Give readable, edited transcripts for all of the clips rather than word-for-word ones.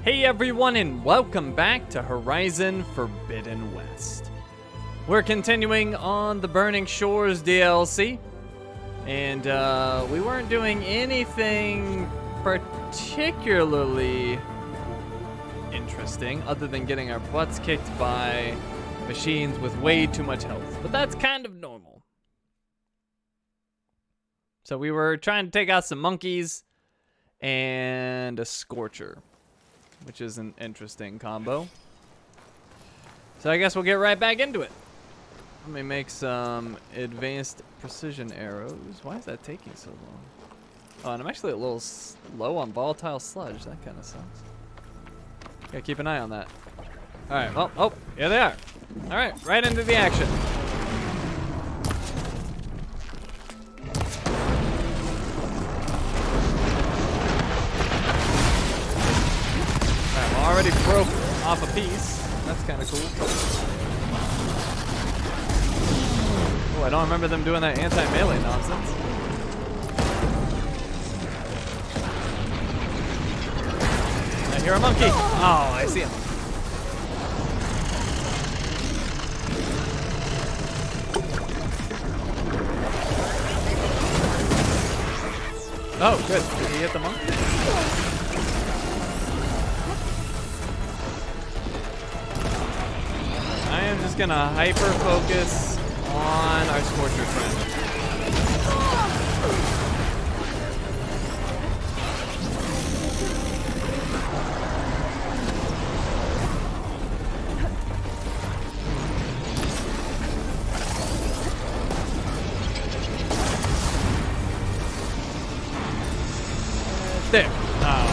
Hey everyone, and welcome back to Horizon Forbidden West. We're continuing on the Burning Shores DLC, and we weren't doing anything particularly interesting other than getting our butts kicked by machines with way too much health, but that's kind of normal. So we were trying to take out some monkeys and a Scorcher, which is an interesting combo. So I guess we'll get right back into it. Let me make some advanced precision arrows. Why is that taking so long? Oh, and I'm actually a little low on volatile sludge. That kind of sucks. Gotta keep an eye on that. All right, well, oh, here they are. All right, right into the action. Already broke off a piece. That's kind of cool. Oh, I don't remember them doing that anti-melee nonsense. I hear a monkey. Oh, I see him. Oh, good. Did he hit the monkey? I am just gonna hyper focus on our Scorcher friend. There. Oh.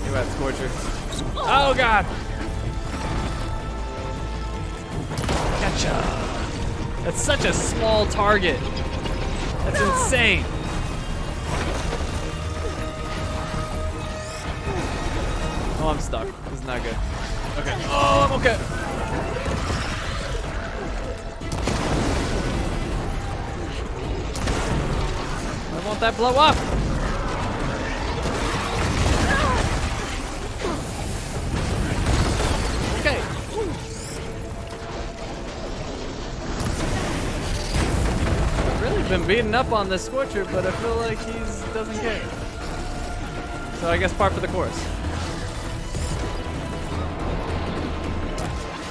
You had Scorcher. Oh God. Gotcha. That's such a small target. That's insane. Oh, I'm stuck. This is not good. Okay. Oh, I'm okay. Why won't that blow up? Been beating up on this Scorcher, but I feel like he doesn't care. So I guess par for the course.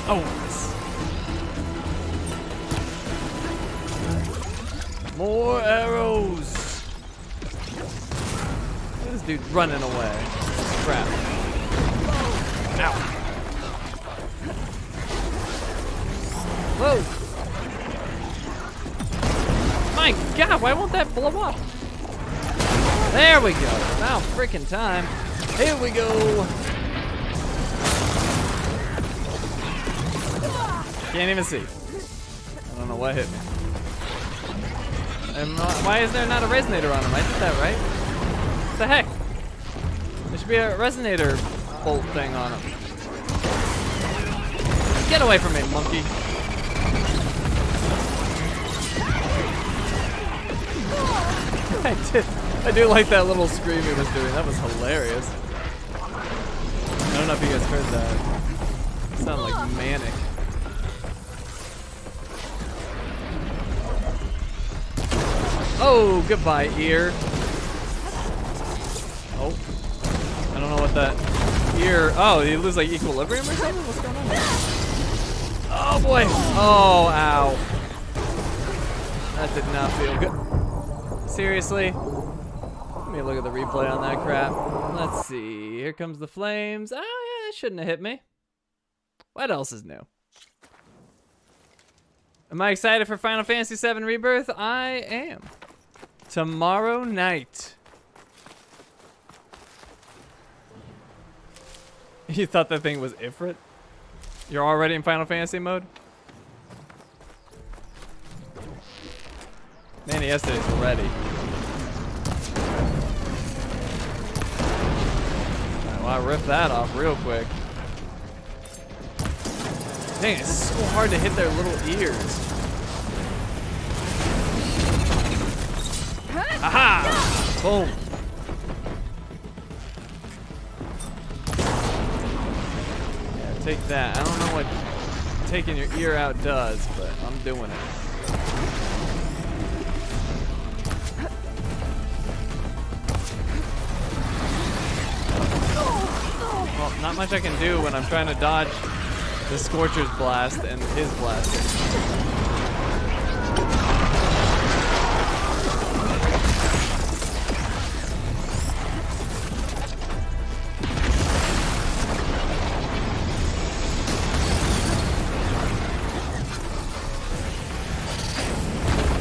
Oh, nice. More arrows. Look at this dude running away. Crap. Ow. Whoa. My God, why won't that blow up? There we go. About freaking time. Here we go. Can't even see. I don't know what hit me. And why is there not a resonator on him? I did that right. What the heck? There should be a resonator bolt thing on him. Get away from me, monkey. I do like that little scream he was doing. That was hilarious. I don't know if you guys heard that. It sounded like manic. Oh, goodbye, ear. Oh. I don't know what that ear. Oh, you lose like equilibrium or something? What's going on there? Oh boy. Oh, ow. That did not feel good. Seriously? Let me look at the replay on that crap. Let's see. Here comes the flames. Oh, yeah, that shouldn't have hit me. What else is new? Am I excited for Final Fantasy VII Rebirth? I am. Tomorrow night. You thought that thing was Ifrit? You're already in Final Fantasy mode? Man, yesterday's ready. Well, I ripped that off real quick. Dang, it's so hard to hit their little ears. Aha! Boom. Take that. I don't know what taking your ear out does, but I'm doing it. Well, not much I can do when I'm trying to dodge the Scorcher's blast and his blast.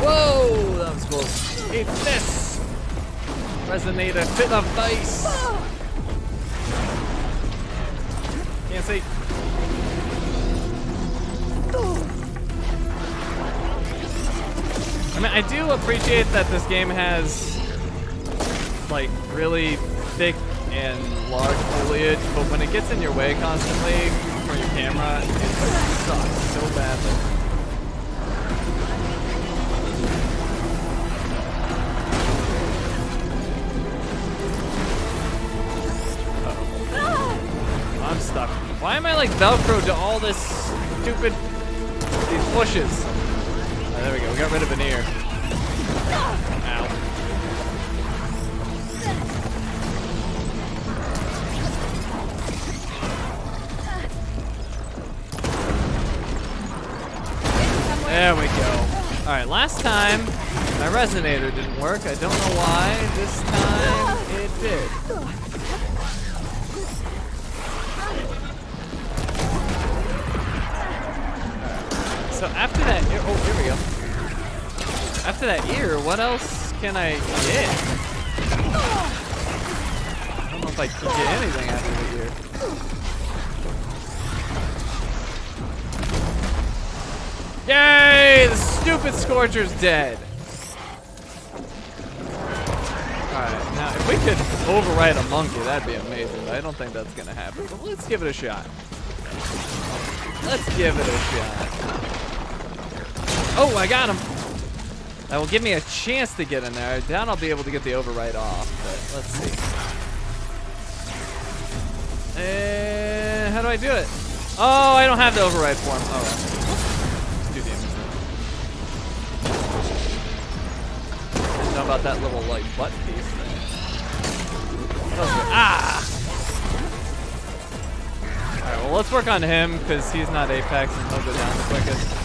Whoa, that was close. Eat this! Resonator to the face! Can't see. I mean, I do appreciate that this game has like really thick and large foliage, but when it gets in your way constantly for your camera, it sucks so badly. I'm stuck. Why am I like Velcro to all this stupid, these bushes? Oh, there we go, we got rid of an ear. Ow. There we go. All right, last time my resonator didn't work. I don't know why. This time it did. So after that ear, oh, here we go. After that ear, what else can I get? I don't know if I can get anything after the ear. Yay! The stupid Scorcher's dead. Alright, now if we could override a monkey, that'd be amazing, but I don't think that's gonna happen. But let's give it a shot. Let's give it a shot. Oh, I got him. That will give me a chance to get in there. I doubt I'll be able to get the override off, but let's see. And how do I do it? Oh, I don't have the override form. Oh, well. Let's do damage. Didn't know about that little like butt piece thing. Ah! All right, well let's work on him because he's not Apex and he'll go down the quickest.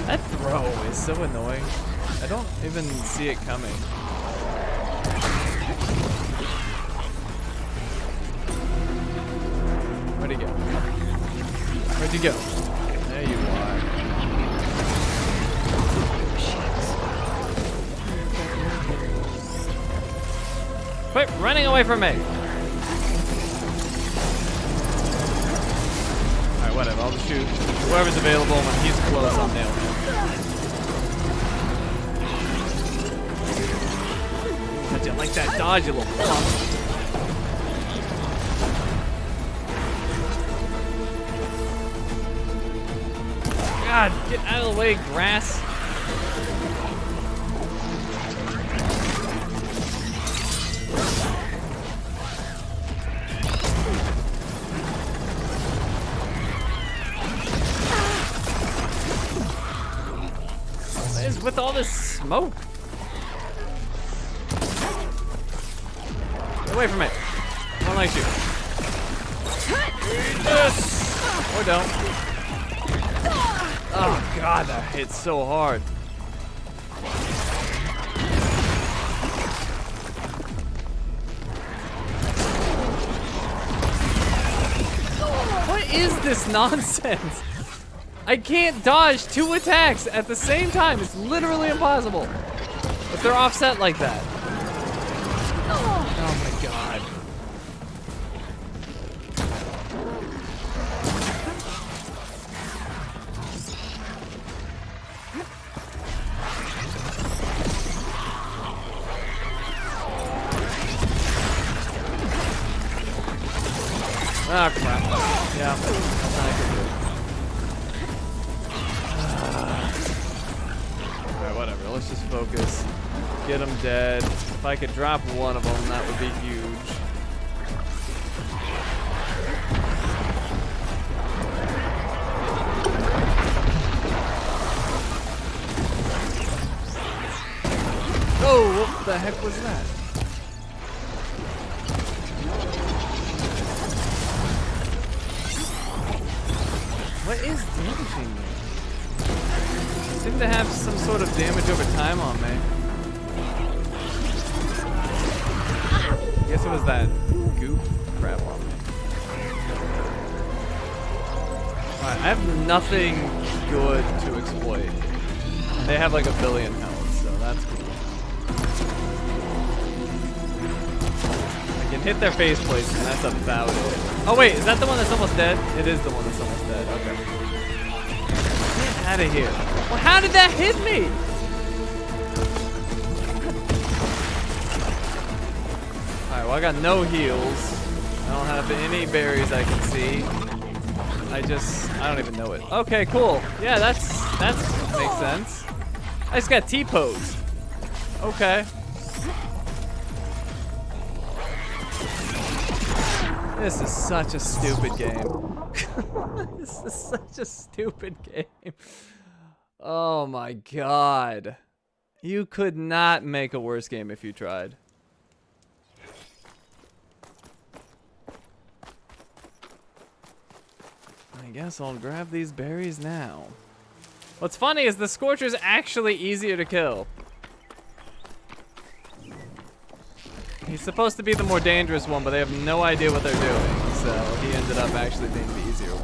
That throw is so annoying. I don't even see it coming. Where'd he go? Where'd you go? There you are. Quit running away from me! Alright, whatever. I'll just shoot whoever's available. When he's close, I'll nail him. I like that dodge, you little punk. God, get out of the way, grass. What is with all this smoke? Away from it. I don't like you. Yes! Or don't. Oh god, that hit so hard. What is this nonsense? I can't dodge 2 attacks at the same time. It's literally impossible. If they're offset like that. Oh my god. Ah, crap. Yeah, that's not good. Alright, whatever. Let's let's just focus. Get them dead. If I could drop one of them, that would be huge. Oh, what the heck was that? What is damaging me? I seem to have some sort of damage over time on me. I guess it was that goop crap on me. Alright, I have nothing good to exploit. They have like 1 billion health, so that's cool. I can hit their face plates and that's about it. Oh wait, is that the one that's almost dead? It is the one that's almost dead, okay. Get out of here. Well, how did that hit me? Alright, well I got no heals. I don't have any berries I can see. I don't even know it. Okay, cool. Yeah, that's makes sense. I just got T-posed. Okay. This is such a stupid game. This is such a stupid game. Oh my god. You could not make a worse game if you tried. I guess I'll grab these berries now. What's funny is the Scorcher's actually easier to kill. He's supposed to be the more dangerous one, but they have no idea what they're doing, so he ended up actually being the easier one.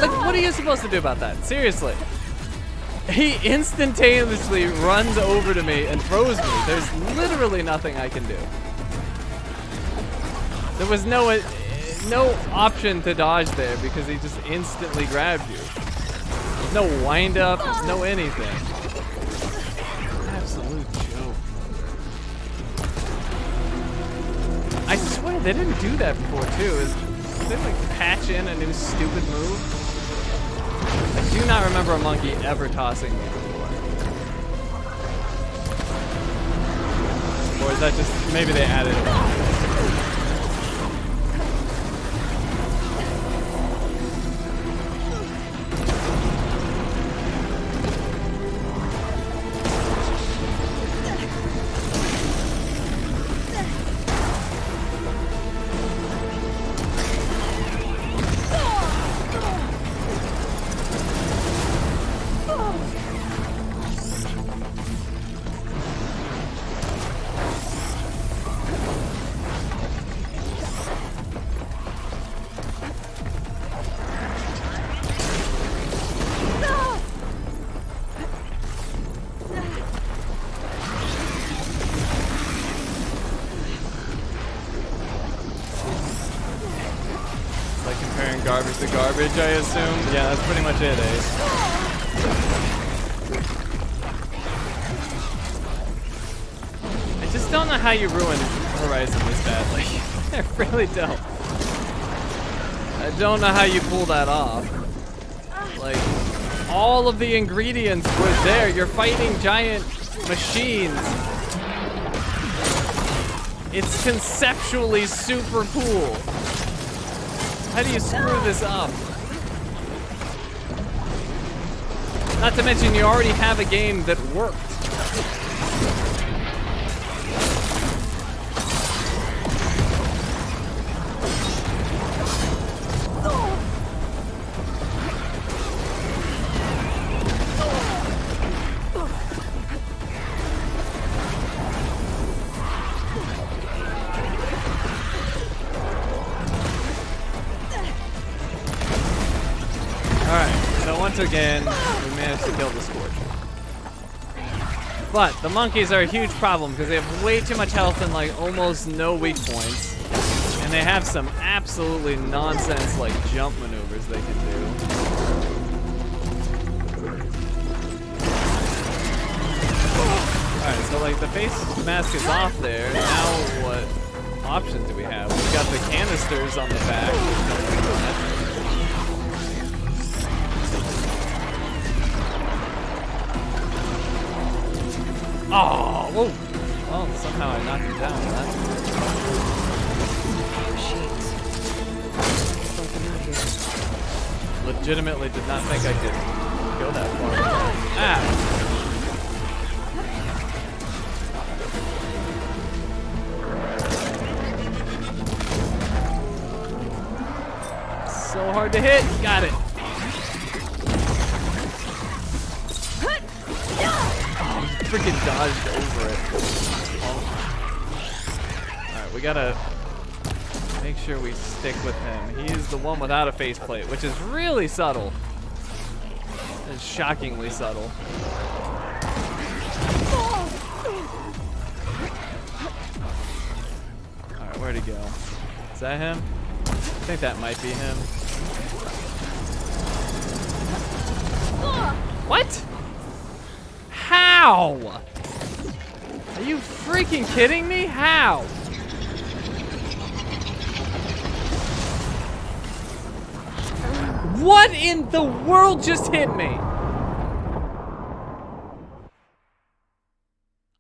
What are you supposed to do about that? Seriously. He instantaneously runs over to me and throws me. There's literally nothing I can do. There was no option to dodge there because he just instantly grabbed you. There's no wind up, there's no anything. Absolute joke. I swear they didn't do that before too. Did they like patch in a new stupid move? I do not remember a monkey ever tossing me before. Or is that just, maybe they added it. Garbage to garbage, I assume. Yeah, that's pretty much it, eh? I just don't know how you ruin Horizon this badly. I really don't. I don't know how you pull that off. Like, all of the ingredients were there. You're fighting giant machines. It's conceptually super cool. How do you screw this up? Not to mention you already have a game that worked. again, we managed to kill the Scorcher. But the monkeys are a huge problem because they have way too much health and like almost no weak points. And they have some absolutely nonsense like jump maneuvers they can do. Alright, so like the face mask is off there. Now what options do we have? We've got the canisters on the back. Oh, whoa. Well, somehow I knocked him down. That's weird. Legitimately did not think I could go that far. Ah! So hard to hit. Got it. Freaking dodged over it. Alright, we gotta make sure we stick with him. He is the one without a faceplate, which is really subtle. It's shockingly subtle. Alright, where'd he go? Is that him? I think that might be him. What? How? Are you freaking kidding me? How? What in the world just hit me?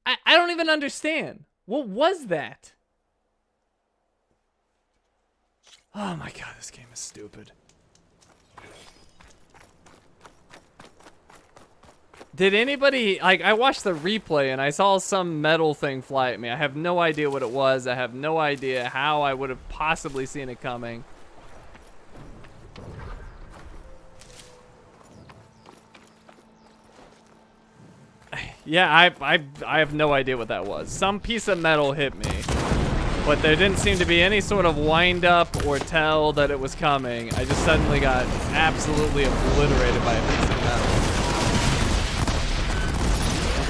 I don't even understand. What was that? Oh my god, this game is stupid. Did anybody, like, I watched the replay and I saw some metal thing fly at me. I have no idea what it was. I have no idea how I would have possibly seen it coming. Yeah, I have no idea what that was. Some piece of metal hit me, but there didn't seem to be any sort of wind up or tell that it was coming. I just suddenly got absolutely obliterated by a piece of metal.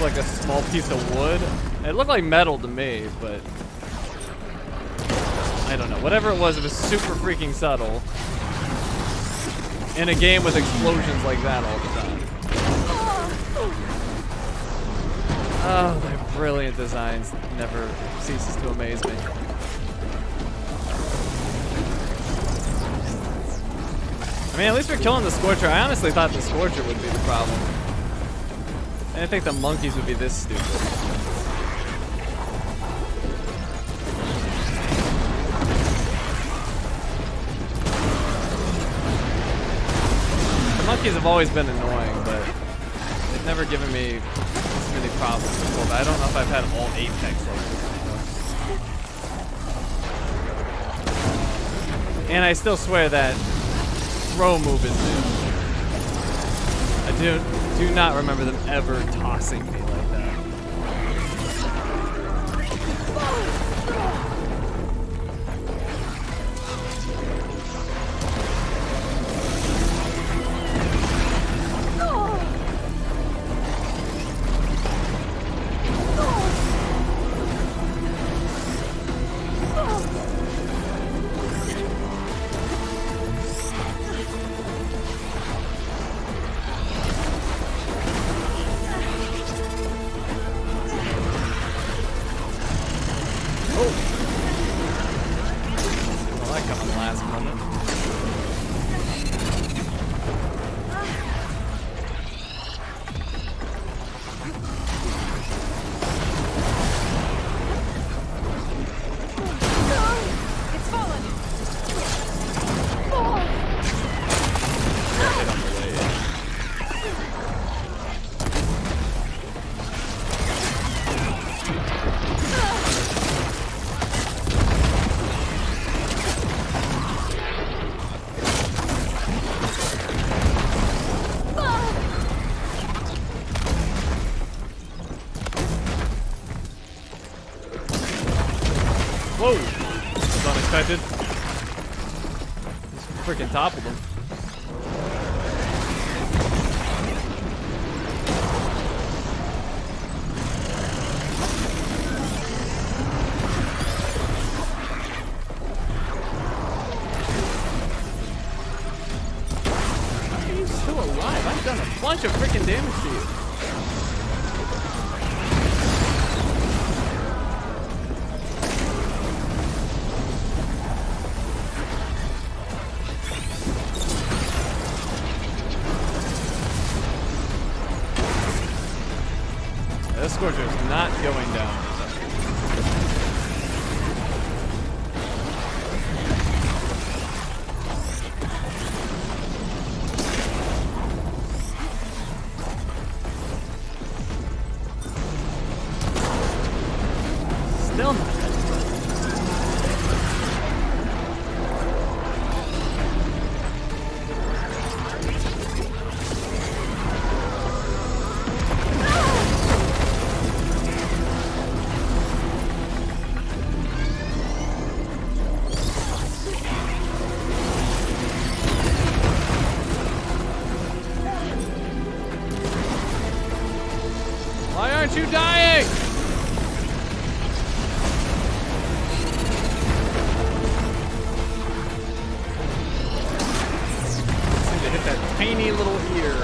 Like a small piece of wood. It looked like metal to me, but I don't know. Whatever it was super freaking subtle. In a game with explosions like that all the time. Oh, their brilliant designs never ceases to amaze me. I mean, at least we're killing the Scorcher. I honestly thought the Scorcher would be the problem. I didn't think the monkeys would be this stupid. The monkeys have always been annoying, but they've never given me this many problems before. But I don't know if I've had all Apex like this. And I still swear that throw move is new. I do not remember them ever tossing me like that. Whoa! That was unexpected. Just freaking toppled him. damage to you. This Scorcher is not going down. Still not. Why aren't you dying? Seem to hit that tiny little ear.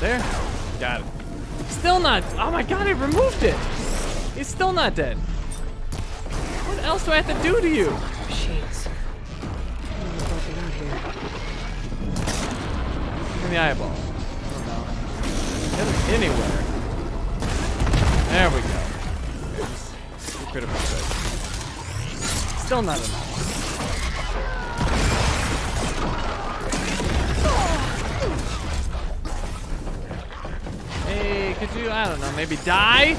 There. Got it. Still not. Oh my god, I removed it. He's still not dead. What else do I have to do to you? Machines. I don't know what they got here. In the eyeball. I don't know. Hit him anywhere. There we go. Just do critical strike. Still not enough. Hey, could you, I don't know, maybe die?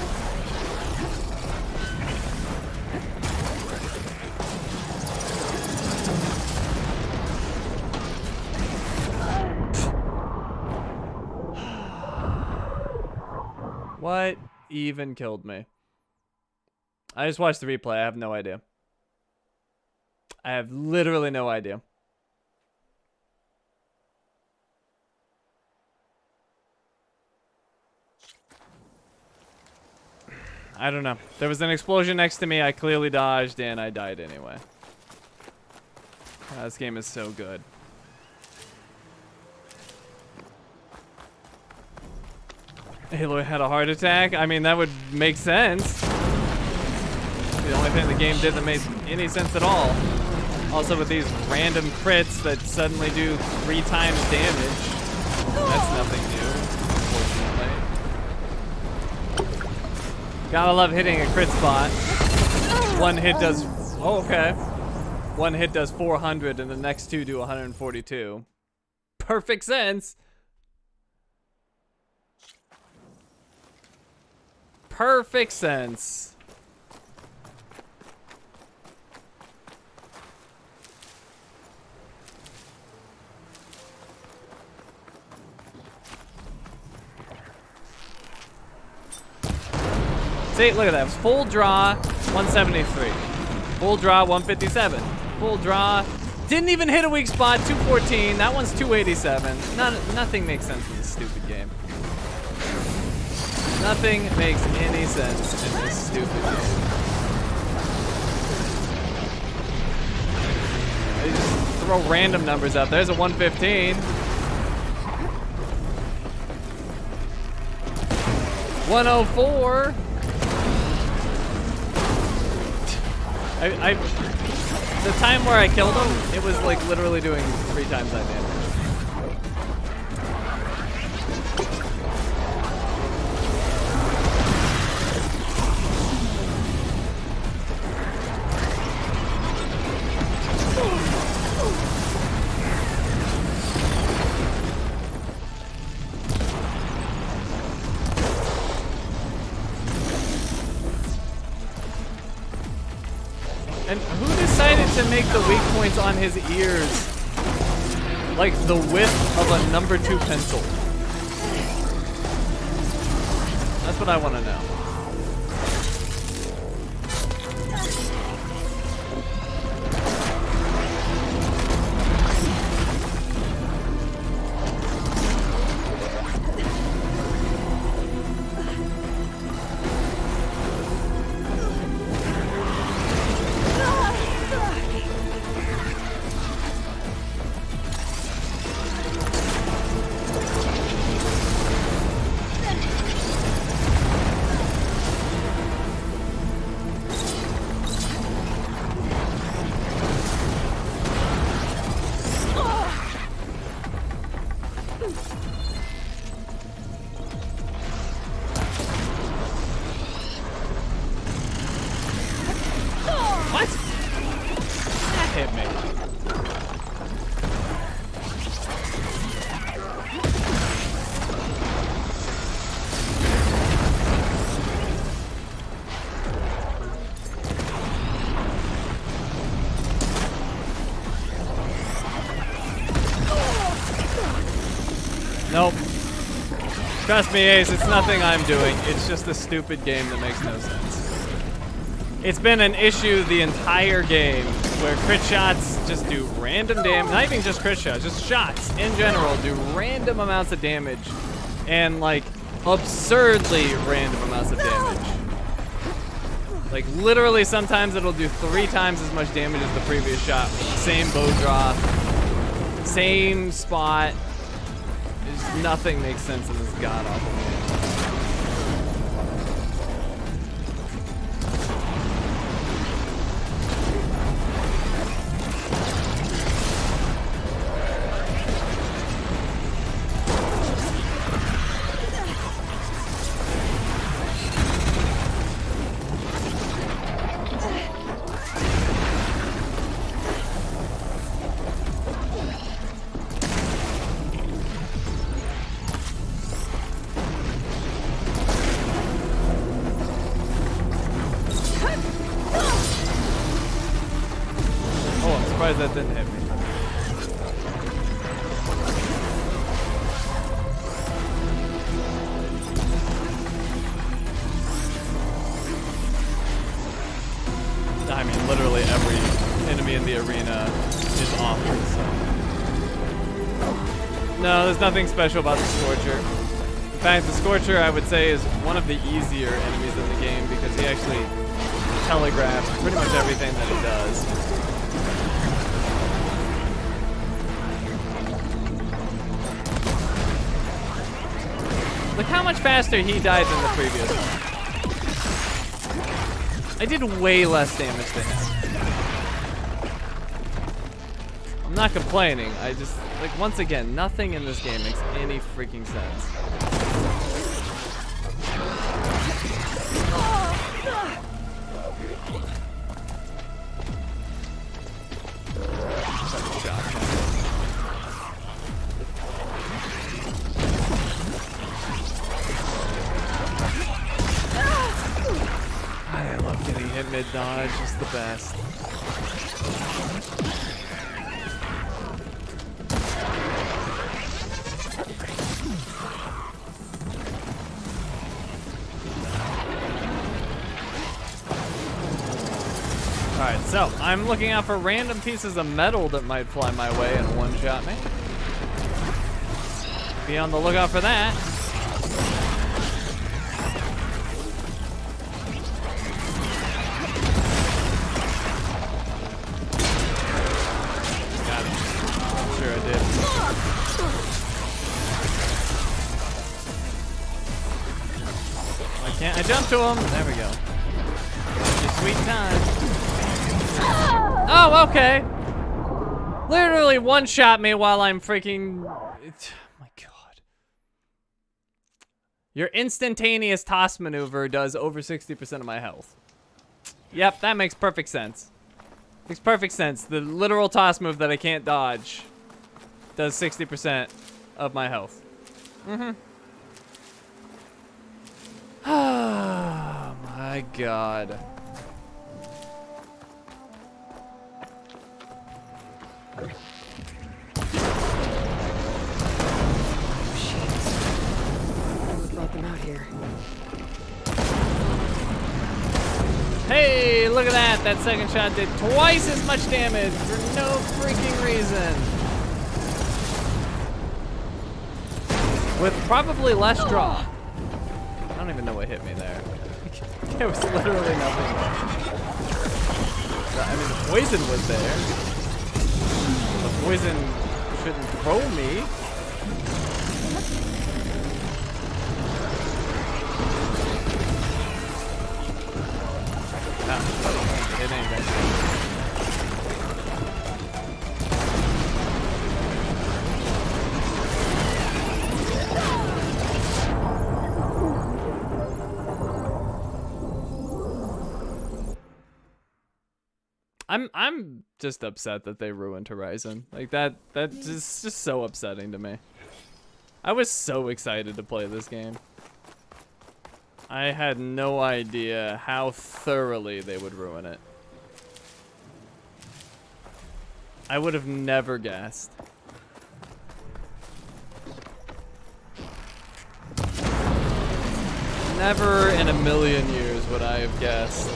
What even killed me? I just watched the replay. I have no idea. I have literally no idea. I don't know. There was an explosion next to me. I clearly dodged and I died anyway. This game is so good. Aloy had a heart attack. I mean, that would make sense. The only thing the game did that made any sense at all. Also with these random crits that suddenly do 3 times damage. That's nothing new, unfortunately. Gotta love hitting a crit spot. One hit does, oh, okay. One hit does 400 and the next 2 do 142. Perfect sense. Perfect sense. See, look at that. Full draw, 173. Full draw, 157. Full draw. Didn't even hit a weak spot, 214. That one's 287. Nothing makes sense in this stupid game. Nothing makes any sense in this stupid game. They just throw random numbers out. There's a 115. 104. The time where I killed him, it was like literally doing 3 times that damage. And who decided to make the weak points on his ears like the width of a number 2 pencil? That's what I want to know. Nope. Trust me, Ace, it's nothing I'm doing. It's just a stupid game that makes no sense. It's been an issue the entire game where crit shots just do random damage. Not even just crit shots, just shots in general do random amounts of damage. And like absurdly random amounts of damage. Like literally sometimes it'll do 3 times as much damage as the previous shot with the same bow draw, same spot. There's nothing makes sense in this god awful game. That didn't hit me. I mean, literally every enemy in the arena is awful, so. No, there's nothing special about the Scorcher. In fact, the Scorcher, I would say, is one of the easier enemies in the game because he actually telegraphs pretty much everything that he does. Look how much faster he died than the previous one. I did way less damage to him. I'm not complaining. I just, like, once again, nothing in this game makes any freaking sense. Mid dodge is the best. Alright, so I'm looking out for random pieces of metal that might fly my way and one-shot me. Be on the lookout for that. I jumped to him. There we go. Sweet time. Oh, okay. Literally one-shot me while I'm freaking... Oh my god. Your instantaneous toss maneuver does over 60% of my health. Yep, that makes perfect sense. Makes perfect sense. The literal toss move that I can't dodge does 60% of my health. Mm-hmm. Oh my god. Hey, look at that. That second shot did twice as much damage for no freaking reason. With probably less draw. I don't even know what hit me there. There was literally nothing. I mean, the poison was there. The poison shouldn't throw me. No, it ain't that. I'm just upset that they ruined Horizon. Like that is just so upsetting to me. I was so excited to play this game. I had no idea how thoroughly they would ruin it. I would have never guessed. Never in a million years would I have guessed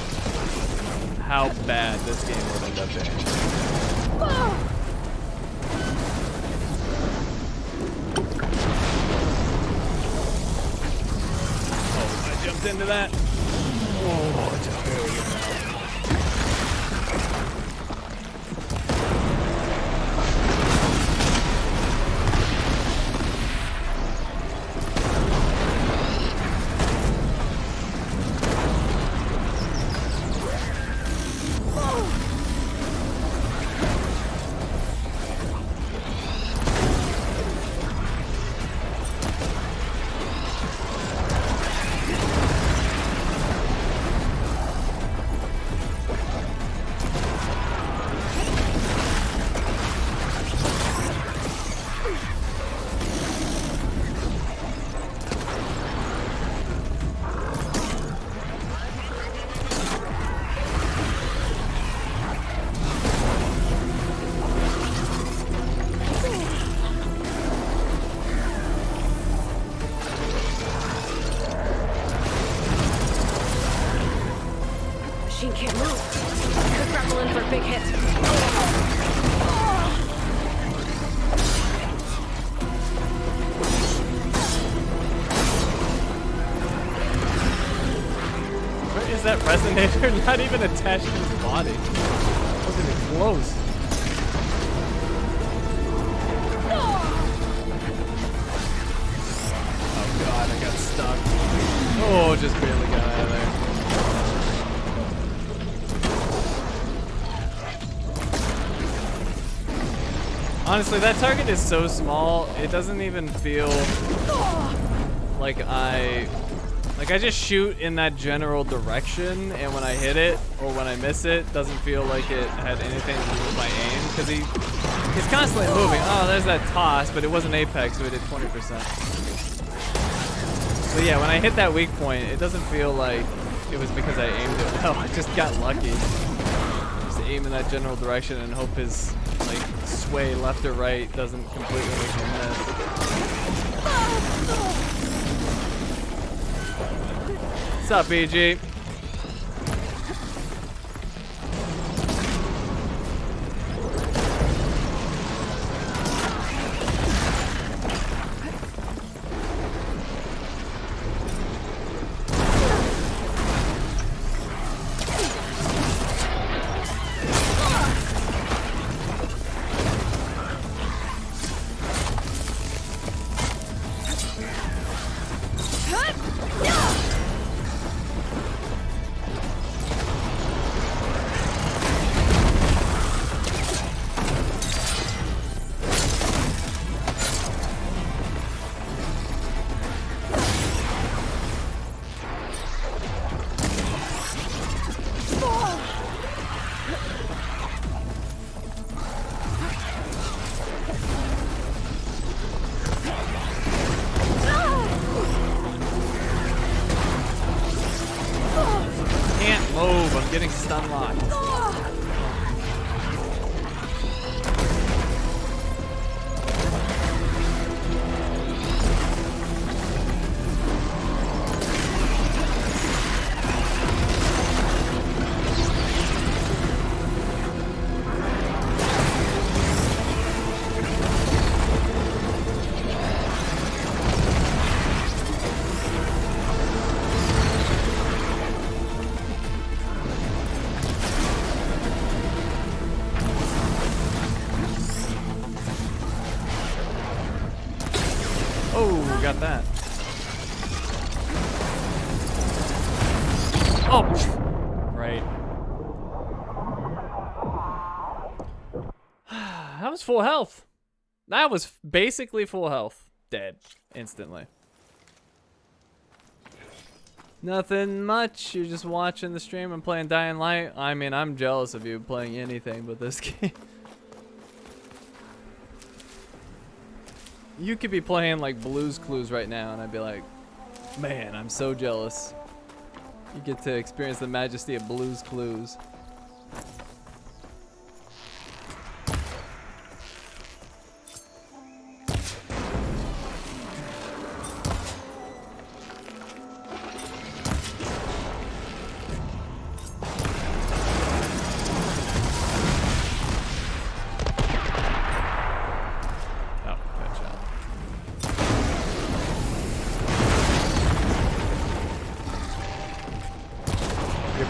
how bad this game would end up being. Oh, I jumped into that. Oh, just barely got out. Machine can't move. Could grapple in for a big hit. Where is that resonator? Not even attached to his body. Wasn't even close. Oh god, I got stuck. Oh, just barely got out of there. Honestly, that target is so small, it doesn't even feel like I just shoot in that general direction, and when I hit it, or when I miss it, doesn't feel like it had anything to do with my aim, because he's constantly moving. Oh, there's that toss, but it wasn't Apex, so it did 20%. So yeah, when I hit that weak point, it doesn't feel like it was because I aimed it well. I just got lucky. Just aim in that general direction and hope his like sway left or right doesn't completely make me miss. What's up, BG? Move, I'm getting stun locked. Oh, got that. Oh, right. That was full health. That was basically full health. Dead instantly. Nothing much. You're just watching the stream and playing Dying Light. I mean, I'm jealous of you playing anything but this game. You could be playing like Blue's Clues right now and I'd be like, man, I'm so jealous. You get to experience the majesty of Blue's Clues.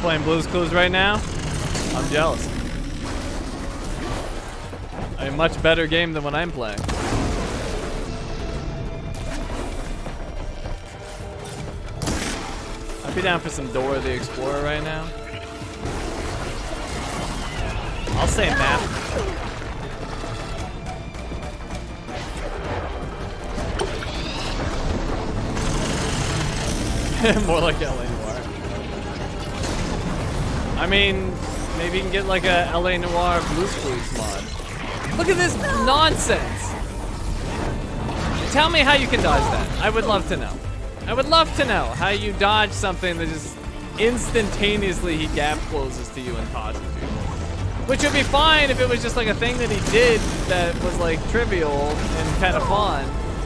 playing Blue's Clues right now. I'm jealous. A much better game than what I'm playing. I'd be down for some Dora the Explorer right now. I'll say map. More like LA Noire. I mean, maybe you can get like a LA Noire Blue's Clues mod. Look at this nonsense. Tell me how you can dodge that. I would love to know. I would love to know how you dodge something that just instantaneously he gap closes to you and tosses you. Which would be fine if it was just like a thing that he did that was like trivial and kind of fun.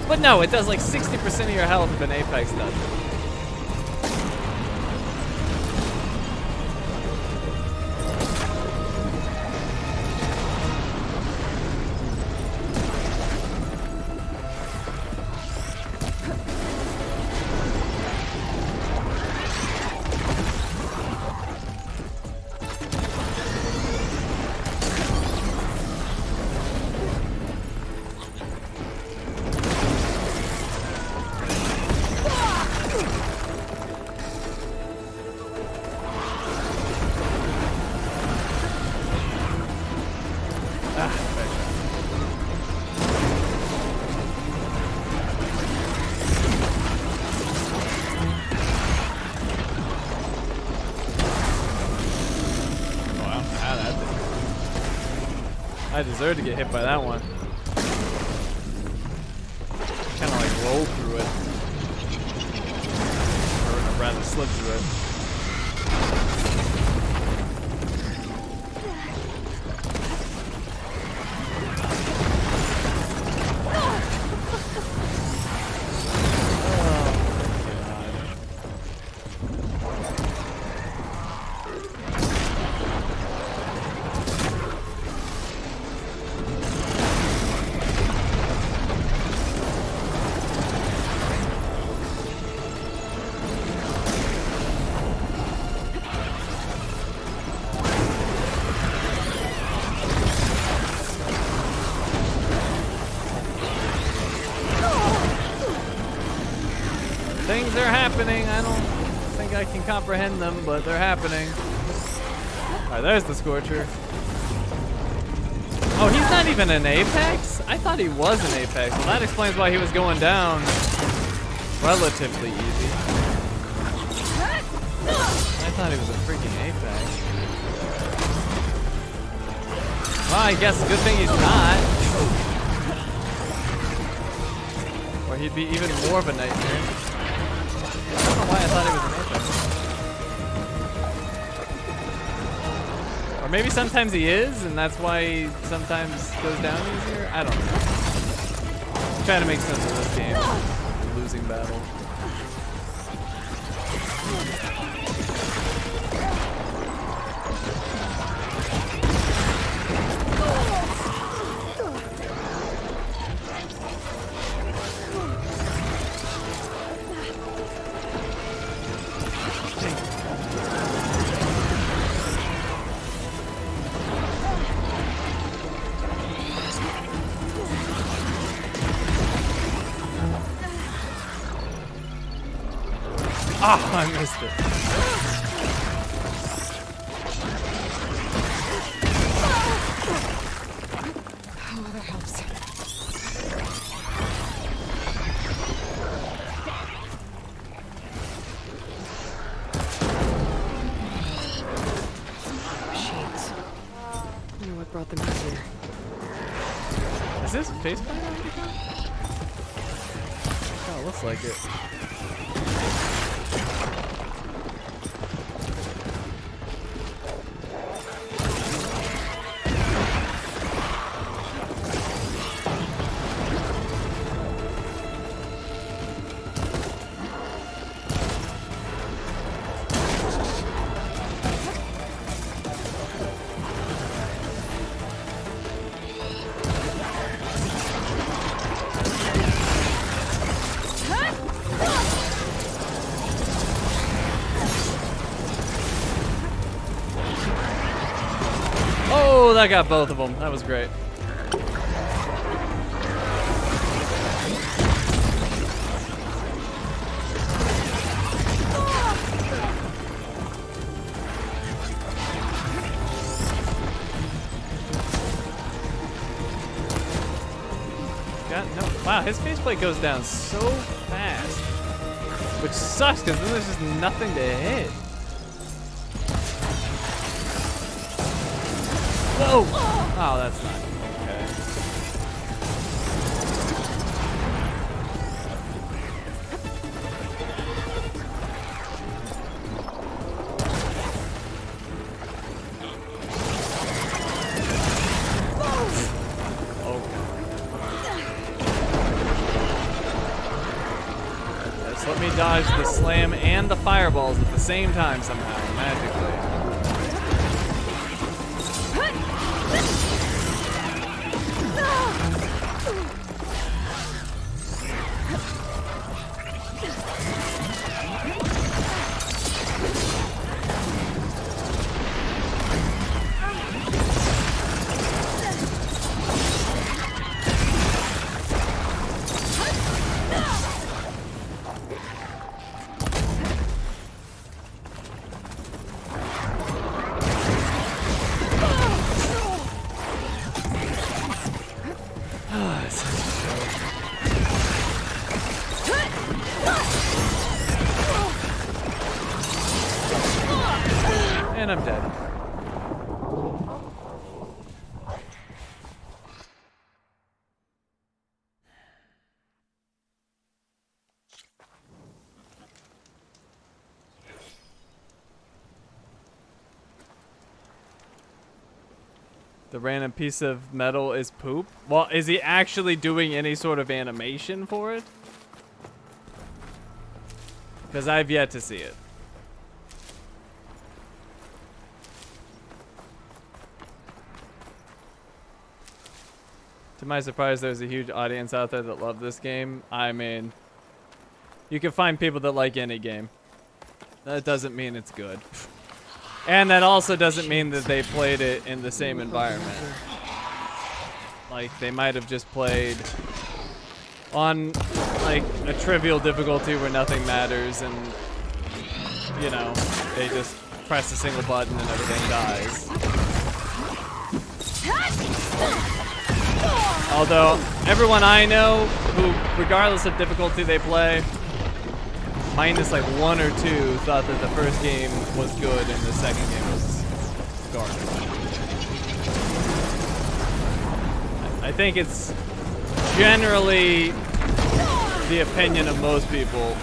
But no, it does like 60% of your health if an Apex does it. I deserve to get hit by that one. Kind of like roll through it. Or rather slip through it. Things are happening. I don't think I can comprehend them, but they're happening. Alright, there's the Scorcher. Oh, he's not even an Apex? I thought he was an Apex. Well, that explains why he was going down relatively easy. I thought he was a freaking Apex. Well, I guess good thing he's not. Or he'd be even more of a nightmare. I don't know why I thought he was an Apex. Or maybe sometimes he is, and that's why he sometimes goes down easier? I don't know. I'm trying to make sense of this game. Losing battle. Oh, I missed it. Oh, that helps. Shades. I wonder what brought them out here. Is this face paint already gone? Oh, it looks like it. that got both of them. That was great. Wow, his faceplate goes down so fast, which sucks because then there's just nothing to hit. Whoa! Oh, that's not okay. Let me dodge the slam and the fireballs at the same time somehow, magically. And I'm dead. The random piece of metal is poop? Well, is he actually doing any sort of animation for it? Because I've yet to see it. To my surprise, there's a huge audience out there that love this game. I mean, you can find people that like any game. That doesn't mean it's good. And that also doesn't mean that they played it in the same environment. Like, they might have just played on, like, a trivial difficulty where nothing matters and, you know, they just press a single button and everything dies. Although, everyone I know who, regardless of difficulty they play, minus like 1 or 2, thought that the first game was good and the second game was garbage. I think it's generally the opinion of most people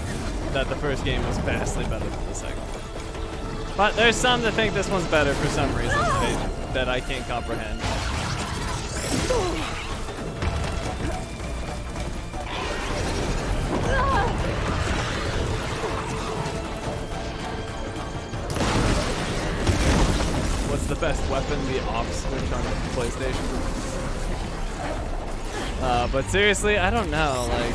that the first game was vastly better than the second. But there's some that think this one's better for some reason that I can't comprehend. What's the best weapon? The off switch on PlayStation. But seriously, I don't know. Like,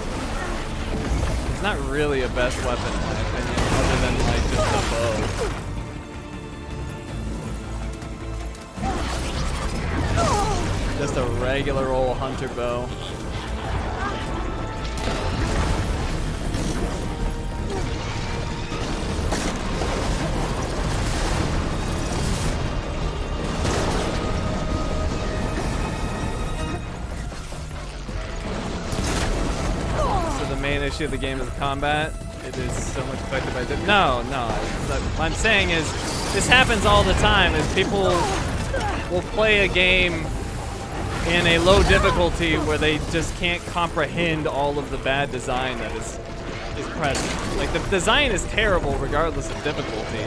it's not really a best weapon in my opinion, other than like just the bow. Just a regular old hunter bow. Main issue of the game is the combat. It is so much affected by no. What I'm saying is, this happens all the time. Is people will play a game in a low difficulty where they just can't comprehend all of the bad design that is present. Like, the design is terrible regardless of difficulty.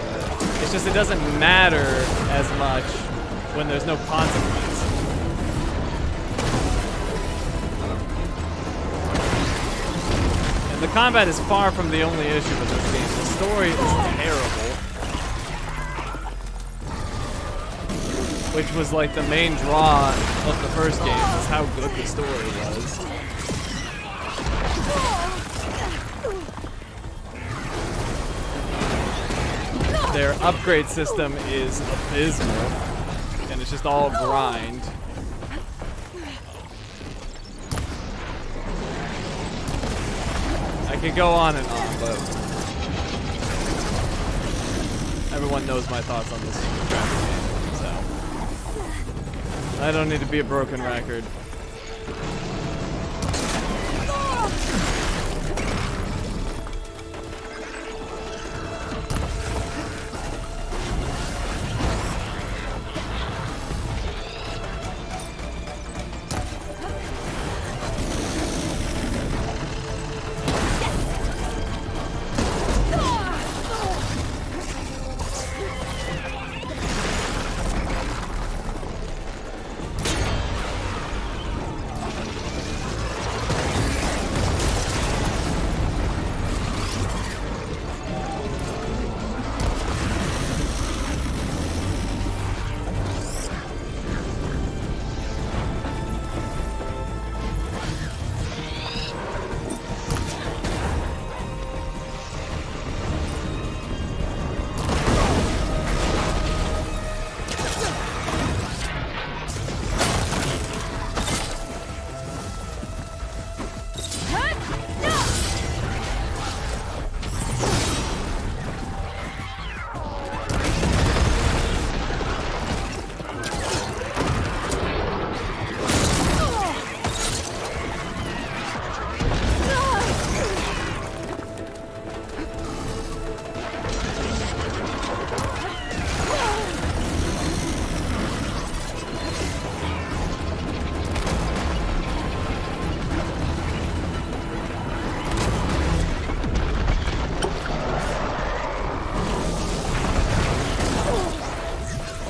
It's just it doesn't matter as much when there's no consequence. The combat is far from the only issue with this game. The story is terrible. Which was like the main draw of the first game, is how good the story was. Their upgrade system is abysmal. and it's just all grind. I could go on and on, but everyone knows my thoughts on this graphic game, so I don't need to be a broken record.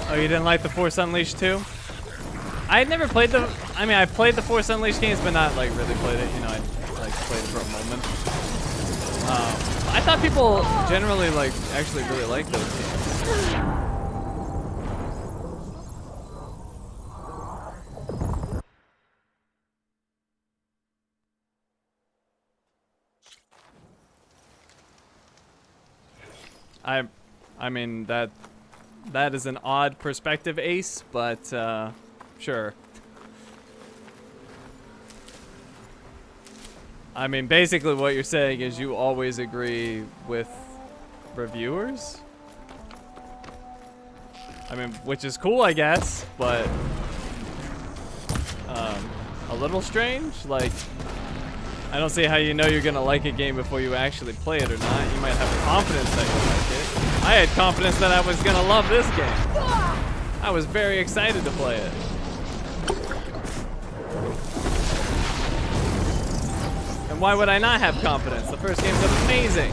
Oh, you didn't like the Force Unleashed 2? I had never played the, I mean, I played the Force Unleashed games, but not like really played it. You know, I like played it for a moment. I thought people generally like actually really liked those games. I mean that is an odd perspective, Ace, but sure. I mean, basically what you're saying is you always agree with reviewers? I mean, which is cool, I guess, but a little strange. Like, I don't see how you know you're gonna like a game before you actually play it or not. You might have confidence that you like it. I had confidence that I was gonna love this game. I was very excited to play it. And why would I not have confidence? The first game's amazing.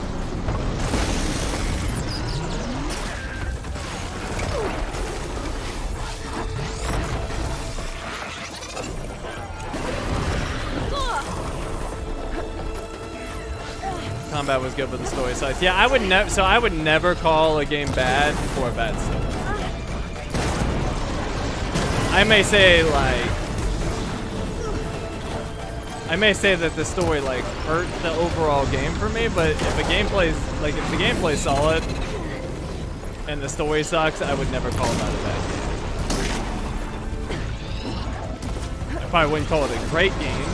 Combat was good, but the story sucks. Yeah, I would never. So I would never call a game bad for a bad story. I may say that the story like hurt the overall game for me, but if the gameplay's solid and the story sucks, I would never call that a bad game. I probably wouldn't call it a great game,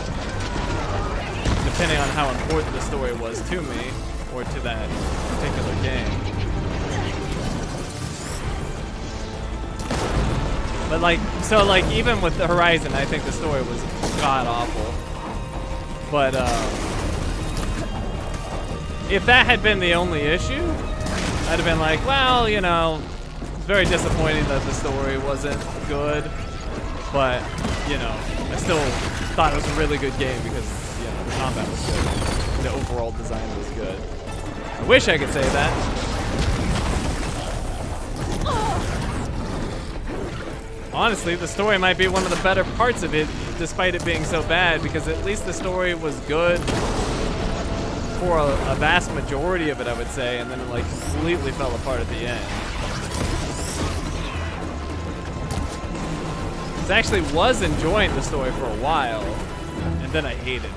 depending on how important the story was to me or to that particular game. But like, so like even with the Horizon, I think the story was god awful. But if that had been the only issue, I'd have been like, well, you know, it's very disappointing that the story wasn't good. But, you know, I still thought it was a really good game because, you know, the combat was good. The overall design was good. I wish I could say that. Honestly, the story might be one of the better parts of it, despite it being so bad, because at least the story was good for a vast majority of it, I would say, and then it like completely fell apart at the end. I actually was enjoying the story for a while, and then I hated it.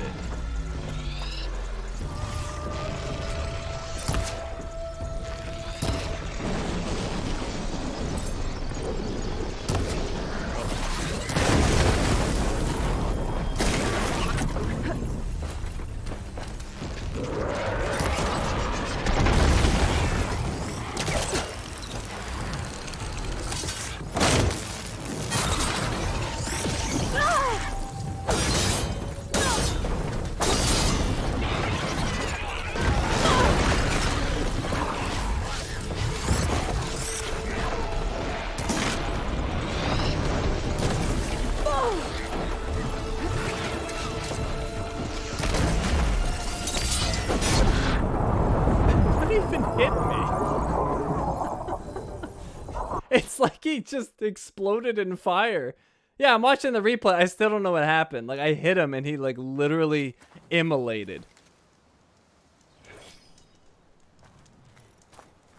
he just exploded in fire. Yeah, I'm watching the replay. I still don't know what happened. Like, I hit him and he, like, literally immolated.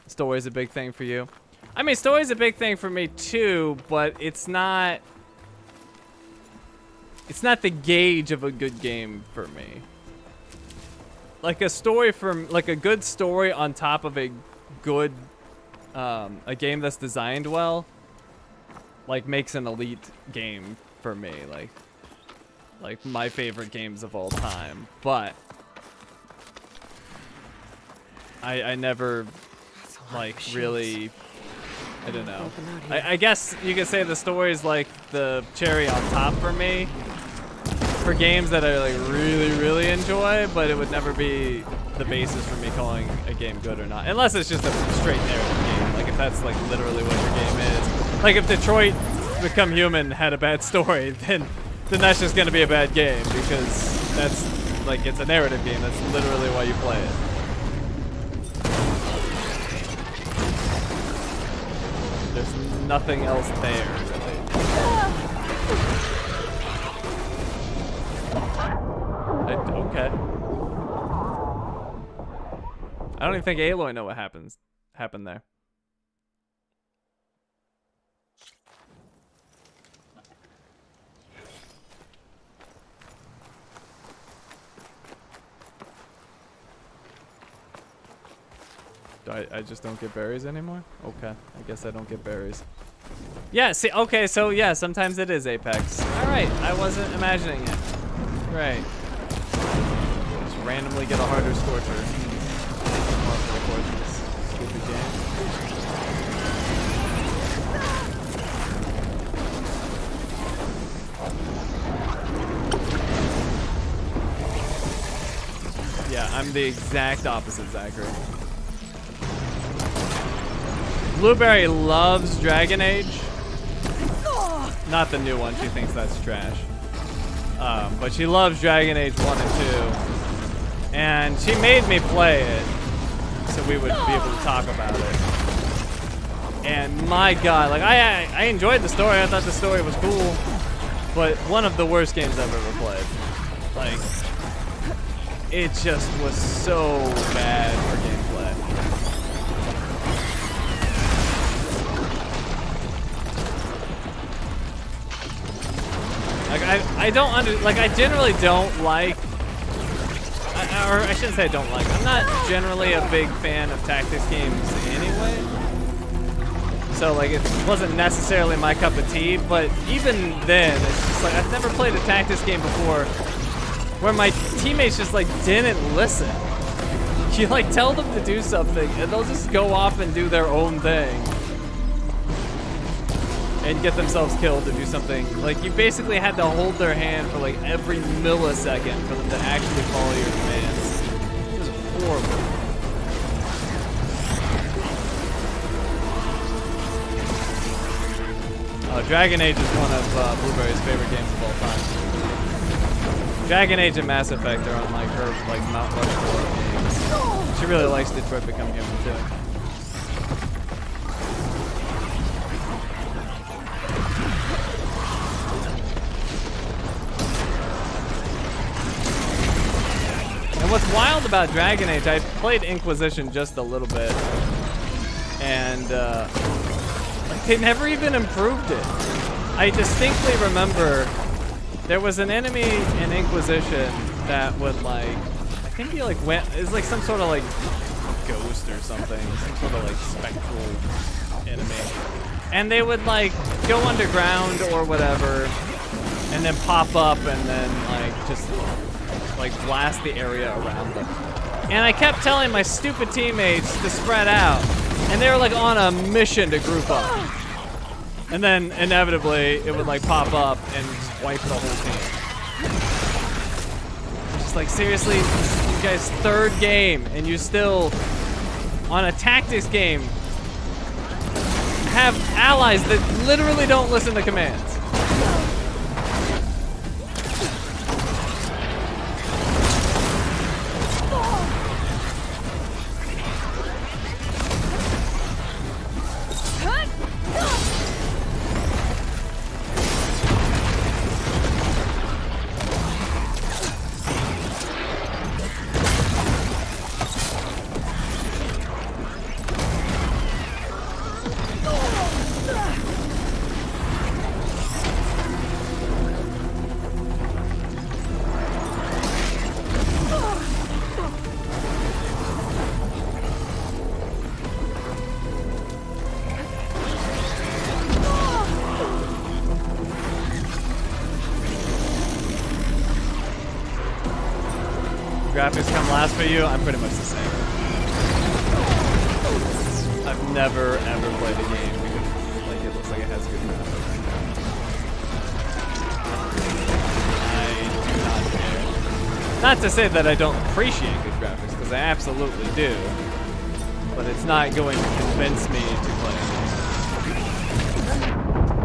Story's a big thing for you. I mean, story's a big thing for me too, but it's not the gauge of a good game for me. Like a good story on top of a good a game that's designed well, like, makes an elite game for me, like my favorite games of all time. But I never like really, I don't know. I guess you could say the story's like the cherry on top for me for games that I like really enjoy, but it would never be the basis for me calling a game good or not, unless it's just a straight narrative game. Like if that's like literally what your game is. Like if Detroit Become Human had a bad story, then that's just gonna be a bad game, because that's like, it's a narrative game. That's literally why you play it. There's nothing else there, really. Okay. I don't even think Aloy know what happened there. I just don't get berries anymore? Okay, I guess I don't get berries. Yeah, see, okay, so yeah, sometimes it is Apex. Alright, I wasn't imagining it. Right. Just randomly get a harder Scorcher. Stupid game. Yeah, I'm the exact opposite, Zachary. Blueberry loves Dragon Age. Not the new one, she thinks that's trash. But she loves Dragon Age 1 and 2. And she made me play it so we would be able to talk about it. And my god, like I enjoyed the story, I thought the story was cool. But one of the worst games I've ever played. Like, it just was so bad for gameplay. Like I don't I generally don't like, or I shouldn't say I don't like, I'm not generally a big fan of tactics games anyway. So like it wasn't necessarily my cup of tea, but even then, it's just like I've never played a tactics game before where my teammates just like didn't listen. You like tell them to do something and they'll just go off and do their own thing. And get themselves killed or do something. Like, you basically had to hold their hand for like every millisecond for them to actually follow your commands. It was horrible. Dragon Age is one of Blueberry's favorite games of all time. Dragon Age and Mass Effect are on like her like Mount Rushmore games. She really likes Detroit Become Human too. And what's wild about Dragon Age, I played Inquisition just a little bit, and like they never even improved it. I distinctly remember there was an enemy in Inquisition that would like, I think he like went, it's like some sort of like ghost or something, some sort of like spectral enemy. And they would like go underground or whatever, and then pop up and then like just like blast the area around them. And I kept telling my stupid teammates to spread out, and they were like on a mission to group up. And then inevitably it would like pop up and just wipe the whole team. Just like, seriously, this is you guys' third game and you still, on a tactics game, have allies that literally don't listen to commands. graphics come last for you, I'm pretty much the same. I've never ever played a game because like it looks like it has good graphics. I do not care. Not to say that I don't appreciate good graphics, because I absolutely do. But it's not going to convince me to play it.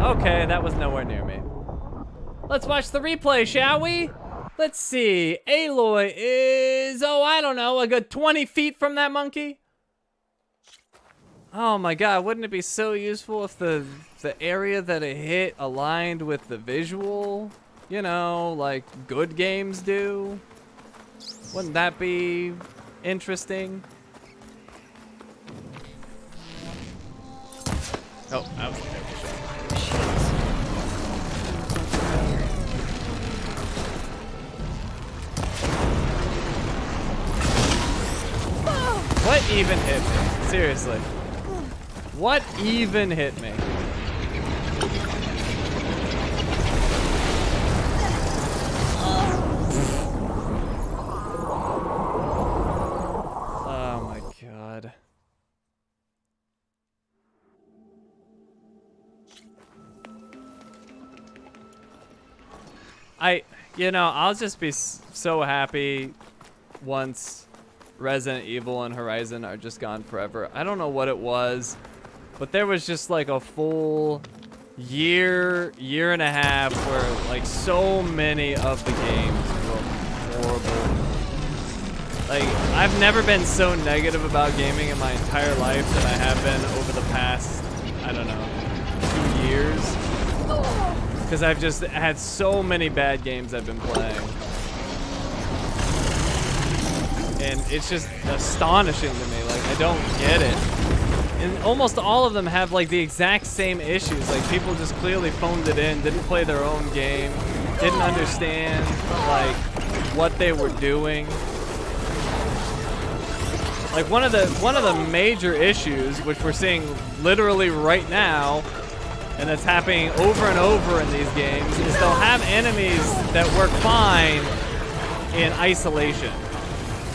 Okay, that was nowhere near me. Let's watch the replay, shall we? Let's see. Aloy is, oh, I don't know, a good 20 feet from that monkey? Oh my god, wouldn't it be so useful if the area that it hit aligned with the visual? You know, like good games do? Wouldn't that be interesting? Oh, that was a terrible shot. What even hit me? Seriously. What even hit me? Oh my god. You know, I'll just be so happy once Resident Evil and Horizon are just gone forever. I don't know what it was, but there was just like a full year and a half where like so many of the games were horrible. Like, I've never been so negative about gaming in my entire life than I have been over the past, I don't know, 2 years. Because I've just had so many bad games I've been playing. And it's just astonishing to me. Like, I don't get it. And almost all of them have like the exact same issues. Like, people just clearly phoned it in, didn't play their own game, didn't understand like what they were doing. Like one of the major issues, which we're seeing literally right now, and that's happening over and over in these games, is they'll have enemies that work fine in isolation.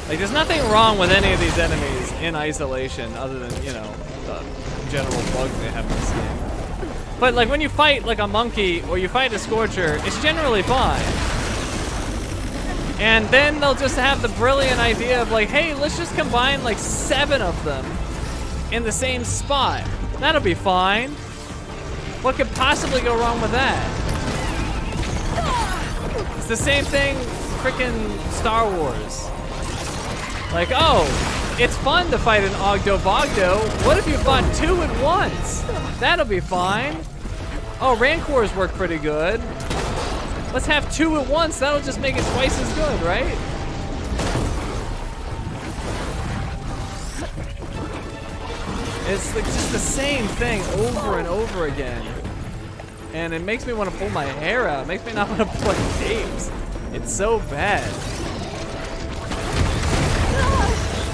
Like, there's nothing wrong with any of these enemies in isolation other than, you know, the general bugs they have in this game. But, like, when you fight, like, a monkey or you fight a Scorcher, it's generally fine. And then they'll just have the brilliant idea of, like, hey, let's just combine, like, 7 of them in the same spot. That'll be fine. What could possibly go wrong with that? It's the same thing, freaking Star Wars. Like, oh, it's fun to fight an Ogdo Bogdo. What if you fought 2 at once? That'll be fine. Oh, Rancors work pretty good. Let's have 2 at once. That'll just make it twice as good, right? It's like just the same thing over and over again. And it makes me want to pull my hair out. It makes me not want to play games. It's so bad.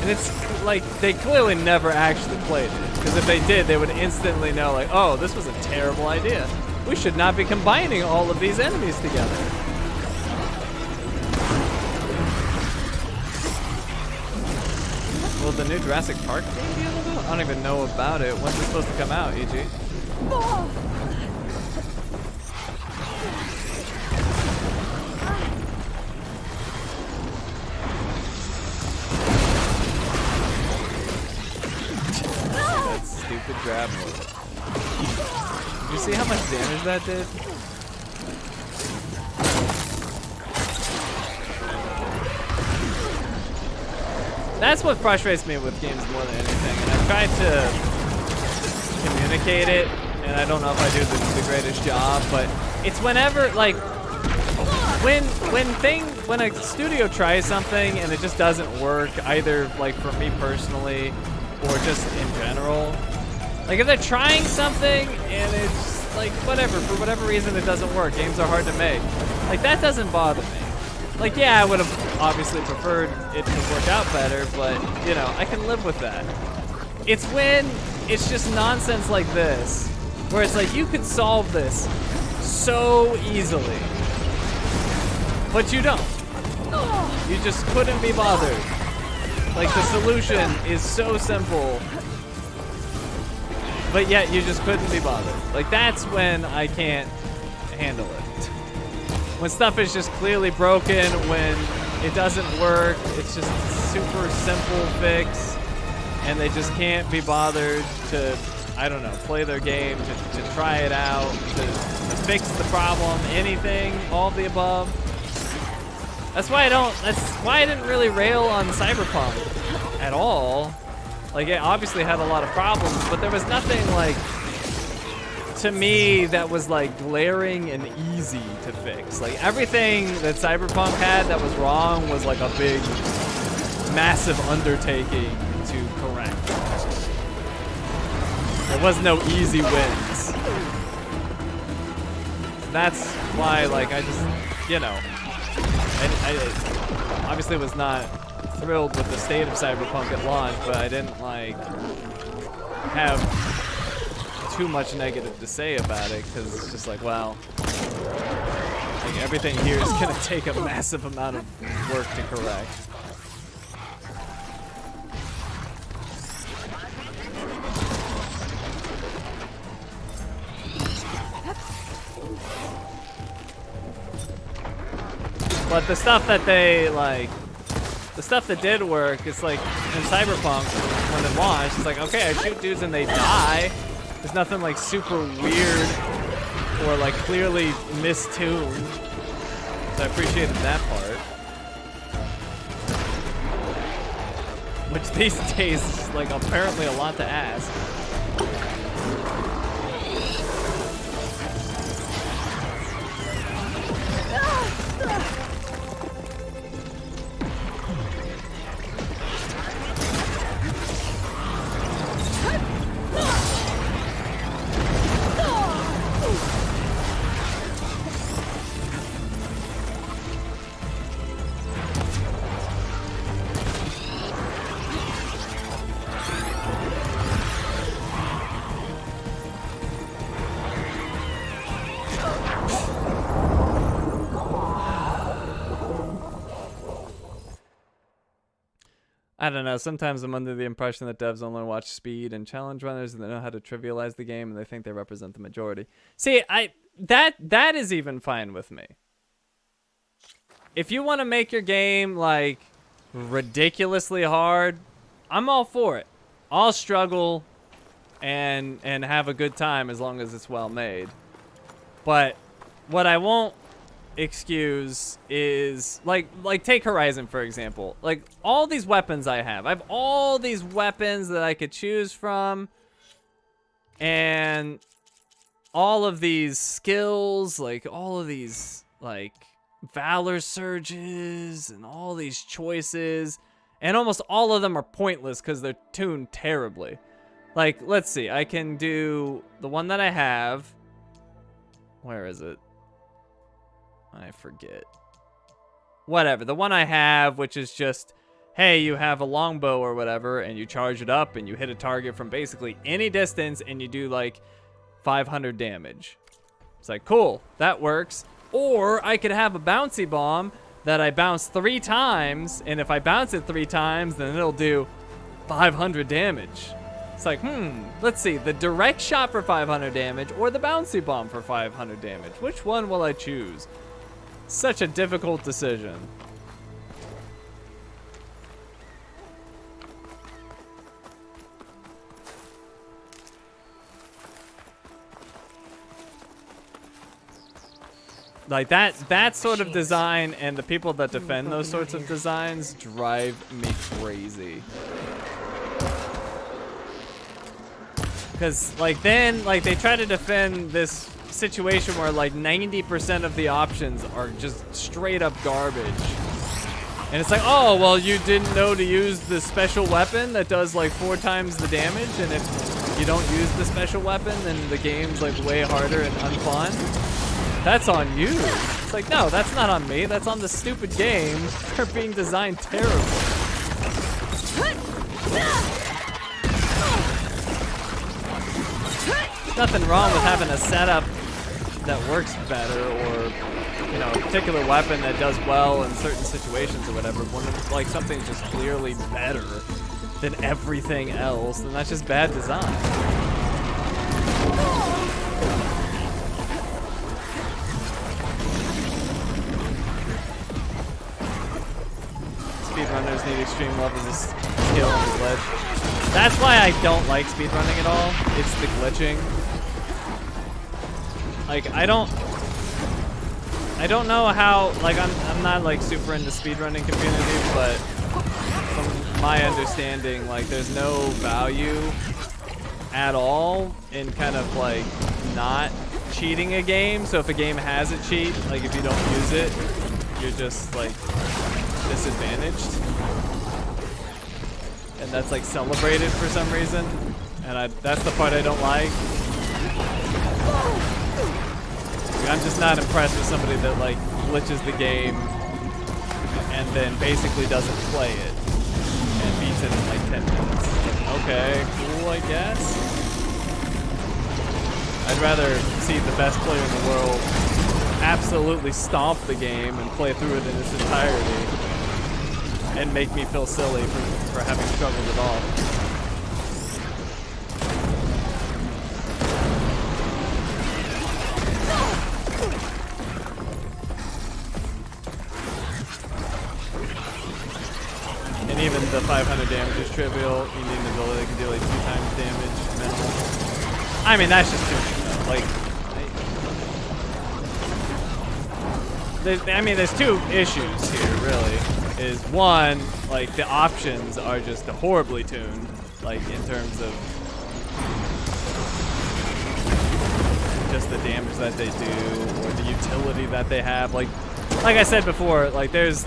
And it's like, they clearly never actually played it. Because if they did, they would instantly know, like, oh, this was a terrible idea. We should not be combining all of these enemies together. Will the new Jurassic Park game be available? I don't even know about it. When's it supposed to come out, EG? That stupid grab move. Did you see how much damage that did? That's what frustrates me with games more than anything. And I've tried to communicate it, and I don't know if I do the greatest job, but it's whenever, like, when a studio tries something and it just doesn't work, either like for me personally or just in general. Like, if they're trying something and it's like, whatever, for whatever reason it doesn't work, games are hard to make. Like, that doesn't bother me. Like, yeah, I would have obviously preferred it to work out better, but, you know, I can live with that. It's when it's just nonsense like this, where it's like, you could solve this so easily, but you don't. You just couldn't be bothered. Like, the solution is so simple, but yet you just couldn't be bothered. Like, that's when I can't handle it. When stuff is just clearly broken, when it doesn't work, it's just a super simple fix, and they just can't be bothered to, I don't know, play their game, to try it out, to fix the problem, anything, all of the above. That's why I didn't really rail on Cyberpunk at all. Like, it obviously had a lot of problems, but there was nothing, like, to me that was, like, glaring and easy to fix. Like, everything that Cyberpunk had that was wrong was, like, a big, massive undertaking to correct. There was no easy wins. That's why, like, I just, you know, I obviously was not thrilled with the state of Cyberpunk at launch, but I didn't, like, have too much negative to say about it, because it's just like, well, like, everything here is gonna take a massive amount of work to correct. But the stuff that they, like, the stuff that did work, it's like in Cyberpunk, when it launched, it's like, okay, I shoot dudes and they die. There's nothing like super weird or like clearly mistuned. So I appreciated that part. Which these days is like apparently a lot to ask. I don't know, sometimes I'm under the impression that devs only watch speed and challenge runners and they know how to trivialize the game and they think they represent the majority. See, that is even fine with me. If you want to make your game like ridiculously hard, I'm all for it. I'll struggle and have a good time as long as it's well made. But what I won't excuse is like take Horizon for example. Like all these weapons I have all these weapons that I could choose from, and all of these skills, like all of these like valor surges and all these choices, and almost all of them are pointless because they're tuned terribly. Like, let's see, I can do the one that I have. Where is it? I forget. Whatever, the one I have, which is just, hey, you have a longbow or whatever, and you charge it up, and you hit a target from basically any distance, and you do like 500 damage. It's like, cool, that works. Or I could have a bouncy bomb that I bounce 3 times, and if I bounce it 3 times, then it'll do 500 damage. It's like, let's see, the direct shot for 500 damage or the bouncy bomb for 500 damage. Which one will I choose? Such a difficult decision. Like that sort of design and the people that defend those sorts of designs drive me crazy. Because like then like they try to defend this situation where like 90% of the options are just straight up garbage. And it's like, oh, well, you didn't know to use the special weapon that does like 4 times the damage, and if you don't use the special weapon, then the game's like way harder and unfun. That's on you. It's like, no, that's not on me. That's on the stupid game for being designed terribly. Nothing wrong with having a setup that works better, or you know, a particular weapon that does well in certain situations or whatever, when like something's just clearly better than everything else, then that's just bad design. Speedrunners need extreme levels of skill on the ledge. That's why I don't like speedrunning at all. It's the glitching. Like I don't know how, like I'm not like super into speedrunning community, but from my understanding, like there's no value at all in kind of like not cheating a game. So if a game has a cheat, like if you don't use it, you're just like disadvantaged. And that's like celebrated for some reason. And that's the part I don't like. I'm just not impressed with somebody that like glitches the game and then basically doesn't play it and beats it in like 10 minutes. Okay, cool, I guess. I'd rather see the best player in the world absolutely stomp the game and play through it in its entirety and make me feel silly for having struggled at all. And even the 500 damage is trivial. You need an ability that can deal like 2 times damage minimum. I mean, that's just tuning though. Like, I mean, there's 2 issues here, really. Is one, like the options are just horribly tuned, like in terms of just the damage that they do or the utility that they have. Like I said before, like there's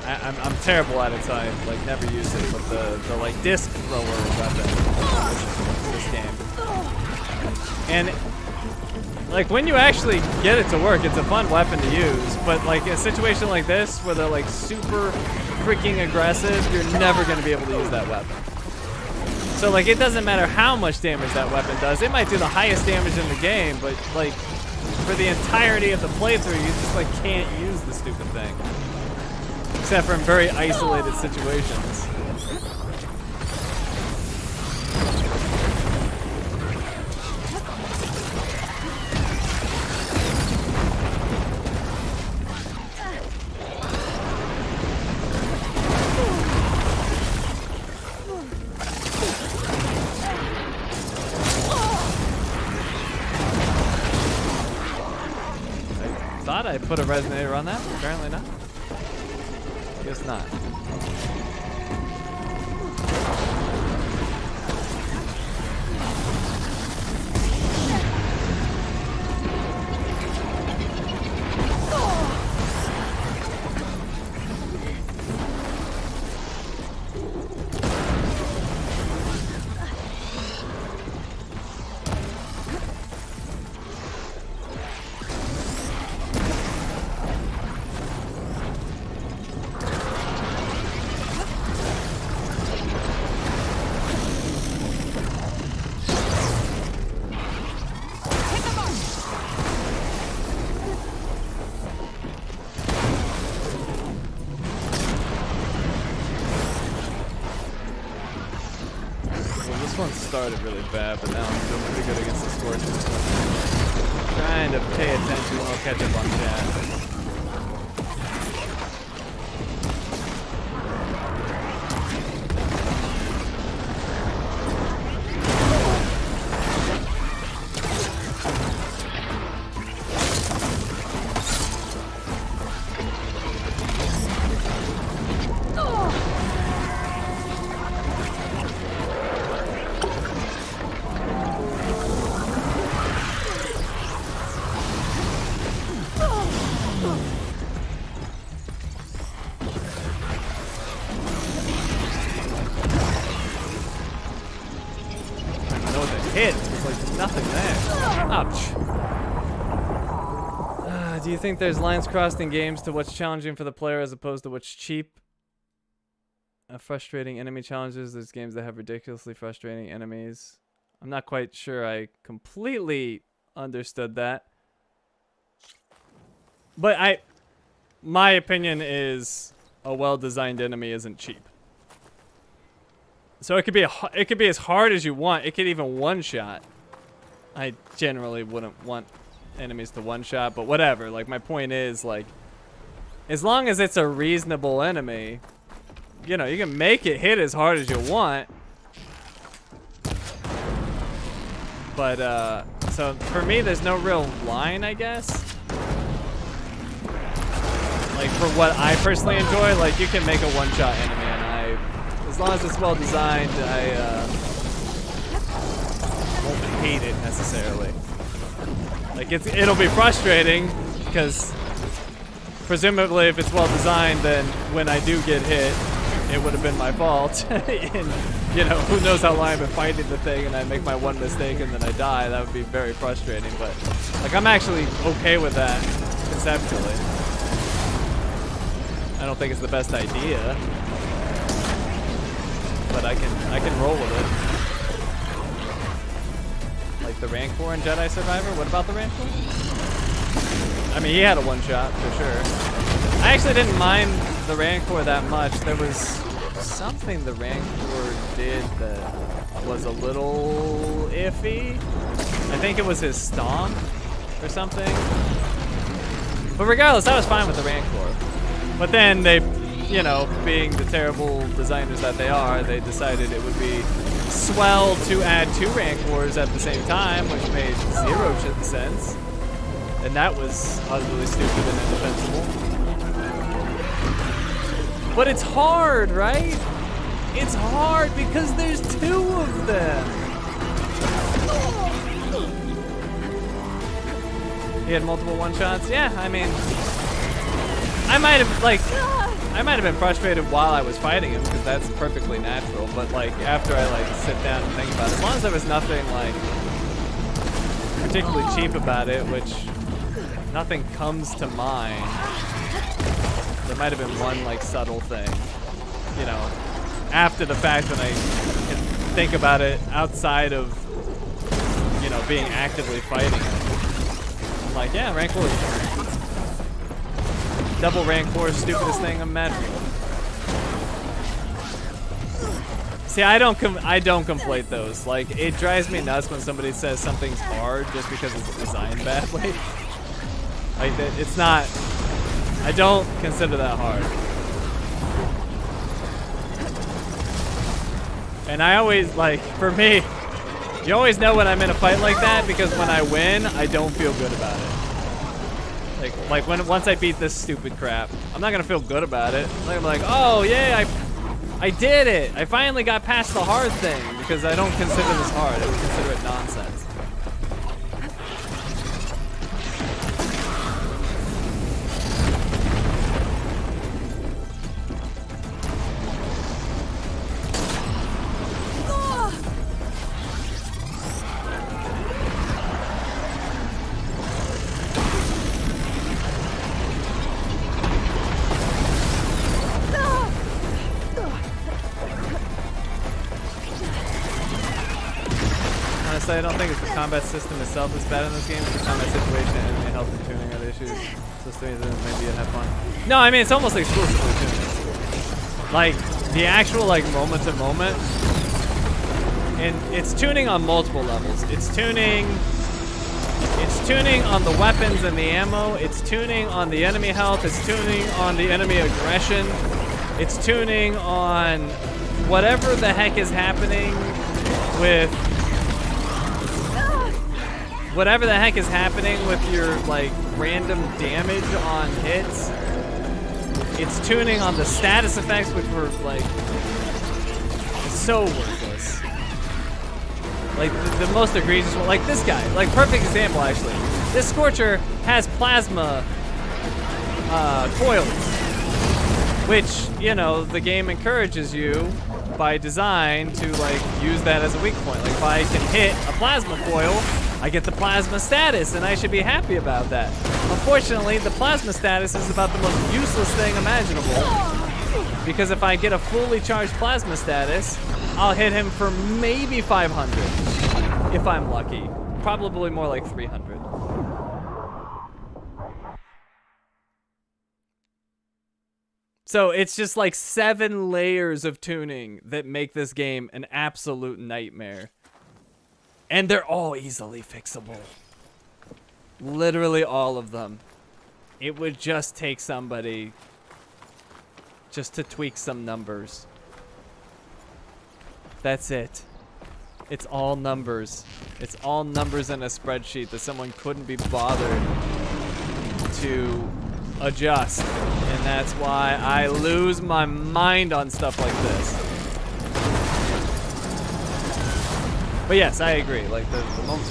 I'm terrible at it, so I like never use it, but the like disc thrower weapon in this game. And like when you actually get it to work, it's a fun weapon to use, but like a situation like this where they're like super freaking aggressive, you're never gonna be able to use that weapon. So like it doesn't matter how much damage that weapon does. It might do the highest damage in the game, but like for the entirety of the playthrough, you just like can't use the stupid thing. Except for in very isolated situations. I thought I put a resonator on that, but apparently not. Guess not. Started really bad, but now I'm doing pretty good against the Scorchers. Trying to pay attention while I'll catch up on chat. Do you think there's lines crossed in games to what's challenging for the player as opposed to what's cheap? Frustrating enemy challenges. There's games that have ridiculously frustrating enemies. I'm not quite sure I completely understood that. But my opinion is a well-designed enemy isn't cheap. So it could be as hard as you want. It could even one-shot. I generally wouldn't want enemies to one-shot, but whatever. Like, my point is, like, as long as it's a reasonable enemy, you know, you can make it hit as hard as you want. But, so for me, there's no real line, I guess. Like, for what I personally enjoy, like, you can make a one-shot enemy, and as long as it's well designed, I won't hate it necessarily. Like, it'll be frustrating, because presumably if it's well designed, then when I do get hit, it would have been my fault. And, you know, who knows how long I've been fighting the thing, and I make my one mistake and then I die. That would be very frustrating, but, like, I'm actually okay with that, conceptually. I don't think it's the best idea, but I can roll with it. Like the Rancor in Jedi Survivor. What about the Rancor? I mean, he had a one-shot for sure. I actually didn't mind the Rancor that much. There was something the Rancor did that was a little iffy. I think it was his stomp or something. But regardless, I was fine with the Rancor. But then they, you know, being the terrible designers that they are, they decided it would be swell to add 2 Rancors at the same time, which made 0 sense. And that was utterly stupid and indefensible. But it's hard, right? It's hard because there's 2 of them. He had multiple one-shots? Yeah, I mean, I might have been frustrated while I was fighting him, because that's perfectly natural, but like after I like sit down and think about it, as long as there was nothing like particularly cheap about it, which nothing comes to mind. There might have been one like subtle thing, you know, after the fact when I can think about it outside of, you know, being actively fighting him. I'm like, yeah, Rancor. Double Rancor, stupidest thing imaginable. See, I don't conflate those. Like, it drives me nuts when somebody says something's hard just because it's designed badly. Like, it's not. I don't consider that hard. And I always, like, for me, you always know when I'm in a fight like that, because when I win, I don't feel good about it. Like once I beat this stupid crap, I'm not gonna feel good about it. I'm like, oh yay, I did it. I finally got past the hard thing, because I don't consider this hard. I would consider it nonsense. I don't think it's the combat system itself that's bad in this game. It's the combat situation and enemy health and tuning are the issues. So maybe it'd have fun. No, I mean, it's almost exclusively tuning. Like, the actual, like, moment to moment. And it's tuning on multiple levels. It's tuning on the weapons and the ammo. It's tuning on the enemy health. It's tuning on the enemy aggression. It's tuning on whatever the heck is happening with your, like, random damage on hits. It's tuning on the status effects, which were, like, so worthless. Like, the most egregious one, like this guy. Like, perfect example, actually. This Scorcher has plasma coils, which, you know, the game encourages you by design to, like, use that as a weak point. Like, if I can hit a plasma coil, I get the plasma status, and I should be happy about that. Unfortunately, the plasma status is about the most useless thing imaginable. Because if I get a fully charged plasma status, I'll hit him for maybe 500. If I'm lucky. probably more like 300. So it's just like 7 layers of tuning that make this game an absolute nightmare. And they're all easily fixable. Literally all of them. It would just take somebody just to tweak some numbers. That's it. It's all numbers. It's all numbers in a spreadsheet that someone couldn't be bothered to adjust. And that's why I lose my mind on stuff like this. But yes, I agree. Like the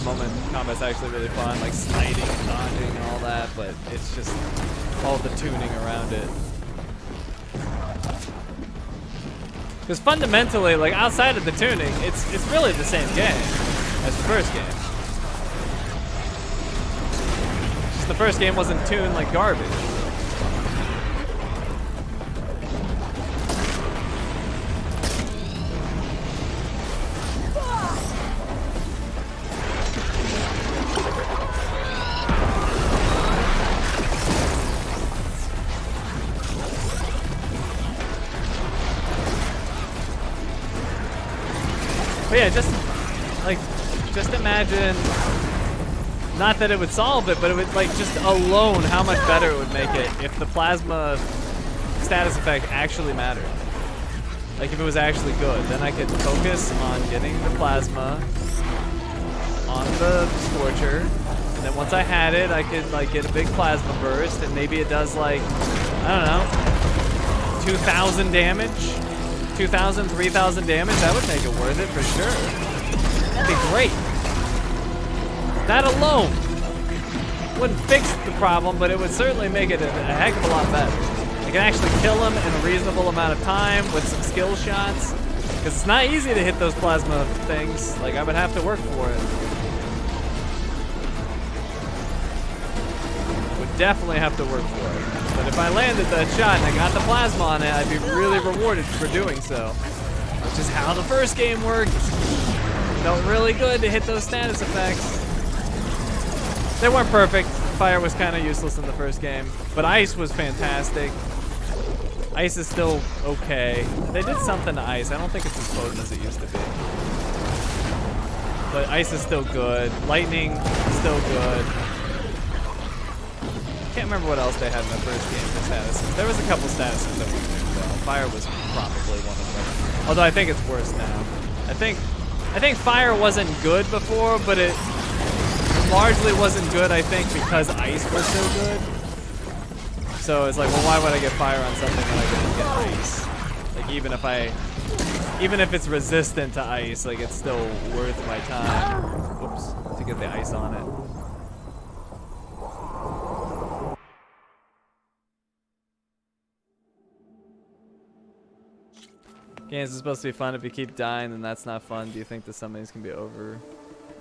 moment combat's actually really fun, like sliding and dodging and all that, but it's just all the tuning around it. Because fundamentally, like outside of the tuning, it's really the same game as the first game. Just the first game wasn't tuned like garbage. But yeah, just imagine, not that it would solve it, but it would, like, just alone how much better it would make it if the plasma status effect actually mattered. Like if it was actually good, then I could focus on getting the plasma on the Scorcher, and then once I had it, I could like get a big plasma burst, and maybe it does like, I don't know, 2,000 damage. 2,000, 3,000 damage, that would make it worth it for sure. That'd be great. That alone wouldn't fix the problem, but it would certainly make it a heck of a lot better. I can actually kill him in a reasonable amount of time with some skill shots, because it's not easy to hit those plasma things. Like, I would have to work for it. Would definitely have to work for it. But if I landed that shot and I got the plasma on it, I'd be really rewarded for doing so. Which is how the first game worked. Felt really good to hit those status effects. They weren't perfect. Fire was kind of useless in the first game. But ice was fantastic. Ice is still okay. They did something to ice. I don't think it's as potent as it used to be. But ice is still good. Lightning is still good. Can't remember what else they had in the first game for statuses. There was a couple statuses that weren't doing well. Fire was probably one of them. Although I think it's worse now. I think fire wasn't good before, but it largely wasn't good, I think, because ice was so good. So it's like, well, why would I get fire on something when I can get ice? Like even if it's resistant to ice, like it's still worth my time. Oops, to get the ice on it. Games are supposed to be fun. If you keep dying, then that's not fun. Do you think that some things can be overly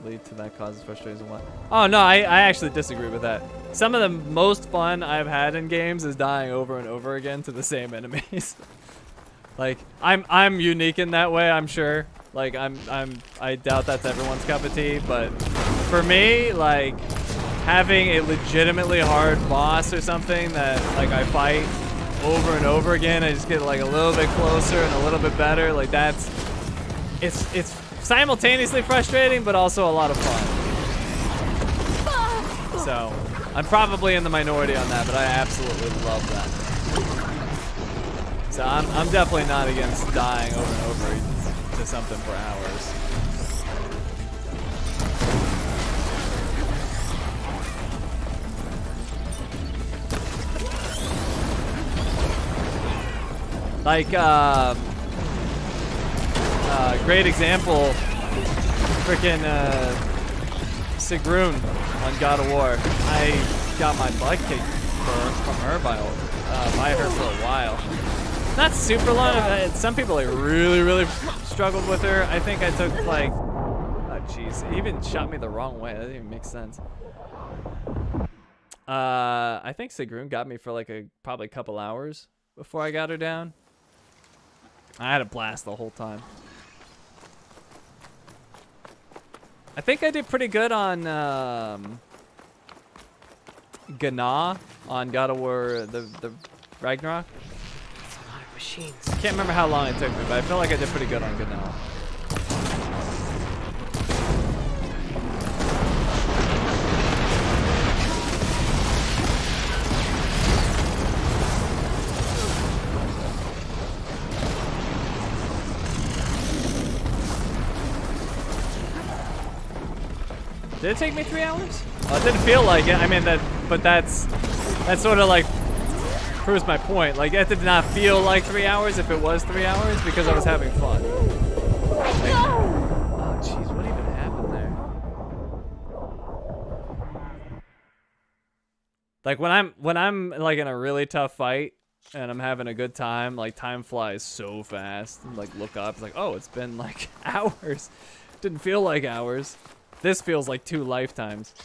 to that causes frustration? What? Oh no, I actually disagree with that. Some of the most fun I've had in games is dying over and over again to the same enemies. Like I'm unique in that way, I'm sure. Like I doubt that's everyone's cup of tea, but for me, like having a legitimately hard boss or something that like I fight over and over again, I just get like a little bit closer and a little bit better. Like it's simultaneously frustrating, but also a lot of fun. So I'm probably in the minority on that, but I absolutely love that. So I'm definitely not against dying over and over to something for hours. Like, great example, frickin' Sigrun on God of War. I got my butt kicked from her by her for a while. Not super long. Some people like really struggled with her. I think I took like, oh jeez, it even shot me the wrong way. That doesn't even make sense. I think Sigrun got me for like probably a couple hours before I got her down. I had a blast the whole time. I think I did pretty good on Gná on God of War, the Ragnarok. It's a lot of machines. I can't remember how long it took me, but I feel like I did pretty good on Gná. Did it take me 3 hours? Well, it didn't feel like it. I mean, but that's sort of like proves my point. Like, it did not feel like 3 hours if it was 3 hours because I was having fun. Like, oh, jeez, what even happened there? Like when I'm like in a really tough fight and I'm having a good time, like time flies so fast. And, like look up, it's like, oh, it's been like hours. Didn't feel like hours. This feels like 2 lifetimes.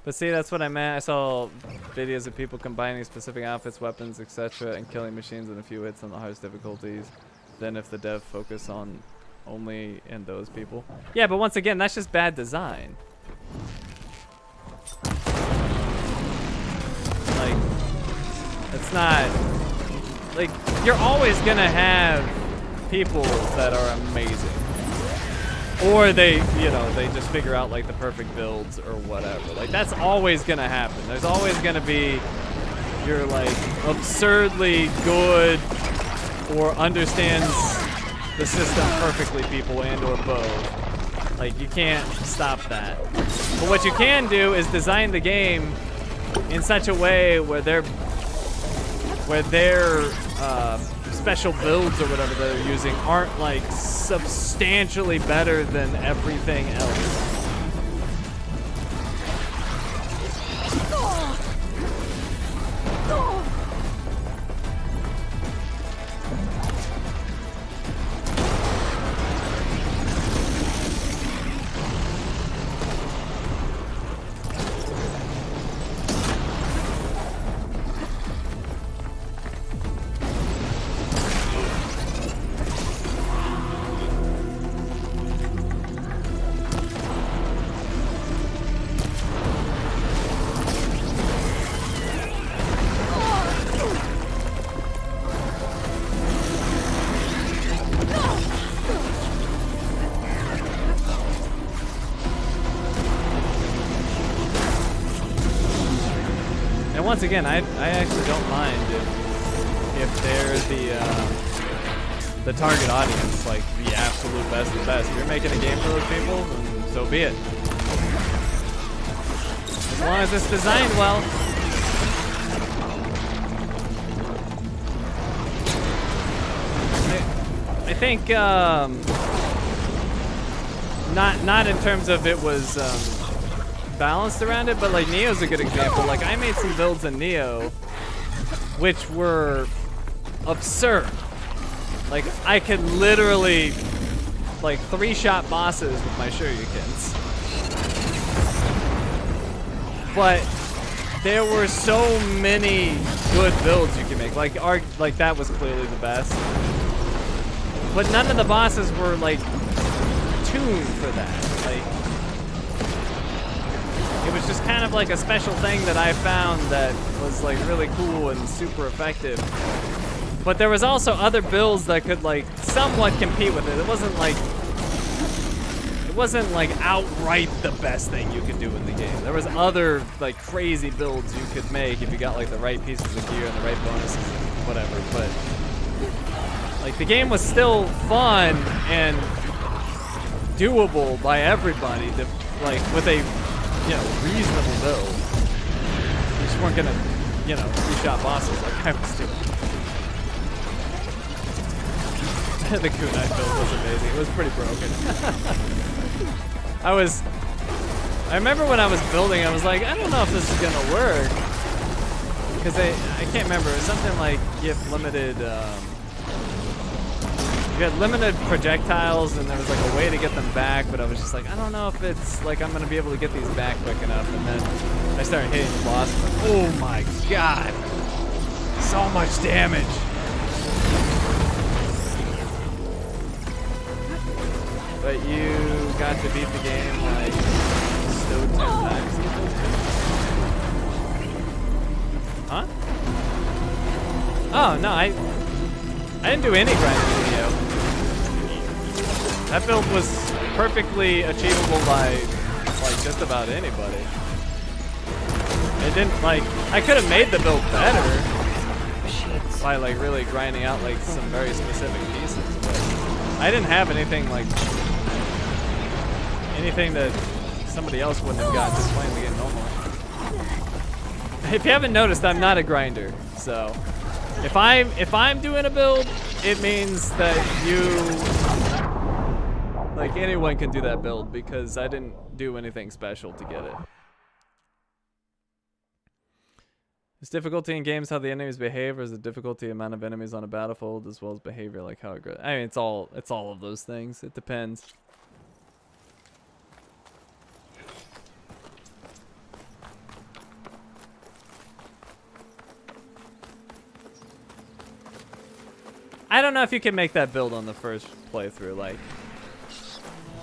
But see, that's what I meant. I saw videos of people combining specific outfits, weapons, etc., and killing machines in a few hits on the hardest difficulties. Then if the dev focus on only in those people. Yeah, but once again, that's just bad design. Like, it's not... Like, you're always gonna have people that are amazing. Or they, you know, they just figure out like the perfect builds or whatever. Like, that's always gonna happen. There's always gonna be your like absurdly good or understands the system perfectly people and or both. Like, you can't stop that. But what you can do is design the game in such a way where their special builds or whatever they're using aren't like substantially better than everything else. Once again, I actually don't mind if they're the target audience, like the absolute best of the best. If you're making a game for those people, then so be it. As long as it's designed well. I think not in terms of it was balanced around it, but like Neo's a good example. Like, I made some builds in Neo which were absurd. Like, I could literally like 3-shot bosses with my shurikens. But there were so many good builds you can make. Like that was clearly the best. But none of the bosses were like tuned for that. Like, it was just kind of like a special thing that I found that was like really cool and super effective. But there was also other builds that could like somewhat compete with it. It wasn't like outright the best thing you could do in the game. There was other like crazy builds you could make if you got like the right pieces of gear and the right bonuses and whatever. But like, the game was still fun and doable by everybody to, like, with a, you know, reasonable build. You just weren't gonna, you know, 3-shot bosses like I was doing. The kunai build was amazing. It was pretty broken. I remember when I was building, I was like, I don't know if this is gonna work. Because I can't remember. It was something like you have limited, you had limited projectiles and there was like a way to get them back, but I was just like, I don't know if it's like I'm gonna be able to get these back quick enough. And then I started hitting the boss. And like, oh my god, so much damage. But you got to beat the game like so 10 times. Huh? Oh no, I didn't do any grinding video. That build was perfectly achievable by like just about anybody. It didn't like I could have made the build better by like really grinding out like some very specific pieces, but I didn't have anything like anything that somebody else wouldn't have got just playing the game normally. If you haven't noticed, I'm not a grinder, so if I'm doing a build, it means that like anyone can do that build because I didn't do anything special to get it. Is difficulty in games how the enemies behave, or is the difficulty amount of enemies on a battlefield as well as behavior like how it grows? I mean, it's all of those things. It depends. I don't know if you can make that build on the first playthrough. Like,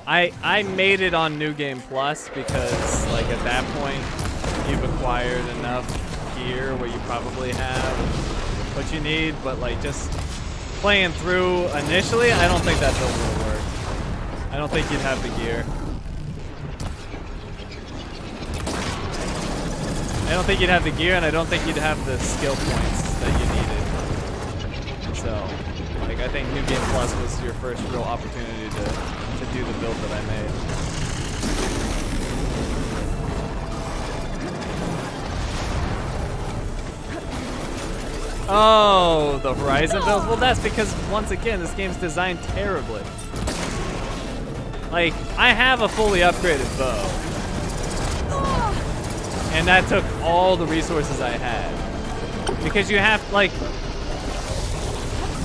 I made it on New Game Plus because like at that point you've acquired enough gear where you probably have what you need, but like just playing through initially, I don't think that build will work. I don't think you'd have the gear. I don't think you'd have the gear, and I don't think you'd have the skill points that you needed. So, like, I think New Game Plus was your first real opportunity to do the build that I made. Oh, the Horizon build? Well, that's because, once again, this game's designed terribly. Like, I have a fully upgraded bow. And that took all the resources I had. Because you have, like,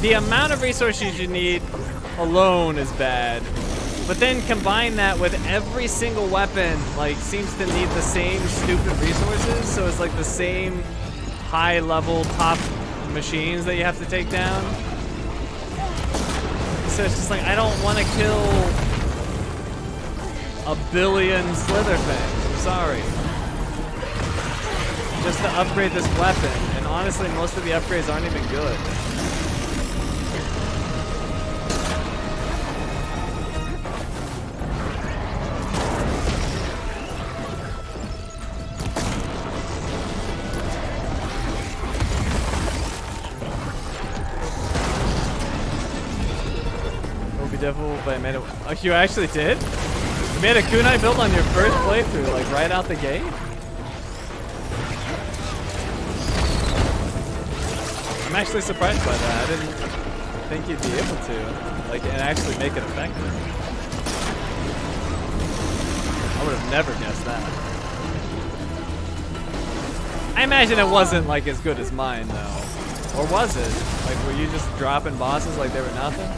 the amount of resources you need alone is bad. But then combine that with every single weapon, like, seems to need the same stupid resources. So it's like the same high-level top machines that you have to take down. So it's just like, I don't want to kill a billion Slitherfangs. I'm sorry. Just to upgrade this weapon. And honestly, most of the upgrades aren't even good. Difficult, but I made it. Oh, you actually did? You made a kunai build on your first playthrough, like right out the gate? I'm actually surprised by that. I didn't think you'd be able to, like, and actually make it effective. I would have never guessed that. I imagine it wasn't like as good as mine though. Or was it? Like, were you just dropping bosses like they were nothing?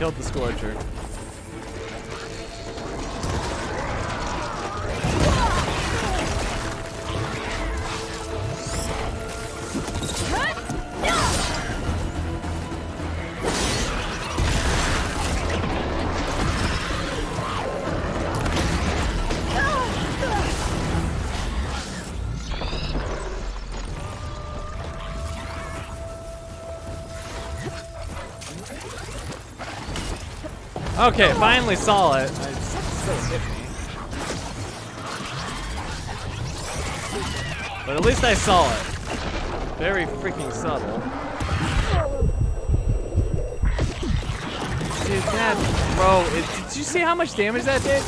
killed the Scorcher. Okay, finally saw it. It still hit me. But at least I saw it. Very freaking subtle. Dude, that, bro, did you see how much damage that did?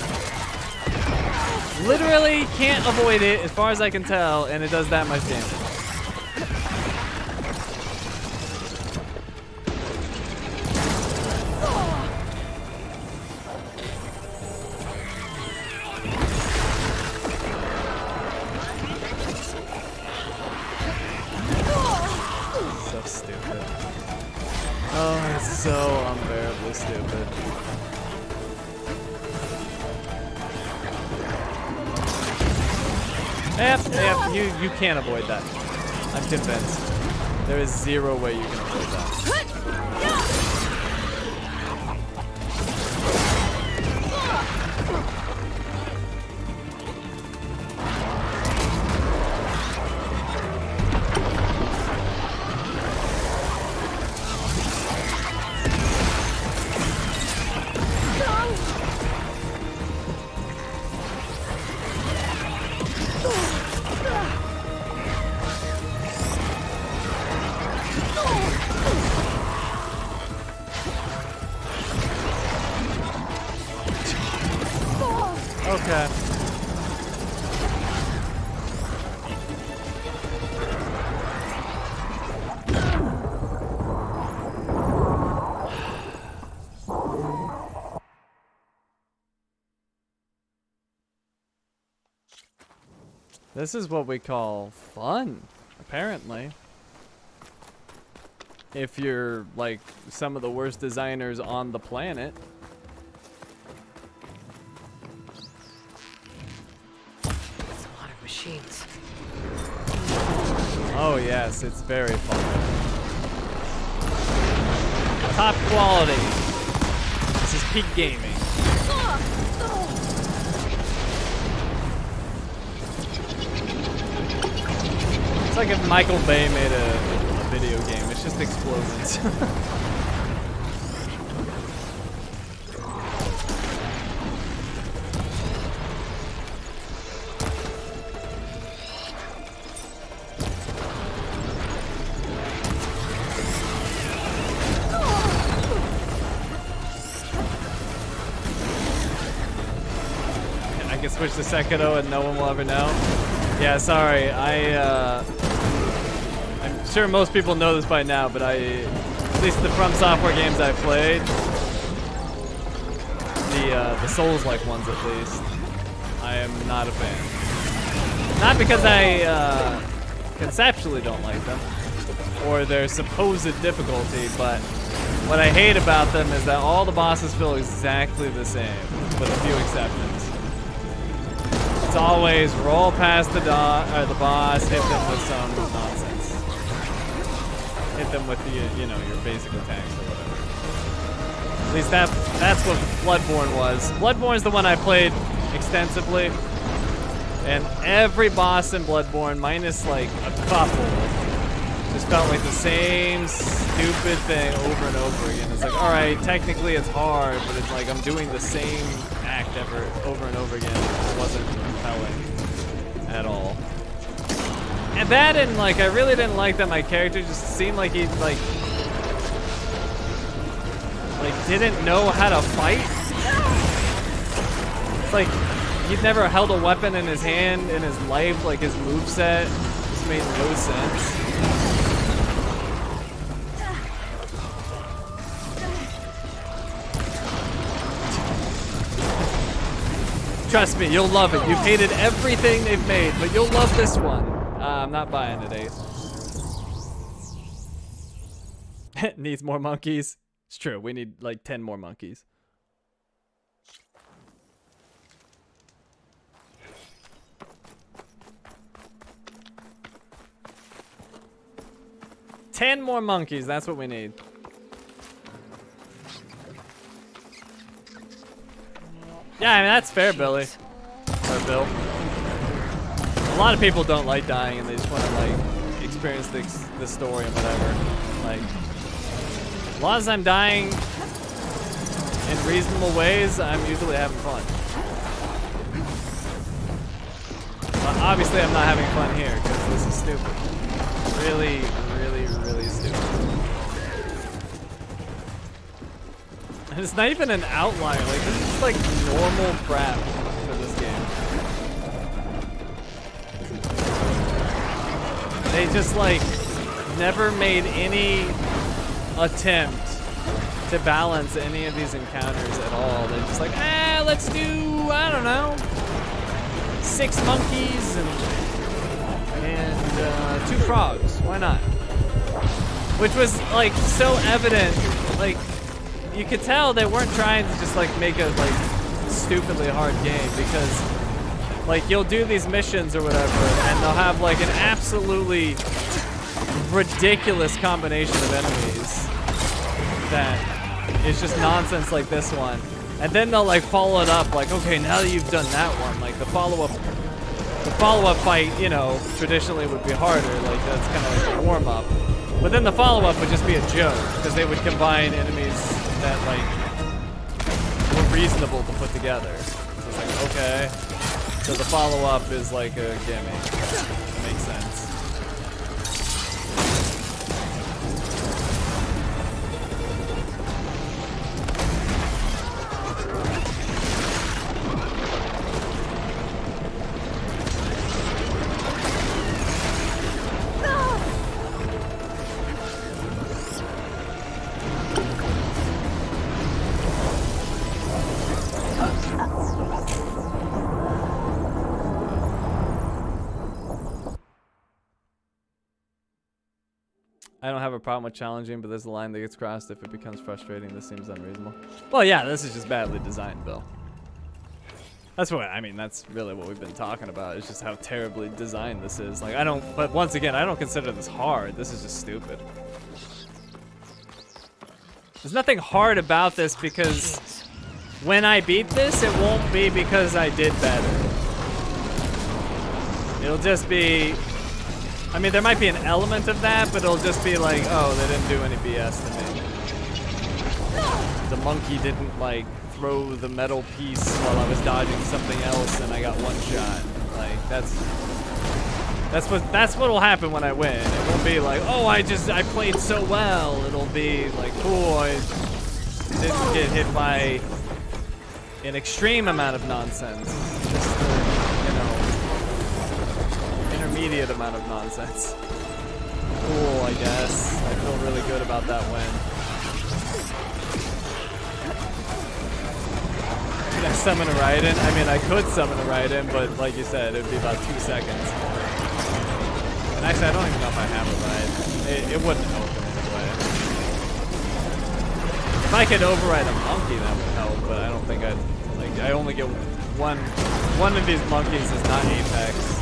Literally can't avoid it as far as I can tell, and it does that much damage. So unbearably stupid. Yep, you can't avoid that. I'm convinced. There is zero way you can avoid that. Okay. This is what we call fun, apparently. If you're like some of the worst designers on the planet. Machines. Oh yes, it's very fun. Top quality. This is peak gaming. It's like if Michael Bay made a video game. It's just explosions. Switch to Sekiro and no one will ever know. Yeah, sorry. I'm sure most people know this by now, but at least the From Software games I played, the Souls-like ones at least, I am not a fan. Not because I conceptually don't like them, or their supposed difficulty, but what I hate about them is that all the bosses feel exactly the same, with a few exceptions. It's always roll past the boss, hit them with some nonsense. Hit them with your basic attacks or whatever. At least that's what Bloodborne was. Bloodborne's the one I played extensively, and every boss in Bloodborne, minus like a couple, just felt like the same stupid thing over and over again. It's like, all right, technically it's hard, but it's like I'm doing the same act over and over again. It wasn't compelling at all. And that, and like I really didn't like that my character just seemed like he like didn't know how to fight. It's like he'd never held a weapon in his hand in his life. Like his moveset just made no sense. Trust me, you'll love it. You've hated everything they've made, but you'll love this one. I'm not buying it, Ace. Needs more monkeys. It's true. We need like 10 more monkeys. Ten more monkeys. That's what we need. Yeah, I mean, that's fair, Billy. Or Bill. A lot of people don't like dying and they just want to, like, experience the story and whatever. Like, as long as I'm dying in reasonable ways, I'm usually having fun. But obviously, I'm not having fun here because this is stupid. Really, really, really stupid. And it's not even an outlier. Like, this is like normal crap for this game. They just like never made any attempt to balance any of these encounters at all. They're just like, let's do, I don't know, 6 monkeys and 2 frogs. Why not? Which was like so evident. Like, you could tell they weren't trying to just like make a like stupidly hard game, because like you'll do these missions or whatever and they'll have like an absolutely ridiculous combination of enemies that is just nonsense, like this one, and then they'll like follow it up like, okay, now that you've done that one, like the follow-up fight, you know, traditionally would be harder. Like that's kind of like a warm-up, but then the follow-up would just be a joke because they would combine enemies that like were reasonable to put together. So it's like, okay, so the follow-up is like a gimmick. Makes sense. I don't have a problem with challenging, but there's a line that gets crossed if it becomes frustrating. This seems unreasonable. Well, yeah, this is just badly designed, Bill. That's what, I mean, that's really what we've been talking about. It's just how terribly designed this is. Like, but once again, I don't consider this hard. This is just stupid. There's nothing hard about this, because when I beat this, it won't be because I did better. It'll just be, I mean, there might be an element of that, but it'll just be like, oh, they didn't do any BS to me. The monkey didn't, like, throw the metal piece while I was dodging something else and I got one shot. Like, that's what will happen when I win. It won't be like, oh, I played so well. It'll be like, cool, I didn't get hit by an extreme amount of nonsense. Just the, you know, intermediate amount of nonsense. Cool, I guess. I feel really good about that win. Can I summon a Raiden? I mean, I could summon a Raiden, but like you said, it would be about 2 seconds. And actually, I don't even know if I have a Raiden. It wouldn't help in any way. If I could override a monkey, that would help, but I don't think I'd, like, I only get one of these monkeys is not Apex.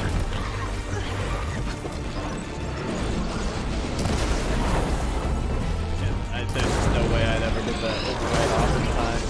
And there's just no way I'd ever get that override off in time.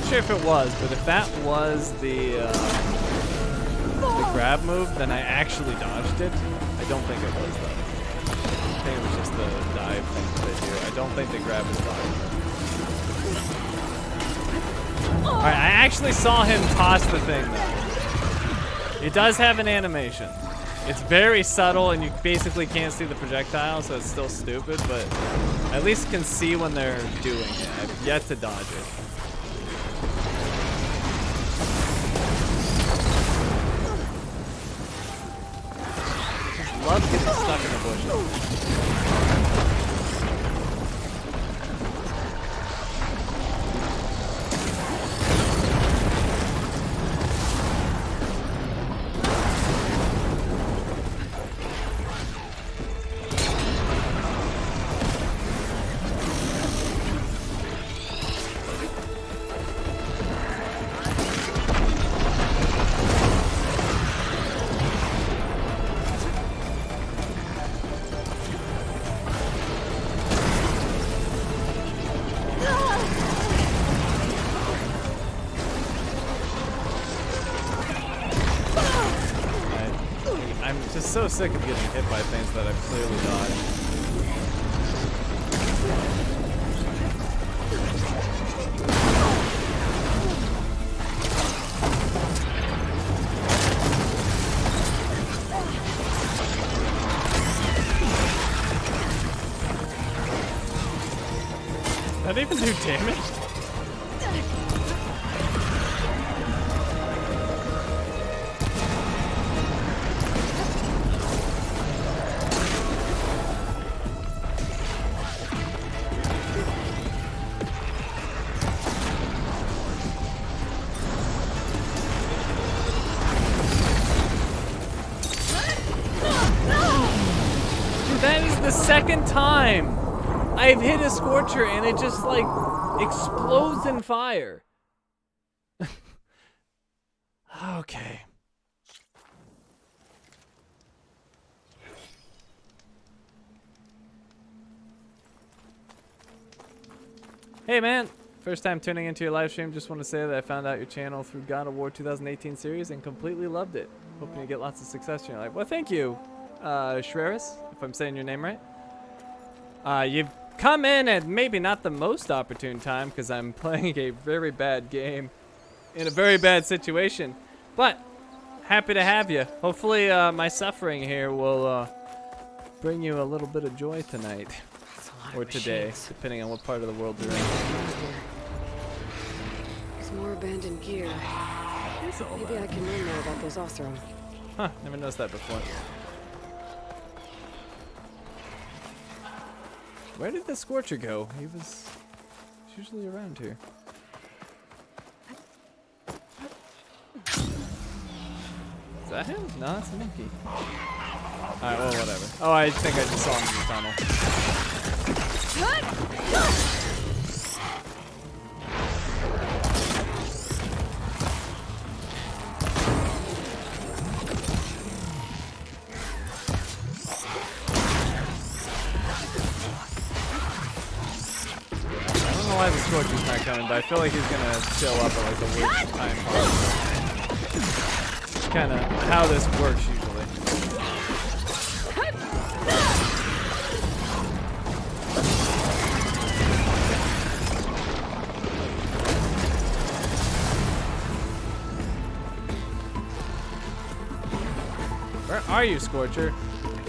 If it was, but if that was the grab move, then I actually dodged it. I don't think it was though. I think it was just the dive thing that they do. I don't think the grab is dodged. Alright, I actually saw him toss the thing though. It does have an animation. It's very subtle, and you basically can't see the projectile, so it's still stupid, but at least can see when they're doing it. I've yet to dodge it. Love getting stuck in the bushes. So sick of getting hit by things that I've clearly dodged. Did that even do damage? Second time I've hit a Scorcher and it just like explodes in fire. Okay. Hey man, first time tuning into your live stream. Just want to say that I found out your channel through God of War 2018 series and completely loved it. Hoping you get lots of success in your life. Well, thank you, Shreris, if I'm saying your name right. You've come in at maybe not the most opportune time because I'm playing a very bad game in a very bad situation, but happy to have you. Hopefully my suffering here will bring you a little bit of joy tonight or today, depending on what part of the world you're in. There's more abandoned gear. Maybe I can learn more about those Othram. Huh, never noticed that before. Where did the Scorcher go? He's usually around here. Is that him? No, that's a monkey. Alright, well, whatever. Oh, I think I just saw him in the tunnel. Why the Scorcher's not coming, but I feel like he's gonna show up at like the worst time possible. It's kind of how this works usually. Where are you, Scorcher?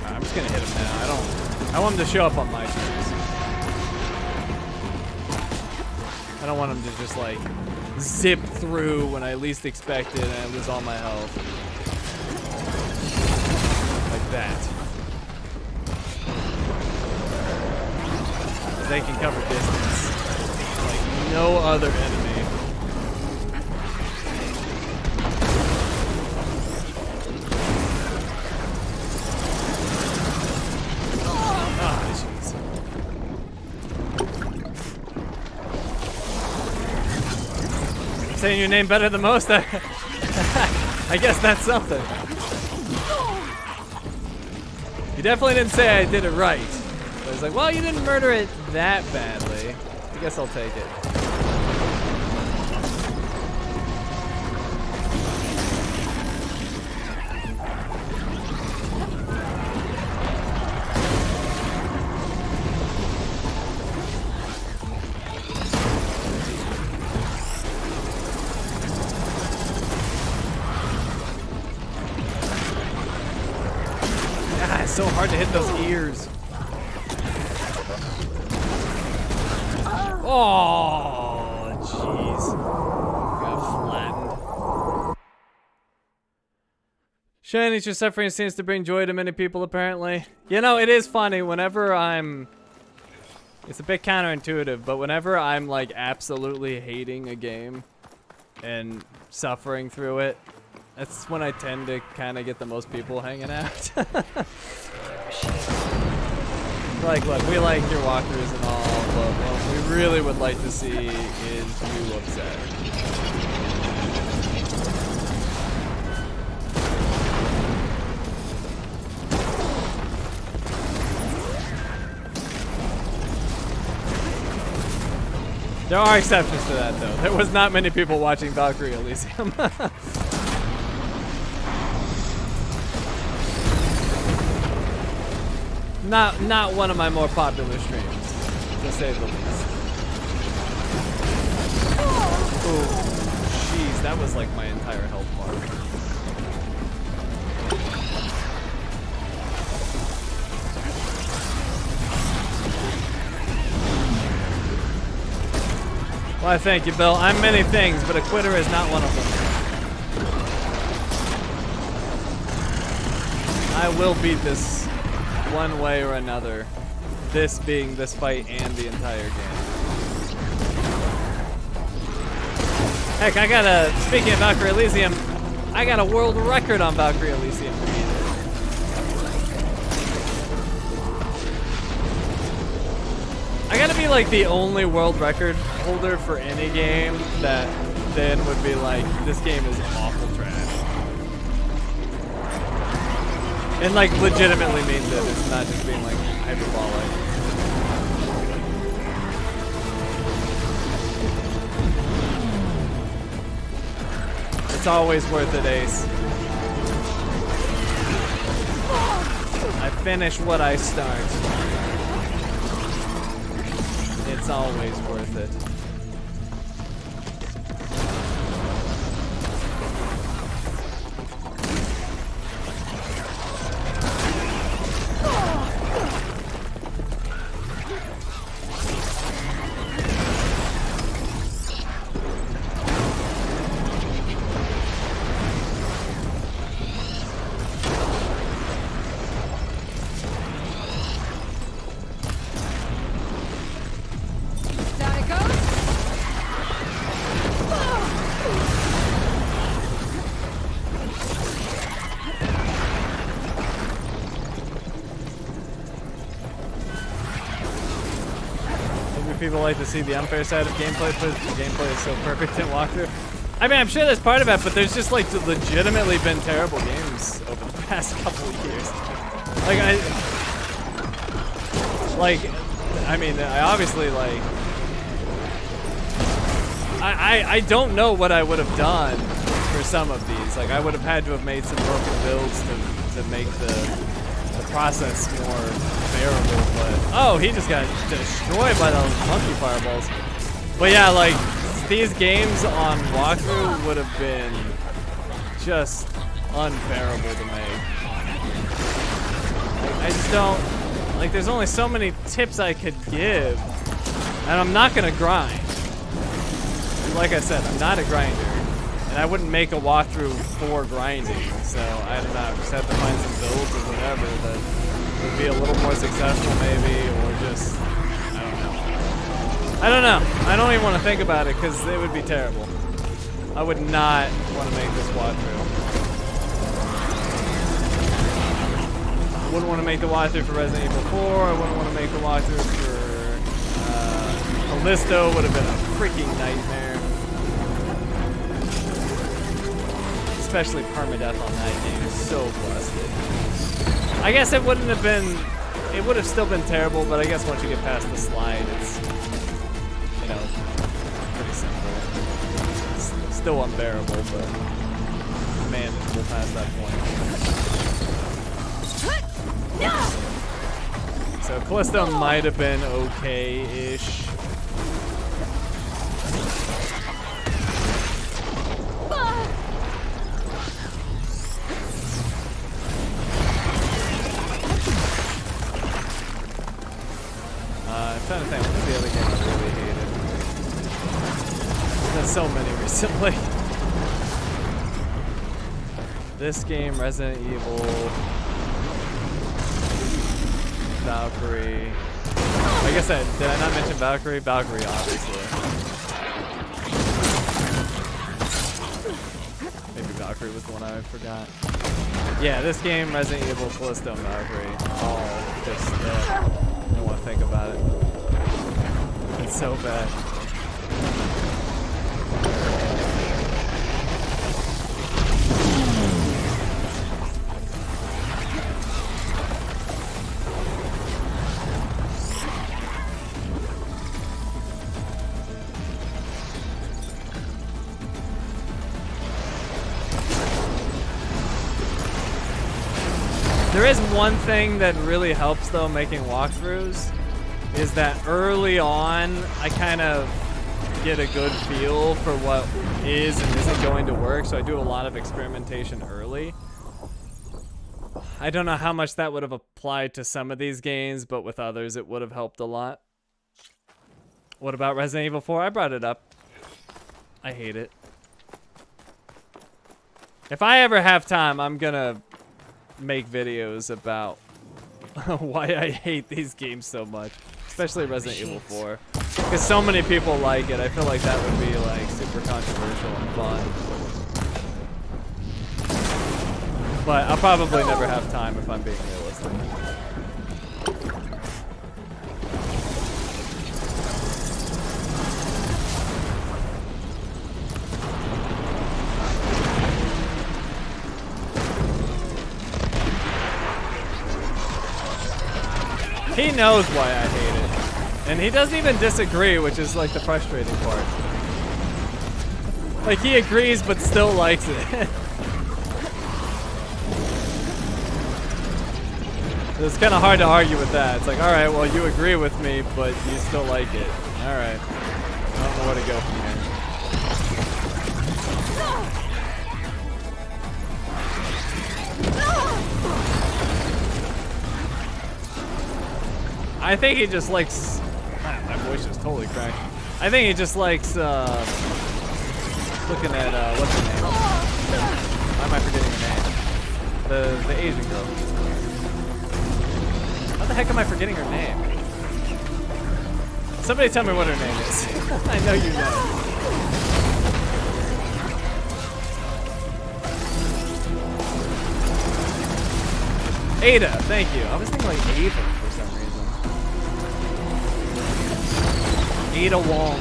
I'm just gonna hit him now. I want him to show up on my terms. I don't want him to just like zip through when I least expect it and I lose all my health. Like that. They can cover distance like no other enemy. Saying your name better than most, I guess that's something. You definitely didn't say I did it right. I was like, well, you didn't murder it that badly. I guess I'll take it. so hard to hit those ears. Oh, jeez. Got flattened. Shining your suffering seems to bring joy to many people, apparently. You know, it is funny whenever I'm... It's a bit counterintuitive, but whenever I'm, like, absolutely hating a game and suffering through it, that's when I tend to kind of get the most people hanging out. Like, look, we like your walkthroughs and all, but what we really would like to see is you upset. There are exceptions to that, though. There was not many people watching Valkyrie Elysium. Not one of my more popular streams, to say the least. Oh, jeez, that was like my entire health bar. Why, thank you, Bill. I'm many things, but a quitter is not one of them. I will beat this one way or another. This being this fight and the entire game. Heck, I got a, speaking of Valkyrie Elysium, I got a world record on Valkyrie Elysium to beat it. I gotta be like the only world record holder for any game that then would be like, this game is awful trash. And like legitimately means it. It's not just being like hyperbolic. It's always worth it, Ace. I finish what I start. It's always worth it. People like to see the unfair side of gameplay, but the gameplay is so perfect in walkthrough. I mean, I'm sure that's part of it, but there's just like legitimately been terrible games over the past couple of years. I mean, I obviously like, I don't know what I would have done for some of these. Like, I would have had to have made some broken builds to make the process more bearable, but oh, he just got destroyed by those monkey fireballs. But yeah, like these games on walkthrough would have been just unbearable to make. I just don't like. There's only so many tips I could give, and I'm not gonna grind. Like I said, I'm not a grinder. And I wouldn't make a walkthrough for grinding, so I don't know, I just have to find some builds or whatever that would be a little more successful maybe, or just, I don't know. I don't even want to think about it because it would be terrible. I would not want to make this walkthrough. I wouldn't want to make the walkthrough for Resident Evil 4, I wouldn't want to make the walkthrough for Callisto, would have been a freaking nightmare. Especially permadeath on that game is so busted. I guess it wouldn't have been, it would have still been terrible, but I guess once you get past the slide, it's, you know, pretty simple. It's still unbearable, but manageable past that point. So Callisto might have been okay-ish. so many recently. This game, Resident Evil, Valkyrie. I guess did I not mention Valkyrie? Valkyrie, obviously. Maybe Valkyrie was the one I forgot. Yeah, this game, Resident Evil, Callisto, and Valkyrie. All just, I don't want to think about it. It's so bad. There is one thing that really helps though making walkthroughs is that early on I kind of get a good feel for what is and isn't going to work, so I do a lot of experimentation early. I don't know how much that would have applied to some of these games, but with others it would have helped a lot. What about Resident Evil 4? I brought it up. I hate it. If I ever have time, I'm gonna make videos about why I hate these games so much, especially Resident Evil 4, because so many people like it. I feel like that would be like super controversial and fun, but I'll probably never have time if I'm being realistic. He knows why I hate it. And he doesn't even disagree, which is like the frustrating part. Like he agrees but still likes it. It's kind of hard to argue with that. It's like, all right, well you agree with me, but you still like it. All right. I don't know where to go from here. I think he just likes. Man, my voice is totally cracked. I think he just likes looking at what's her name? Why am I forgetting her name? The Asian girl. How the heck am I forgetting her name? Somebody tell me what her name is. I know you know. Ada, thank you. I was thinking like Ava for some reason. Ada Wong.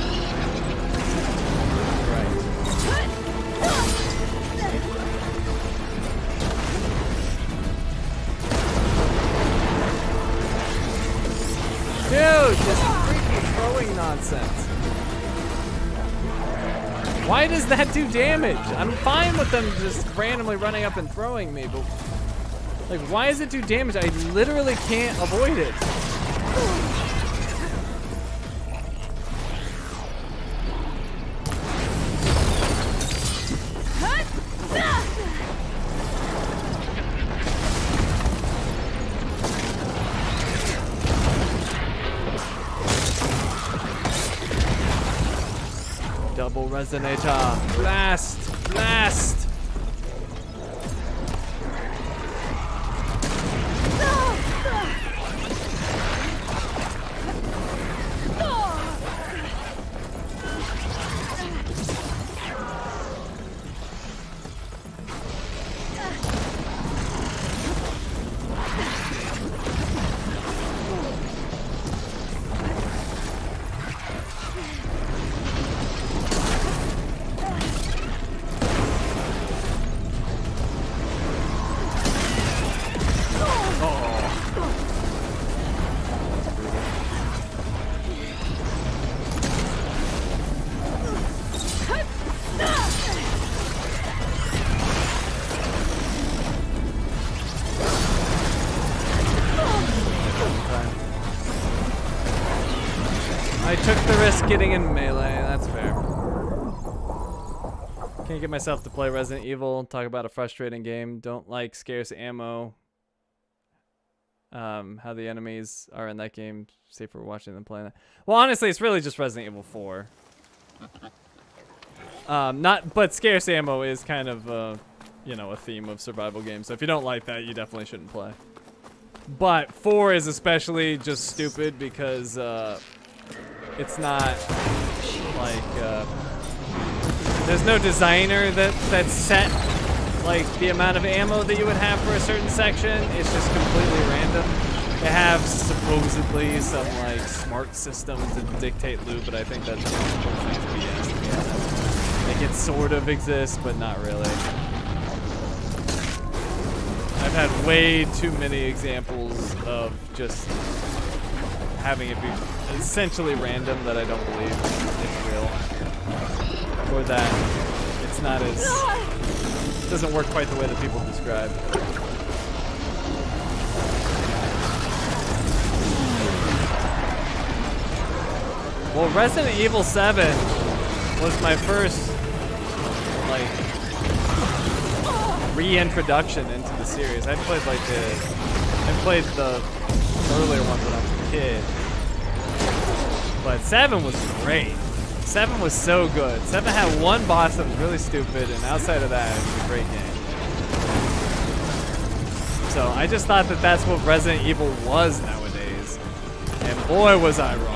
Right. Dude, this freaking throwing nonsense. Why does that do damage? I'm fine with them just randomly running up and throwing me, but like, why does it do damage? I literally can't avoid it. Double resonator. Blast! Blast! I took the risk getting in melee, that's fair. Can't get myself to play Resident Evil, talk about a frustrating game, don't like scarce ammo. How the enemies are in that game, safer watching them playing that. Well, honestly, it's really just Resident Evil 4. But scarce ammo is kind of, you know, a theme of survival games. So if you don't like that, you definitely shouldn't play. But 4 is especially just stupid because it's not like there's no designer that's set like the amount of ammo that you would have for a certain section. It's just completely random. They have supposedly some like smart systems that dictate loot, but I think that's BS, to be honest. Like it sort of exists, but not really. I've had way too many examples of just having it be essentially random that I don't believe it's real. Or that it's not as, it doesn't work quite the way that people describe. Well, Resident Evil 7 was my first, like, reintroduction into the series. I played the earlier ones when I was a kid. But 7 was great. 7 was so good. 7 had one boss that was really stupid, and outside of that, it was a great game. So I just thought that that's what Resident Evil was nowadays. And boy, was I wrong.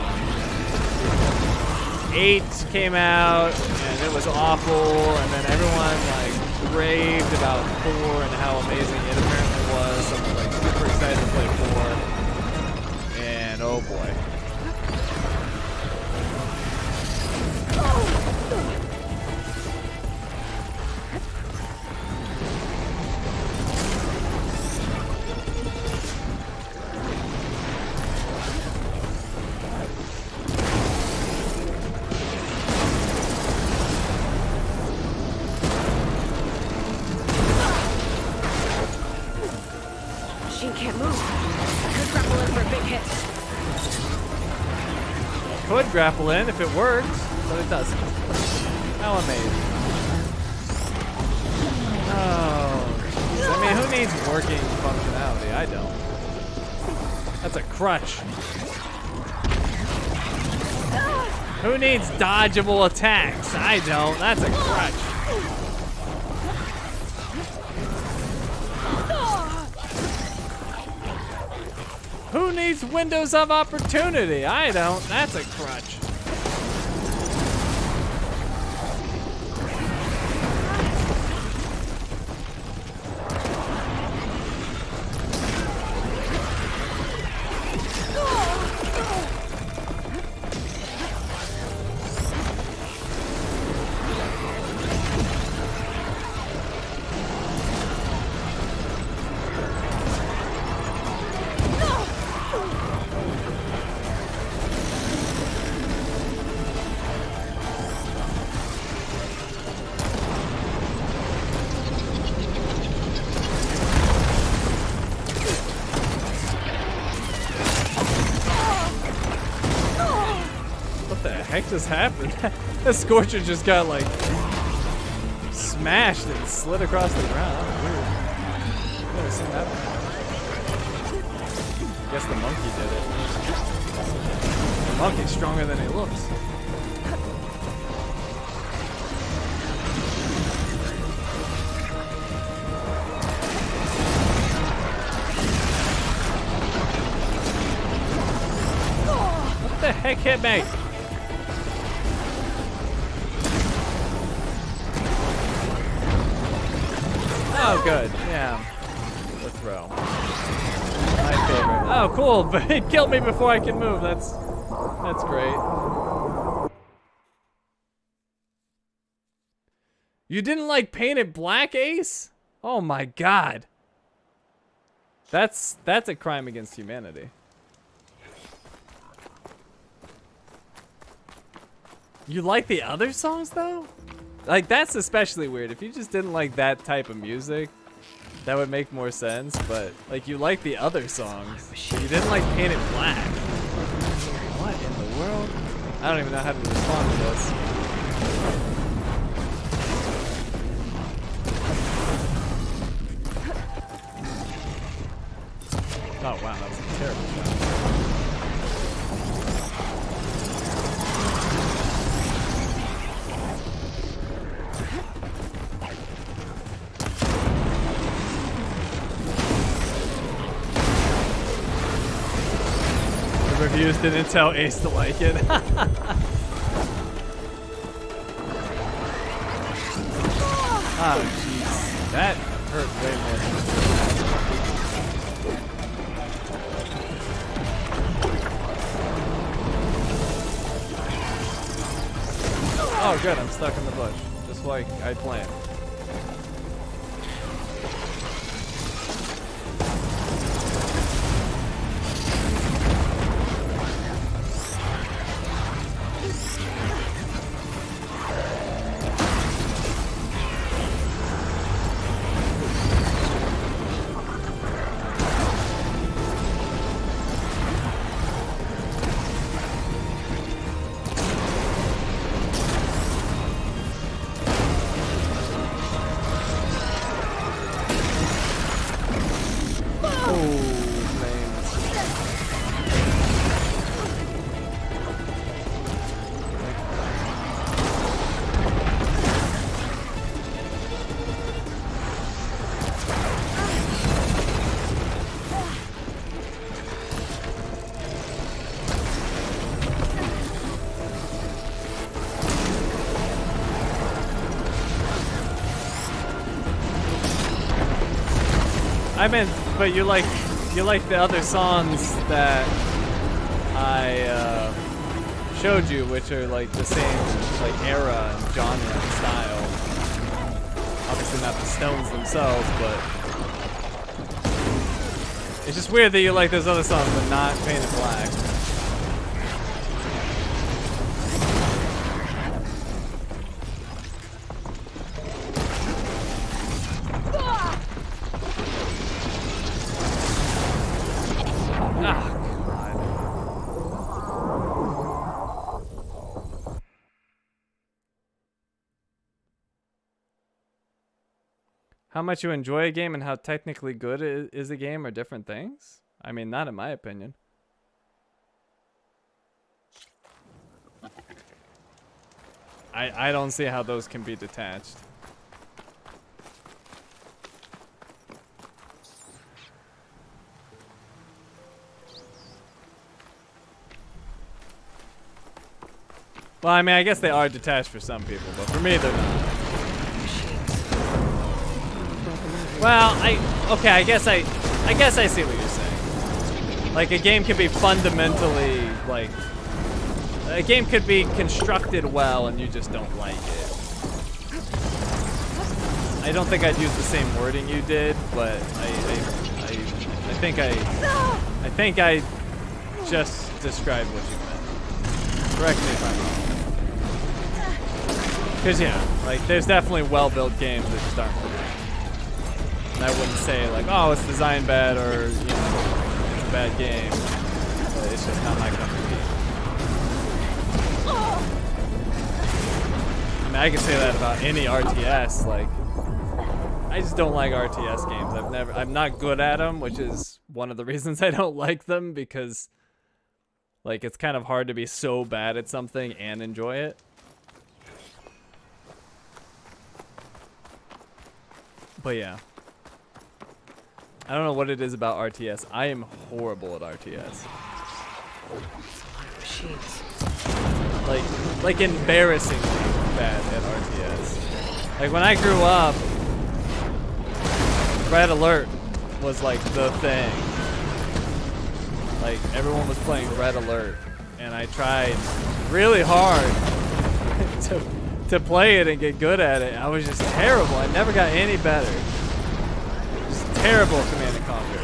8 came out, and it was awful, and then everyone, like, raved about 4 and how amazing it apparently was. So I'm, like, super excited to play 4. And, oh boy. Machine can't move. I could grapple in for a big hit. Could grapple in if it works, but it doesn't. How amazing. Oh, geez. I mean, who needs working functionality? I don't. That's a crutch. Who needs dodgeable attacks? I don't. That's a crutch. Who needs windows of opportunity? I don't. That's a crutch. Heck just happened? That Scorcher just got like smashed and slid across the ground. That was weird. I've never seen that before. I guess the monkey did it. The monkey's stronger than he looks. What the heck hit me? Oh, good. Yeah. The throw. My favorite. Oh, cool. But it killed me before I could move. That's great. You didn't like paint it black, Ace? Oh my God. That's a crime against humanity. You like the other songs though? Like, that's especially weird. If you just didn't like that type of music, that would make more sense. But, like, you like the other songs. You didn't like Paint It Black. What in the world? I don't even know how to respond to this. Oh, wow. That was a terrible shot. reviews didn't tell Ace to like it. Oh, jeez. That hurt way more than Oh, good. I'm stuck in the bush. Just like I planned. I meant, but you like the other songs that I showed you, which are like the same like era and genre and style. Obviously not the Stones themselves, but it's just weird that you like those other songs but not Painted Black. How much you enjoy a game and how technically good is a game are different things? I mean, not in my opinion. I don't see how those can be detached. Well, I mean, I guess they are detached for some people, but for me, they're not. Well, I guess I see what you're saying. Like, a game can be fundamentally, like, a game could be constructed well and you just don't like it. I don't think I'd use the same wording you did, but I think I just described what you meant. Correct me if I'm wrong. Because, yeah, like, there's definitely well-built games that just aren't for me. And I wouldn't say like, oh, it's designed bad or, you know, it's a bad game. But it's just not my cup of tea. I mean, I can say that about any RTS. Like, I just don't like RTS games. I'm not good at them, which is one of the reasons I don't like them, because like it's kind of hard to be so bad at something and enjoy it. But yeah. I don't know what it is about RTS. I am horrible at RTS. Like embarrassingly bad at RTS. Like when I grew up, Red Alert was like the thing. Like everyone was playing Red Alert, and I tried really hard to play it and get good at it. I was just terrible. I never got any better. Terrible Command & Conquer.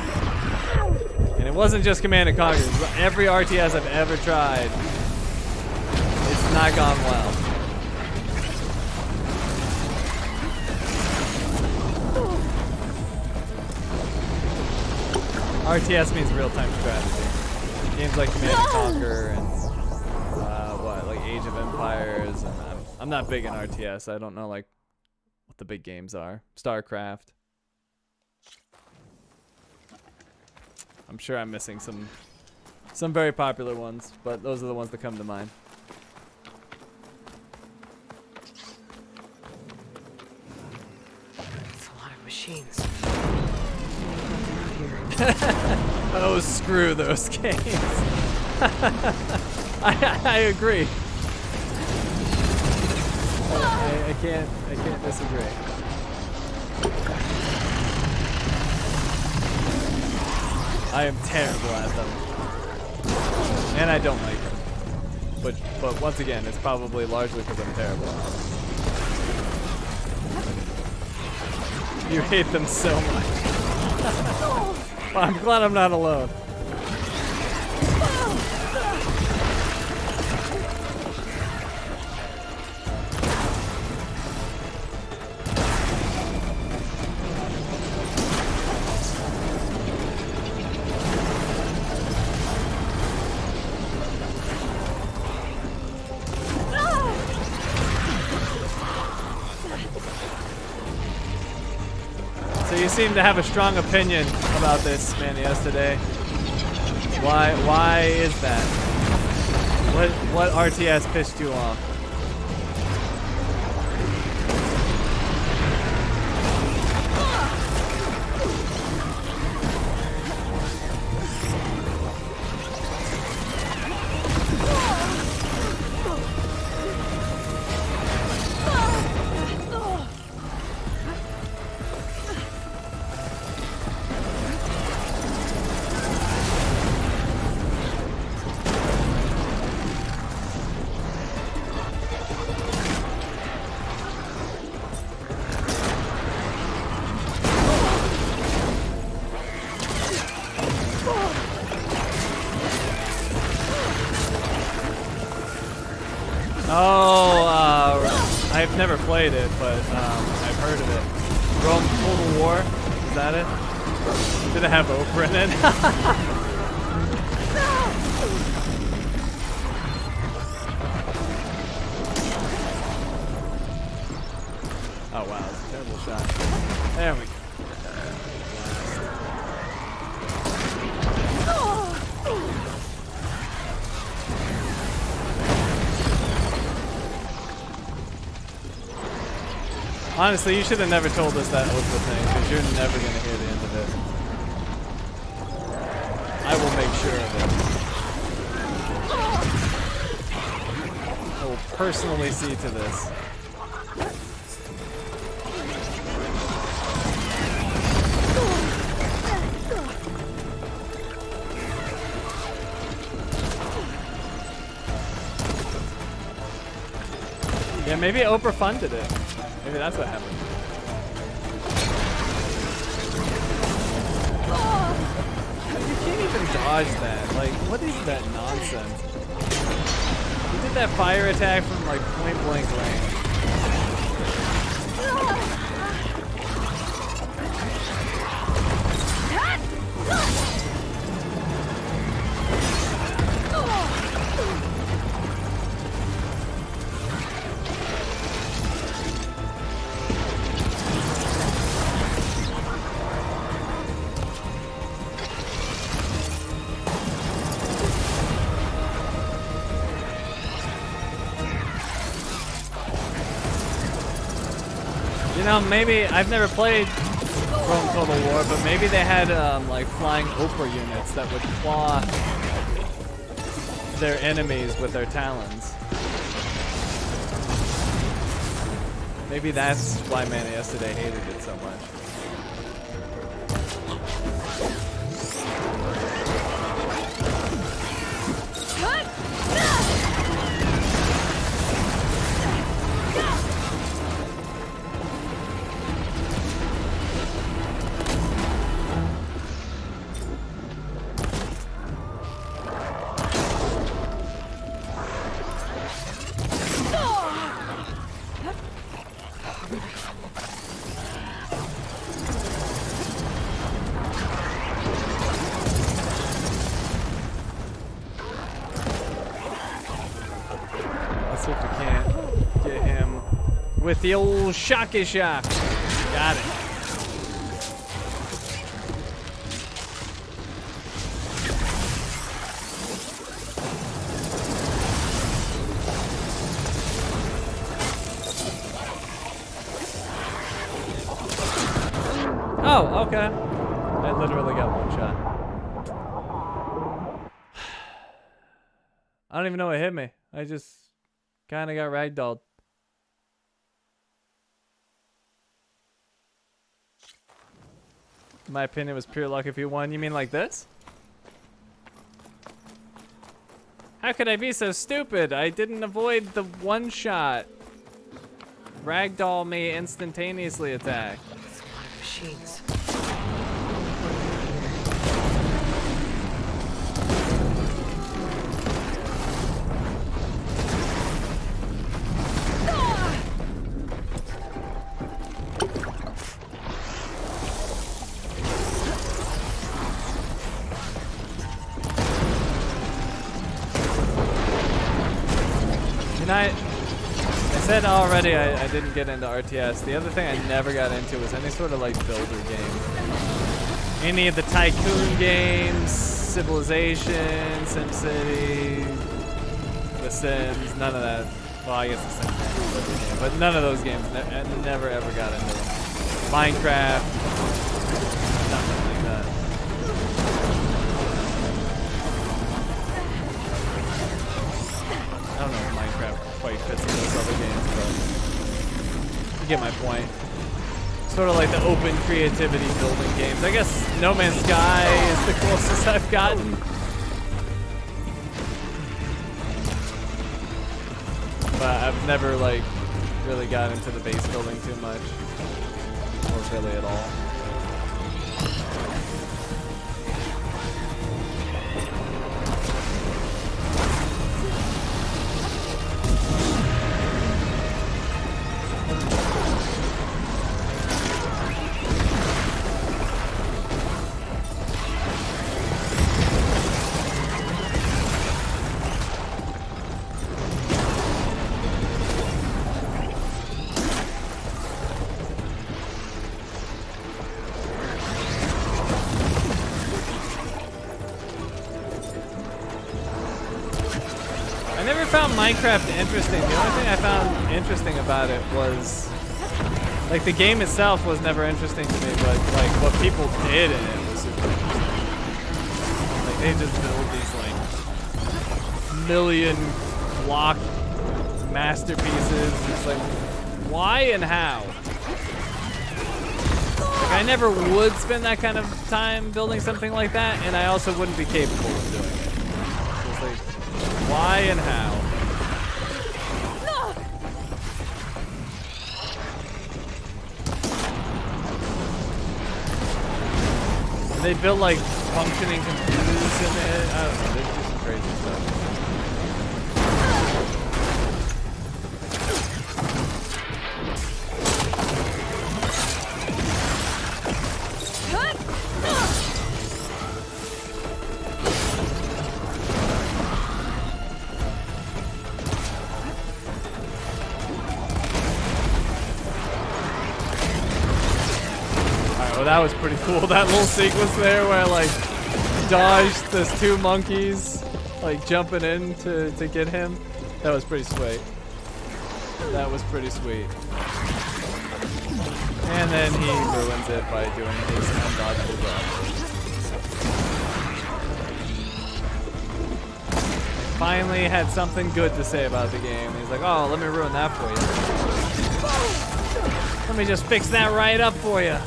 And it wasn't just Command & Conquer. Every RTS I've ever tried, it's not gone well. RTS means real-time strategy. Games like Command & Conquer and like Age of Empires. And I'm not big in RTS. I don't know like what the big games are. StarCraft. I'm sure I'm missing some very popular ones, but those are the ones that come to mind. It's a lot of machines. Oh, screw those games. I agree. I can't disagree. I am terrible at them. And I don't like them. But once again, it's probably largely because I'm terrible. You hate them so much. Well, I'm glad I'm not alone. You seem to have a strong opinion about this, man, yesterday. Why is that? What RTS pissed you off? I've never played it, but I've heard of it. Rome Total War, is that it? Did it have Oprah in it? Oh wow, it's a terrible shot. There we go. Honestly, you should have never told us that was the thing, because you're never going to hear the end of it. I will make sure of it. I will personally see to this. Yeah, maybe Oprah funded it. Maybe that's what happened. You can't even dodge that. Like, what is that nonsense? He did that fire attack from like point blank range. You know, maybe I've never played Rome Total War, but maybe they had like flying Oprah units that would claw their enemies with their talons. Maybe that's why Man yesterday hated it so much. With the old shocky shock. Got it. Oh, okay. I literally got one shot. I don't even know what hit me. I just kind of got ragdolled. In my opinion, it was pure luck if you won. You mean like this? How could I be so stupid? I didn't avoid the one shot. Ragdoll me instantaneously attack. It's a lot of machines. I said already I didn't get into RTS. The other thing I never got into was any sort of like builder game. Any of the Tycoon games, Civilization, SimCity, The Sims, none of that. Well, I guess The Sims is a builder game, but none of those games never ever got into them. Minecraft, nothing like that. I don't know if Minecraft quite fits in those other games, but you get my point. Sort of like the open creativity building games. I guess No Man's Sky is the closest I've gotten. But I've never like really got into the base building too much. Or really at all. Minecraft interesting. The only thing I found interesting about it was like the game itself was never interesting to me, but like what people did in it was super interesting. Like they just build these like million block masterpieces. It's like why and how? Like I never would spend that kind of time building something like that, and I also wouldn't be capable of doing it. So it's like why and how? They built like functioning computers in it. I don't know. They do some crazy stuff. That was pretty cool. That little sequence there where I like dodged those two monkeys like jumping in to get him. That was pretty sweet. That was pretty sweet. And then he ruins it by doing his undodgeable dodge. Finally had something good to say about the game. He's like, oh, let me ruin that for you. Let me just fix that right up for you.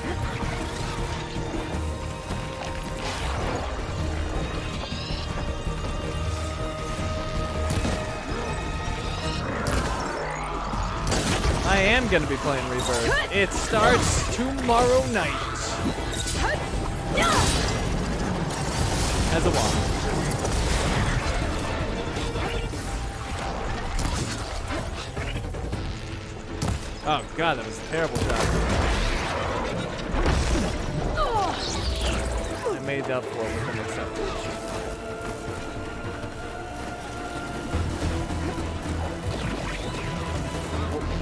I am going to be playing Rebirth. It starts tomorrow night. As a walk. Oh god, that was a terrible shot. I made up for it with an acceptance.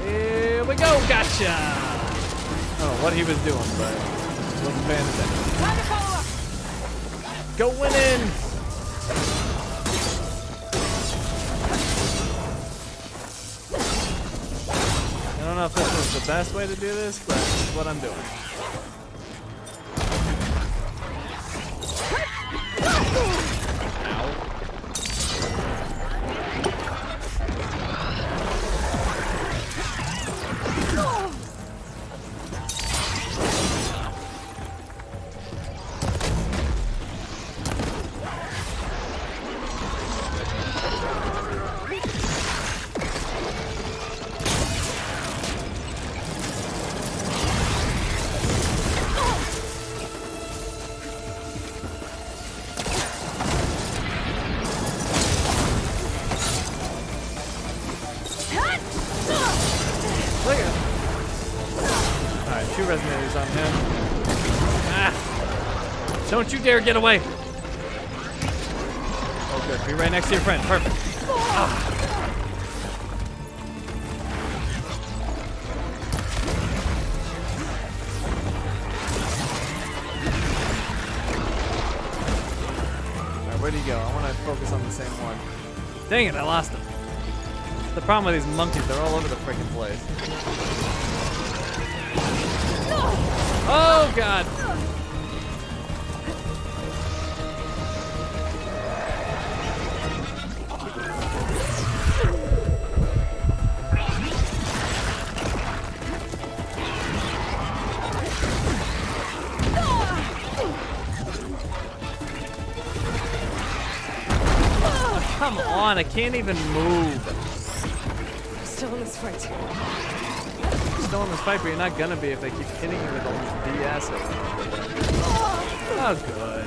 Here we go, gotcha! I don't know what he was doing, but wasn't paying attention. Going in! I don't know if this was the best way to do this, but this is what I'm doing. Ow. 2 resonators on him. Ah! Don't you dare get away! Oh, good. Be right next to your friend. Perfect. Ah. Where'd he go? I want to focus on the same one. Dang it, I lost him. The problem with these monkeys, they're all over the freaking place. Oh, God. Come on, I can't even move. I'm still in this fight. You're still in this fight, but you're not gonna be if they keep hitting you with all this BS. Oh, good.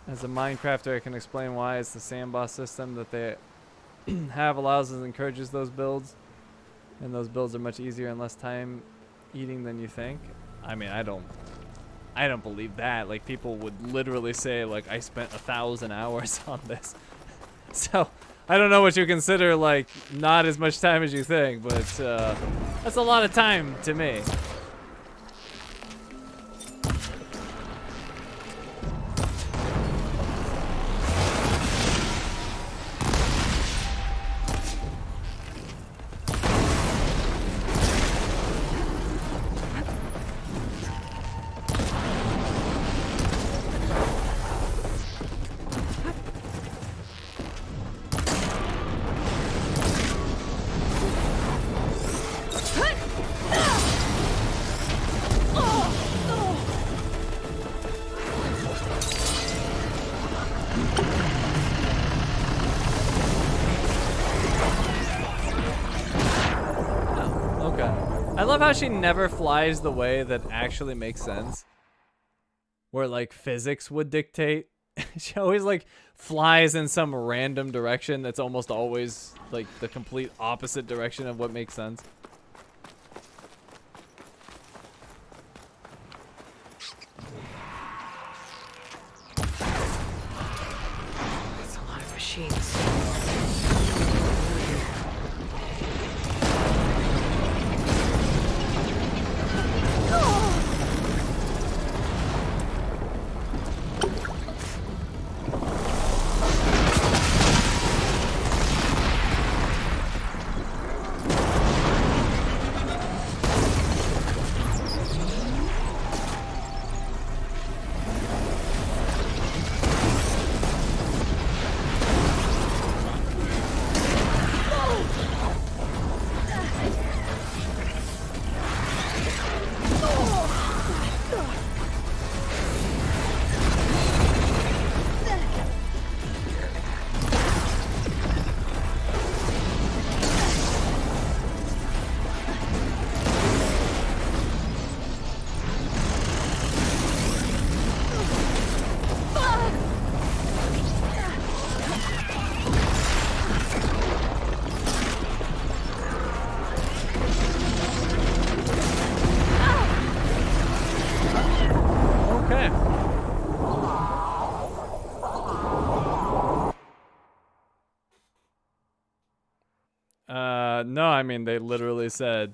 As a Minecrafter, I can explain why it's the sandboss system that they have allows and encourages those builds. And those builds are much easier and less time eating than you think. I mean, I don't believe that. Like, people would literally say, like, I spent 1,000 hours on this. So, I don't know what you consider, like, not as much time as you think, but that's a lot of time to me. I love how she never flies the way that actually makes sense. Where, like, physics would dictate. She always, like, flies in some random direction that's almost always, like, the complete opposite direction of what makes sense. That's a lot of machines. No, I mean, they literally said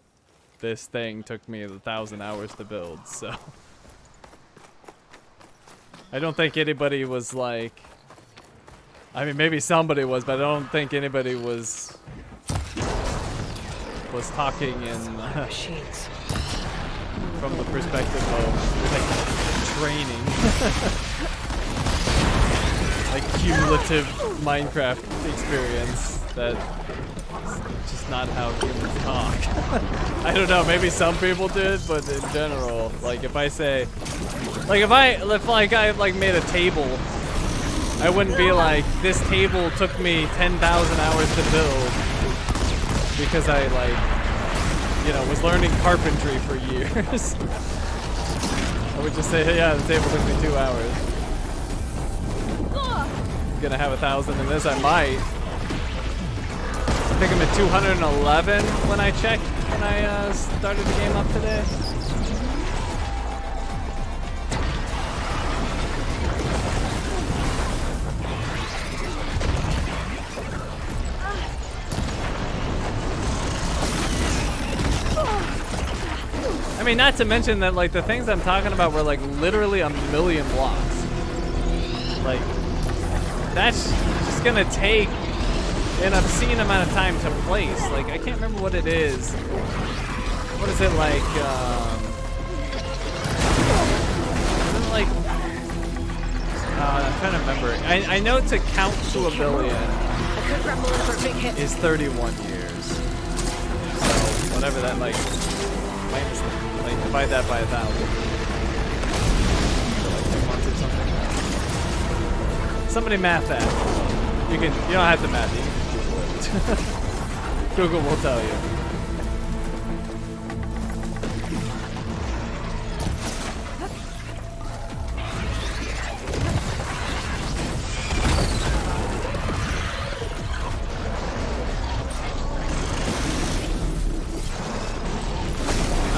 this thing took me 1,000 hours to build, so. I don't think anybody was like, I mean, maybe somebody was, but I don't think anybody was talking in from the perspective of like training. like cumulative Minecraft experience. That's just not how humans talk. I don't know, maybe some people did, but in general, like if I say, like if I like made a table, I wouldn't be like, this table took me 10,000 hours to build because I like, you know, was learning carpentry for years. I would just say, yeah, the table took me 2 hours. I'm gonna have 1,000 in this, I might. I think I'm at 211 when I checked, when I started the game up today. I mean, not to mention that, like, the things I'm talking about were, like, literally a million blocks. Like, that's just gonna take an obscene amount of time to place. Like, I can't remember what it is. What is it like, I'm trying to remember. I know to count to a billion is 31 years. So, whatever that, like, minus the, like, divide that by 1,000. So, like 2 months or something. Somebody math that. You don't have to math it. You can Google it. Google will tell you.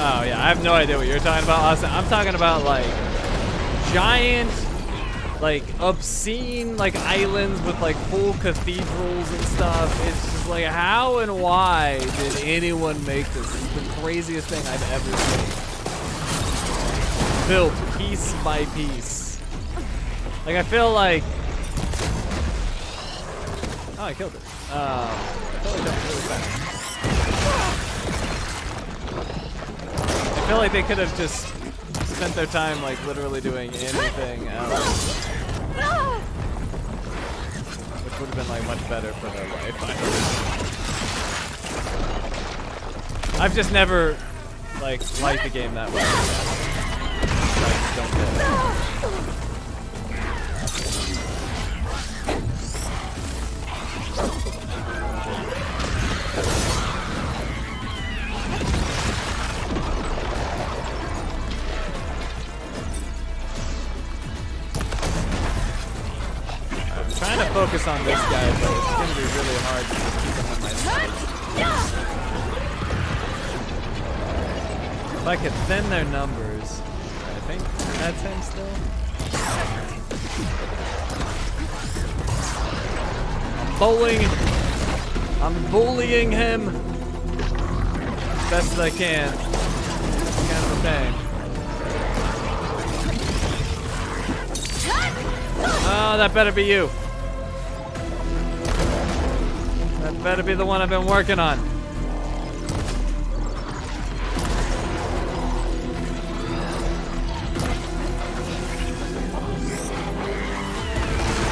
Oh yeah, I have no idea what you're talking about, Austin. I'm talking about like giant, like obscene, like islands with like full cathedrals and stuff. It's just like, how and why did anyone make this? It's the craziest thing I've ever seen. Built piece by piece. Like I feel like, oh, I killed it. I totally jumped really fast. I feel like they could have just spent their time like literally doing anything else, which would have been like much better for their life. I've just never like liked the game that way. I just don't get it. Trying to focus on this guy, but it's gonna be really hard to just keep him on my side. If I could thin their numbers, I think that's him still. I'm bullying him as best as I can. It's kind of a pain. Oh, that better be you. That better be the one I've been working on.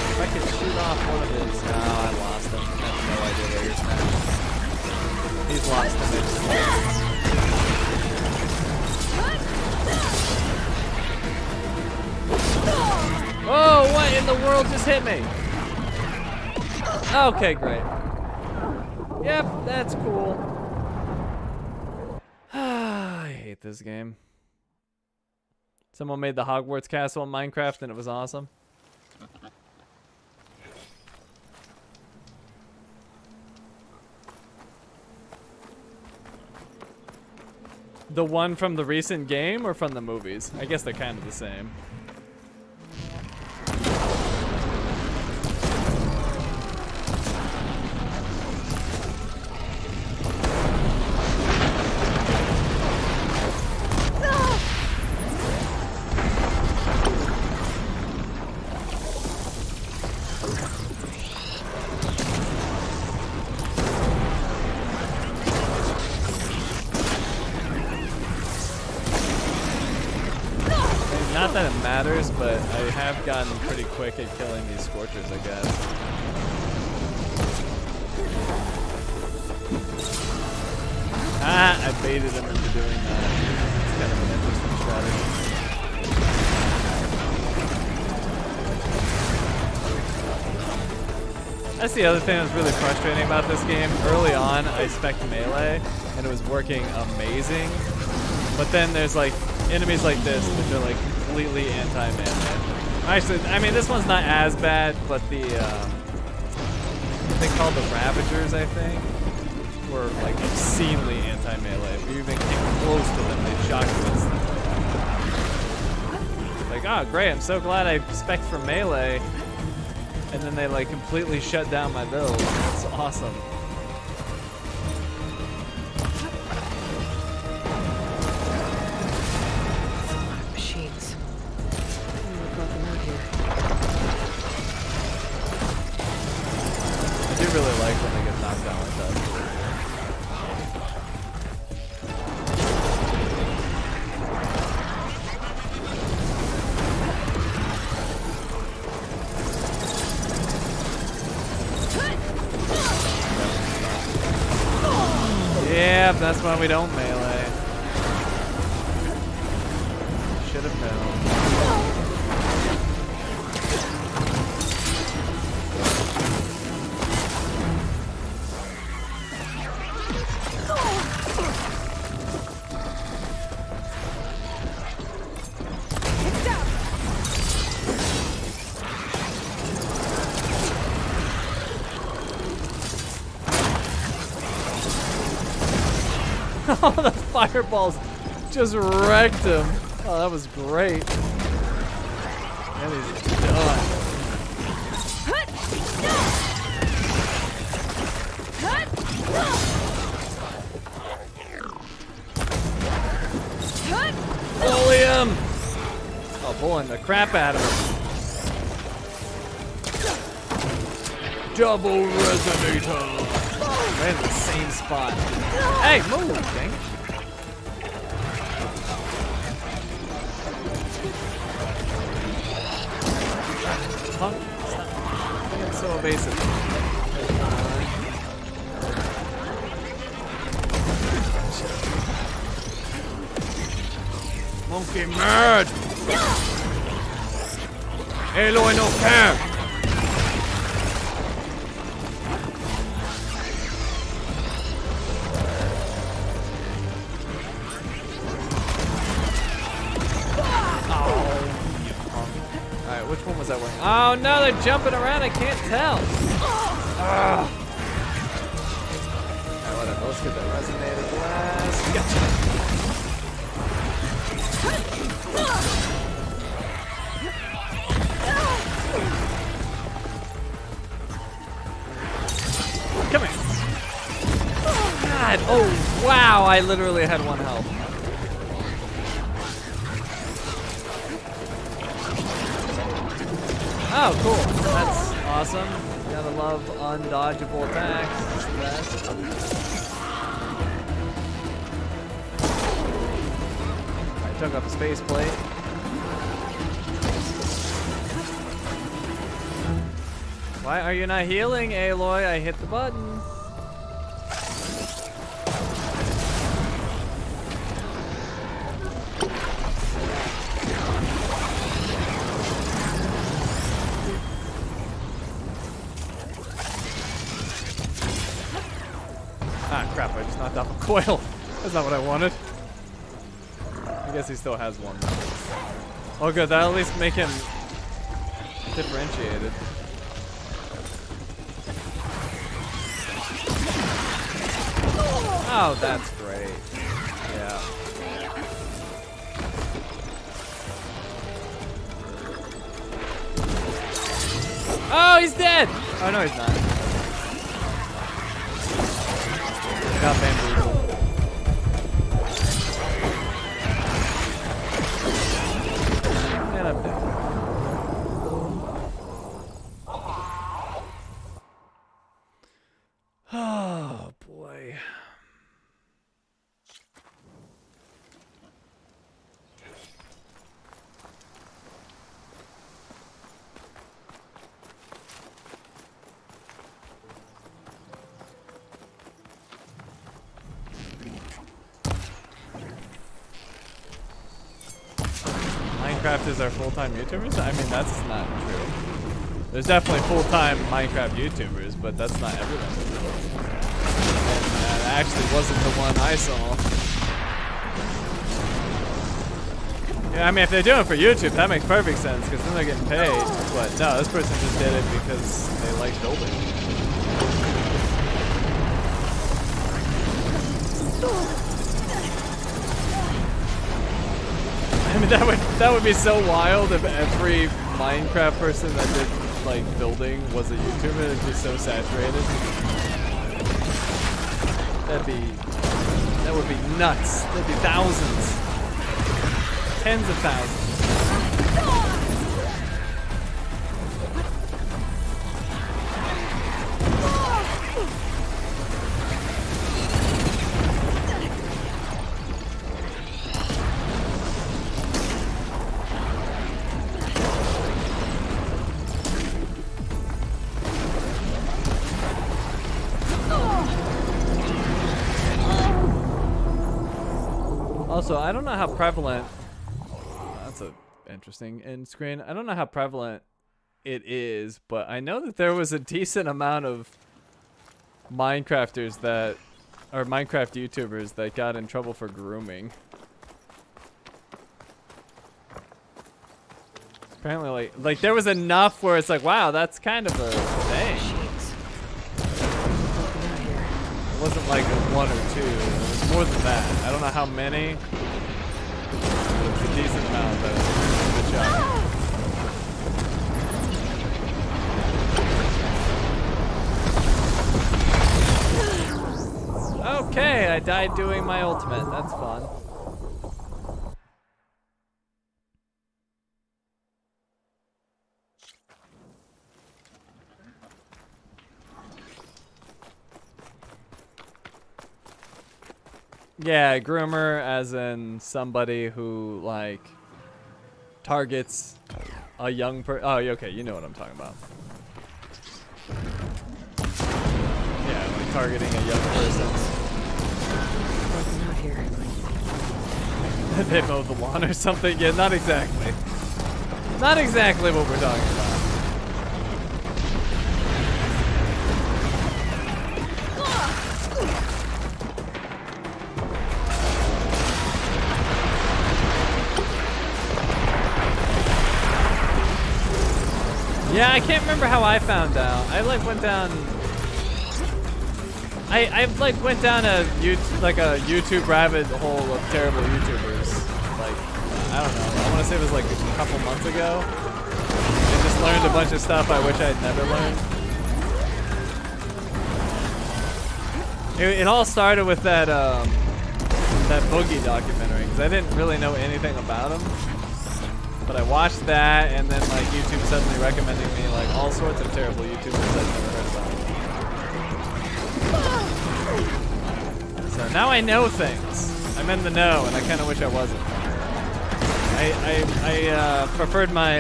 If I could shoot off one of his... No, I lost him. I have no idea where he's at. He's lost him. Oh, what in the world just hit me? Okay, great. Yep, that's cool. I hate this game. Someone made the Hogwarts castle in Minecraft and it was awesome. The one from the recent game or from the movies? I guess they're kind of the same. Not that it matters, but I have gotten pretty quick at killing these Scorchers, I guess. Ah, I baited him into doing that. It's kind of an interesting strategy. That's the other thing that's really frustrating about this game. Early on, I spec'd melee, and it was working amazing. But then there's like enemies like this, which are like completely anti-melee. Actually, I mean, this one's not as bad, but the, they call the Ravagers, I think, were like obscenely anti-melee. If you even came close to them, they'd shock you instantly. Like, oh great, I'm so glad I spec'd for melee. And then they like completely shut down my build. That's awesome. Machines. Look like them out here. I do really like when they get knocked down like that. Yeah, that's why we don't melee. Should have known. Oh, the fireballs just wrecked him. Oh, that was great. And he's done. Bully him! Oh, pulling the crap out of him. Double resonator. Right in the same spot. Hey, move, thing. Punk, stop being so evasive. Monkey mad! Aloy no care! Which one was that wearing? Oh no, they're jumping around. I can't tell. Alright, whatever. Let's get that resonator blast. Gotcha. Come here. God. Oh, wow. I literally had 1 health. Oh, cool. That's awesome. Gotta love undodgeable attacks. That's the best. Alright, took up a space plate. Why are you not healing, Aloy? I hit the button. Ah, crap, I just knocked off a coil. That's not what I wanted. I guess he still has one. Oh good, that'll at least make him differentiated. Oh, that's great. Yeah. Oh, he's dead! Oh no, he's not. Got bamboozled. And I'm dead. Oh boy. Minecrafters are full-time YouTubers? I mean, that's not true. There's definitely full-time Minecraft YouTubers, but that's not everyone. And that actually wasn't the one I saw. Yeah, I mean, if they're doing it for YouTube, that makes perfect sense, because then they're getting paid. But no, this person just did it because they like building. I mean, that would be so wild if every Minecraft person that did like building was a YouTuber. It'd be so saturated. That would be nuts. That'd be thousands, tens of thousands. Also, I don't know how prevalent, that's a interesting end screen. I don't know how prevalent it is, but I know that there was a decent amount of Minecrafters that, or Minecraft YouTubers that got in trouble for grooming. Apparently like there was enough where it's like, wow, that's kind of a thing. It wasn't like one or two. It was more than that. I don't know how many. But it's a decent amount, though. Good job. Okay, I died doing my ultimate. That's fun. Yeah, groomer as in somebody who like targets a young oh, okay, you know what I'm talking about. Yeah, like targeting a young person. Not here. They mow the lawn or something? Yeah, not exactly. Not exactly what we're talking about. Yeah, I can't remember how I found out. I like went down. I like went down a YouTube rabbit hole of terrible YouTubers. Like, I don't know. I want to say it was like a couple months ago. I just learned a bunch of stuff I wish I had never learned. It all started with that that Boogie documentary because I didn't really know anything about him. But I watched that, and then like YouTube suddenly recommending me like all sorts of terrible YouTubers I'd never heard about. So now I know things. I'm in the know, and I kind of wish I wasn't. I preferred my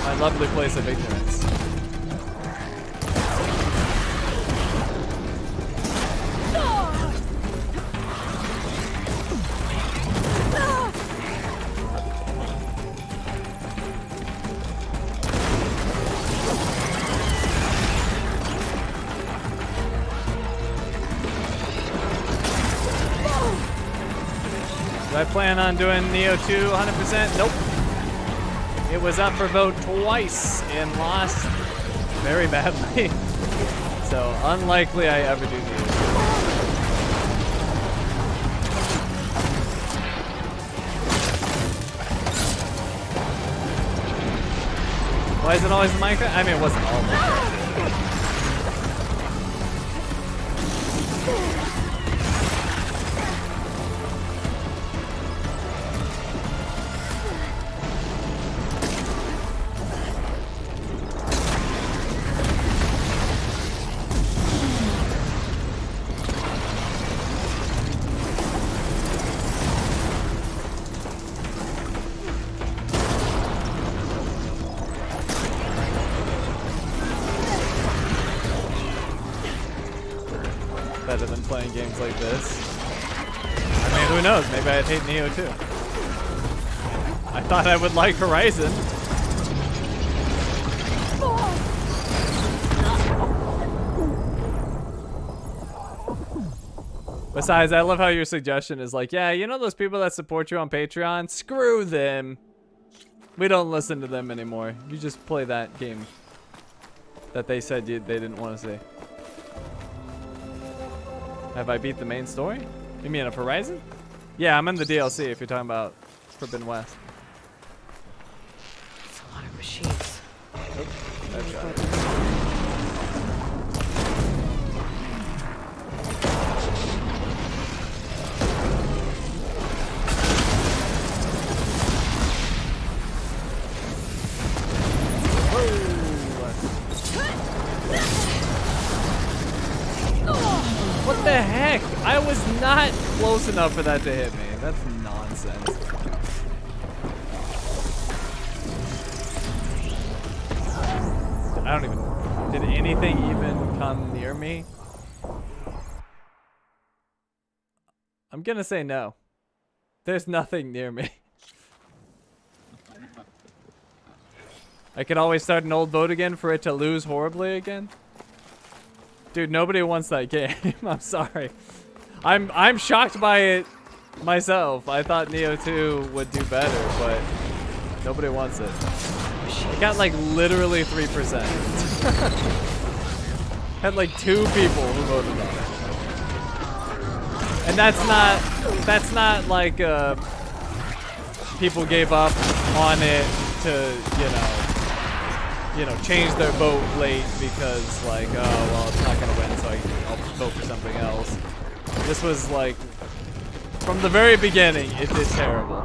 my lovely place of ignorance. Do I plan on doing Neo 2 100%? Nope. It was up for vote twice and lost very badly. So unlikely I ever do Neo 2. Why is it always Minecraft? I mean, it wasn't all Minecraft. Better than playing games like this. I mean, who knows? Maybe I'd hate Neo too. I thought I would like Horizon. Besides, I love how your suggestion is like, yeah, you know those people that support you on Patreon? Screw them. We don't listen to them anymore. You just play that game that they said they didn't want to see. Have I beat the main story? You mean of Horizon? Yeah, I'm in the DLC if you're talking about Forbidden West. It's a lot of machines. Oops, bad shot. What the heck? I was not close enough for that to hit me. That's nonsense. I don't even... Did anything even come near me? I'm gonna say no. There's nothing near me. I could always start an old vote again for it to lose horribly again. Dude, nobody wants that game. I'm sorry. I'm shocked by it myself. I thought Neo 2 would do better, but nobody wants it. It got like literally 3%. Had like 2 people who voted on it. And that's not like people gave up on it to, you know, change their vote late because like, oh, well, it's not gonna win, so I'll vote for something else. This was like, from the very beginning, it did terrible.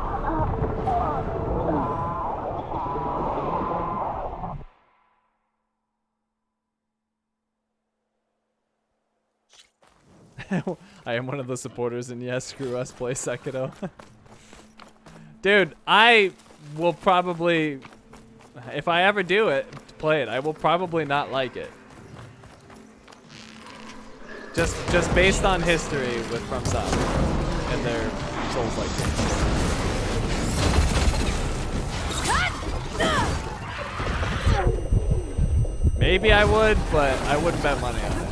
I am one of the supporters, and yes, screw us, play Sekiro. Dude, I will probably... If I ever do it, play it, I will probably not like it. Just based on history with From Software and their Souls-like games. Maybe I would, but I wouldn't bet money on it.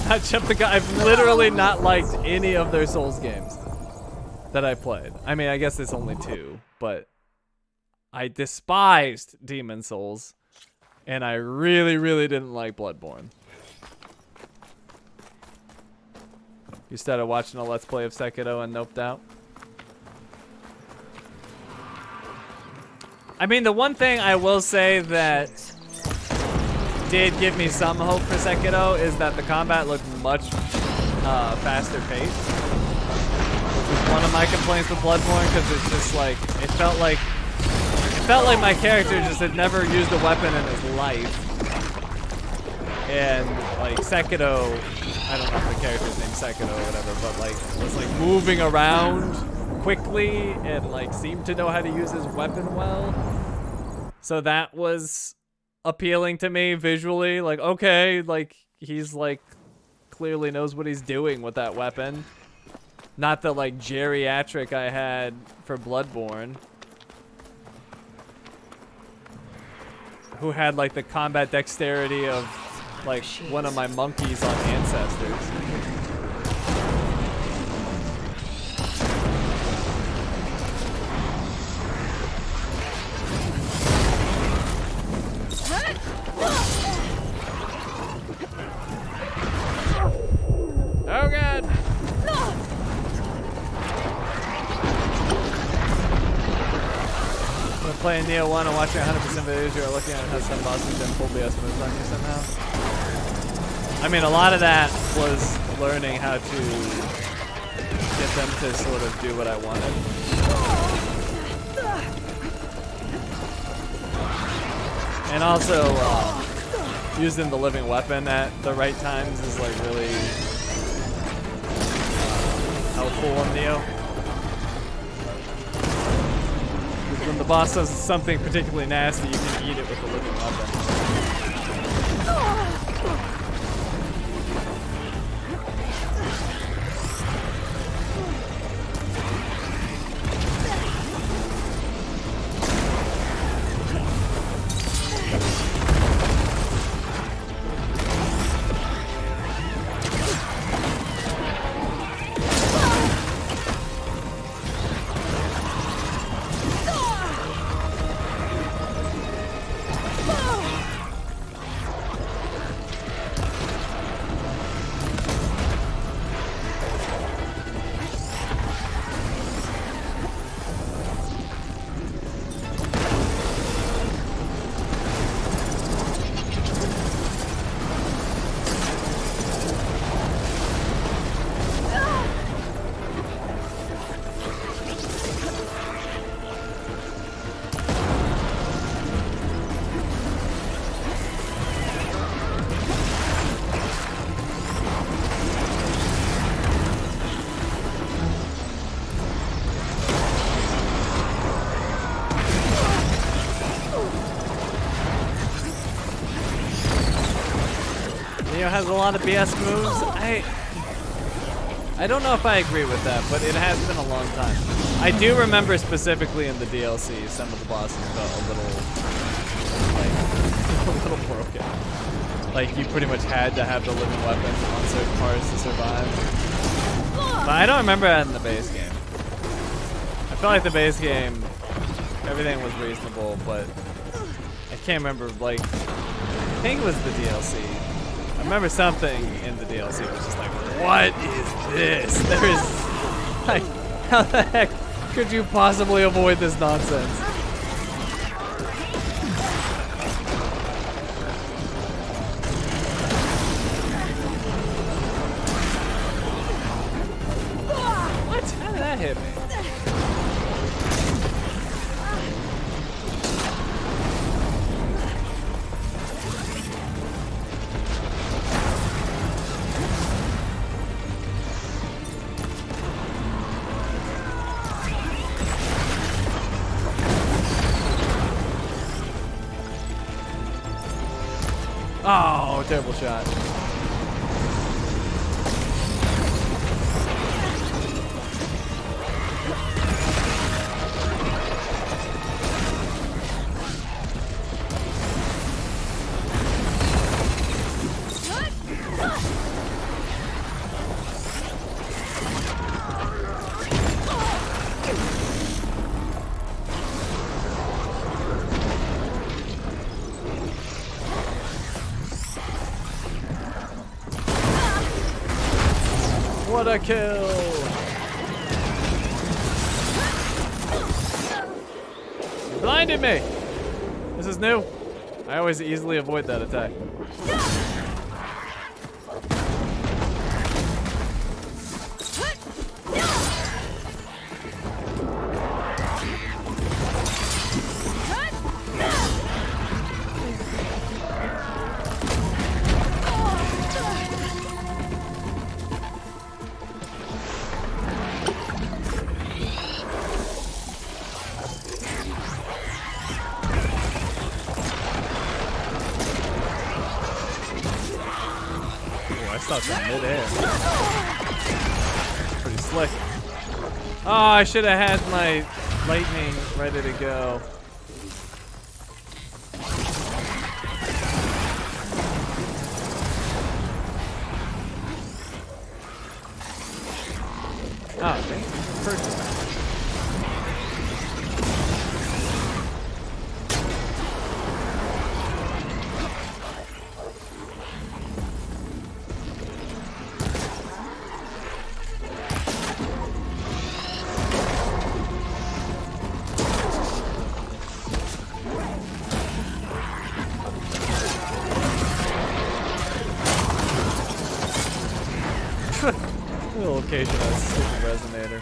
Not jump the guy. I've literally not liked any of their Souls games that I played. I mean, I guess it's only 2, but I despised Demon Souls, and I really, really didn't like Bloodborne. You started watching a Let's Play of Sekiro and noped out. I mean, the one thing I will say that did give me some hope for Sekiro is that the combat looked much faster paced. Which was one of my complaints with Bloodborne, because it's just like it felt like my character just had never used a weapon in his life. And like Sekiro, I don't know if the character's named Sekiro or whatever, but like was like moving around quickly and like seemed to know how to use his weapon well. So that was appealing to me visually, like, okay, like he's like clearly knows what he's doing with that weapon. Not the like geriatric I had for Bloodborne, who had like the combat dexterity of like one of my monkeys on Ancestors. Oh god! When playing Neo 1 and watching 100% videos, you're looking at how some bosses didn't pull BS moves on you somehow. I mean, a lot of that was learning how to get them to sort of do what I wanted. And also, using the living weapon at the right times is like really helpful on Neo. When the boss does something particularly nasty, you can eat it with a living weapon. Neo has a lot of BS moves. I don't know if I agree with that, but it has been a long time. I do remember specifically in the DLC, some of the bosses felt a little, like, a little broken. Like, you pretty much had to have the living weapons on certain parts to survive. But I don't remember that in the base game. I feel like the base game, everything was reasonable, but I can't remember, like, I think it was the DLC. I remember something in the DLC that was just like, what is this? There is, like, how the heck could you possibly avoid this nonsense? What? How did that hit me? Oh, terrible shot. What a kill! You blinded me! This is new. I always easily avoid that attack. Stuck in midair. Pretty slick. Oh, I should have had my lightning ready to go. Oh, thank you. Perfect. The location of that stupid resonator.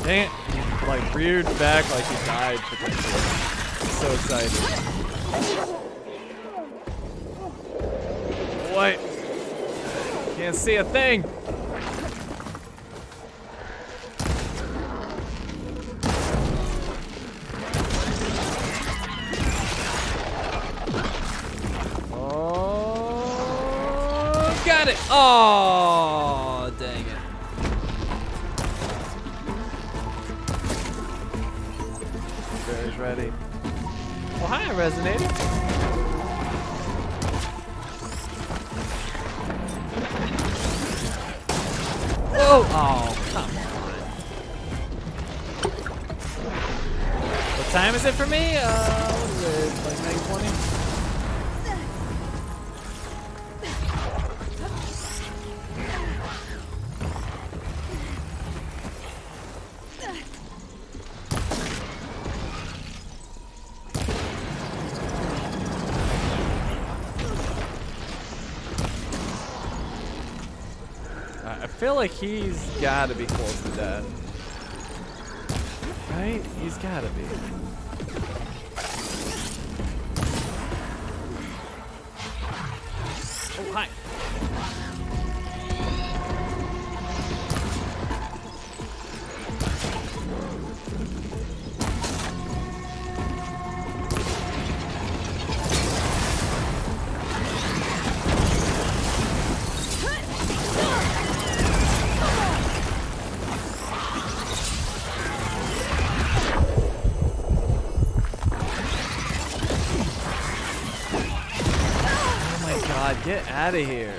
Dang it. He, like, reared back like he died potentially. I'm so excited. What? Can't see a thing. Oh, got it. Oh, dang it. Bear's ready. Oh, hi, Resonator. Whoa! Oh, come on. What time is it for me? What is it? Like 9:20? I feel like he's gotta be close to death. Right? He's gotta be. Oh, hi. Get out of here.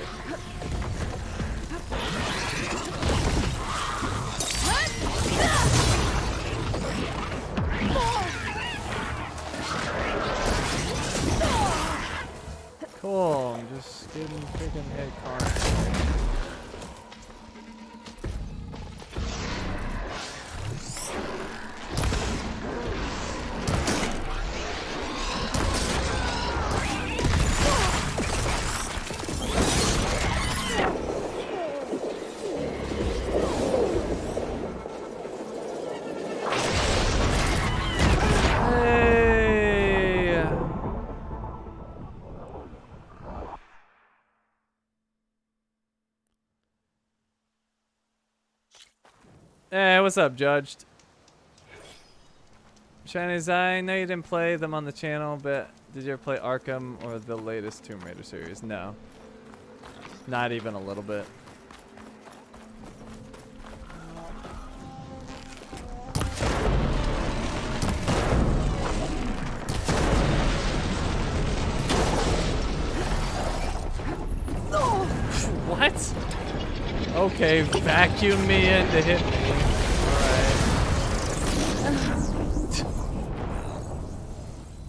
Cool, I'm just getting freaking hit constantly. Hey, what's up, Judged? Shinies, I know you didn't play them on the channel, but did you ever play Arkham or the latest Tomb Raider series? No. Not even a little bit. What? Okay, vacuum me in to hit me.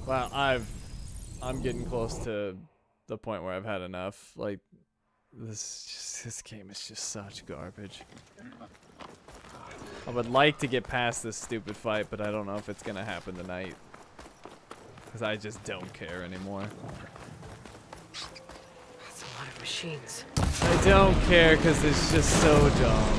Alright. Wow, I'm getting close to the point where I've had enough. Like, this game is just such garbage. I would like to get past this stupid fight, but I don't know if it's gonna happen tonight. Because I just don't care anymore. That's a lot of machines. I don't care because it's just so dumb.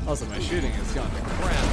Also, my shooting has gone to crap.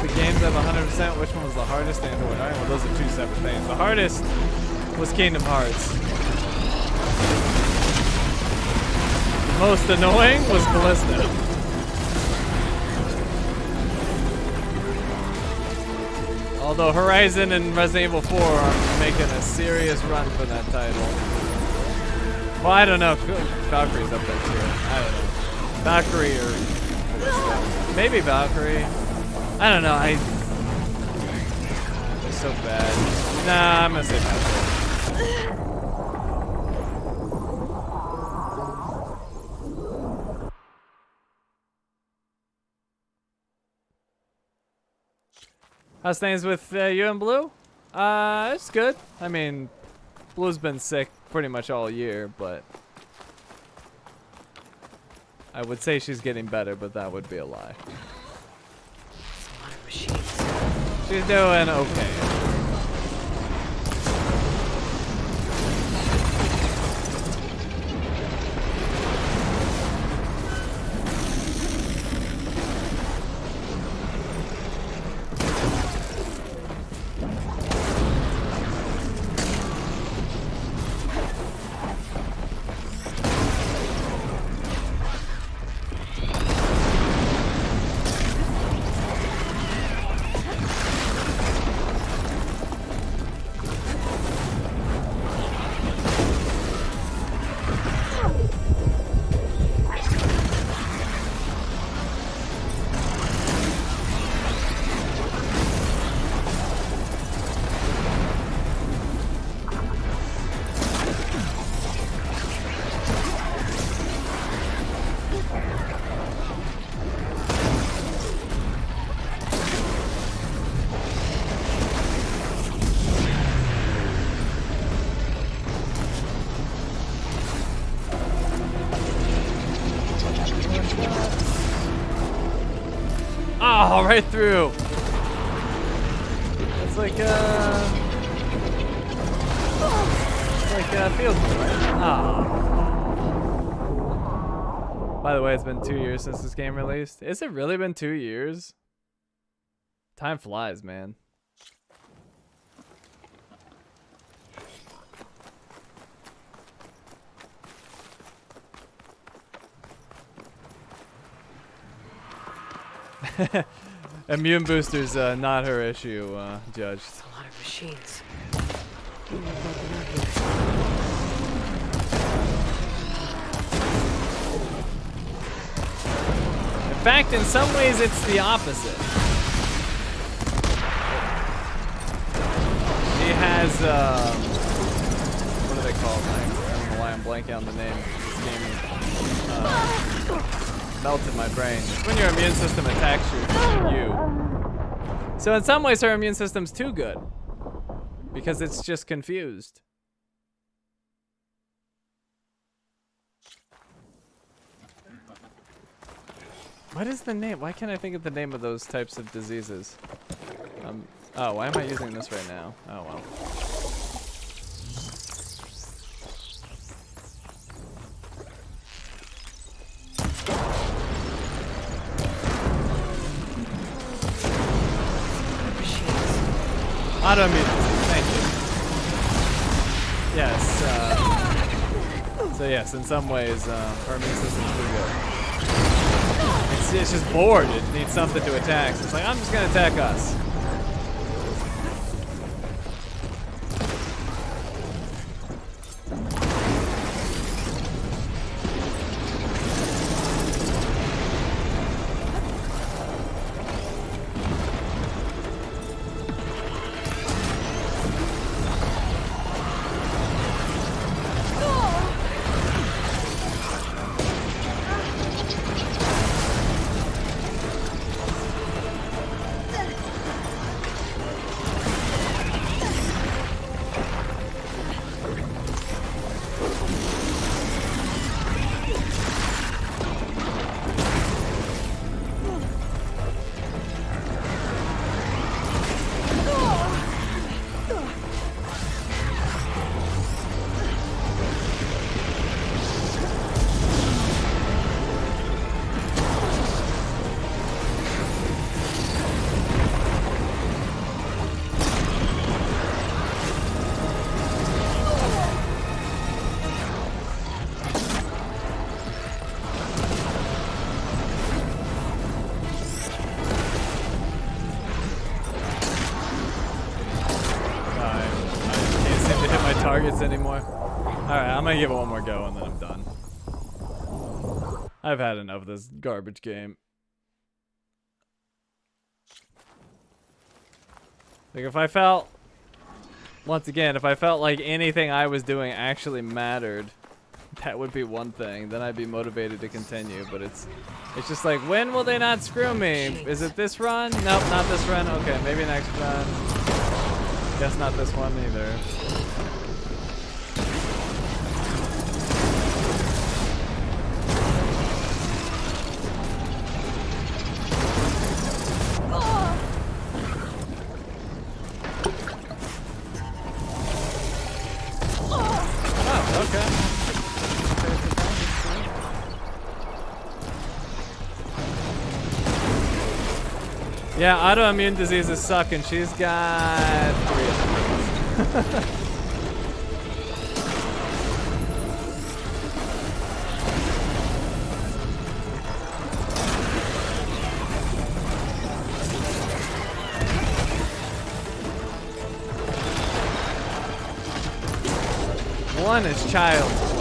the games have 100%, which one was the hardest and or annoying? Well, those are two separate things. The hardest was Kingdom Hearts. The most annoying was Callisto. Although Horizon and Resident Evil 4 are making a serious run for that title. Well, I don't know. Valkyrie's up there too. I don't know. Valkyrie or Callisto. Maybe Valkyrie. I don't know. They're so bad. Nah, I'm gonna say Valkyrie. How's things with you and Blue? It's good. I mean, Blue's been sick pretty much all year, but I would say she's getting better, but that would be a lie. That's a lot of machines. She's doing okay. Oh, right through. It's like field goal, right? Ah. By the way, it's been 2 years since this game released. Has it really been 2 years? Time flies, man. Immune boosters, not her issue, Judge. That's a lot of machines. In fact, in some ways, it's the opposite. He has, what are they called? I don't know why I'm blanking on the name. This game melted my brain. It's when your immune system attacks you. So in some ways, her immune system's too good. Because it's just confused. What is the name? Why can't I think of the name of those types of diseases? Oh, why am I using this right now? Oh, well. Autoimmune. Thank you. Yes. So yes, in some ways, our immune system's pretty good. It's just bored. It needs something to attack. So it's like, I'm just gonna attack us. targets anymore. Alright, I'm gonna give it one more go and then I'm done. I've had enough of this garbage game. Like, if I felt... Once again, if I felt like anything I was doing actually mattered, that would be one thing. Then I'd be motivated to continue. But it's just like, when will they not screw me? Is it this run? Nope, not this run. Okay, maybe next run. Guess not this one either. Yeah, autoimmune diseases suck, and she's got 3 of them. One is child's play.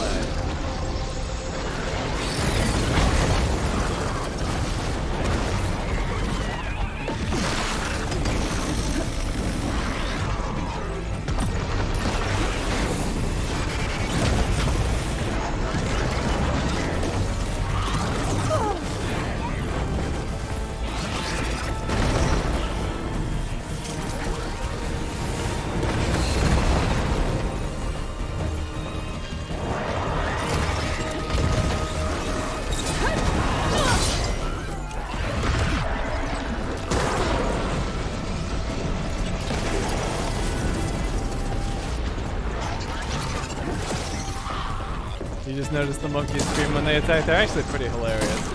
You just notice the monkeys scream when they attack. They're actually pretty hilarious.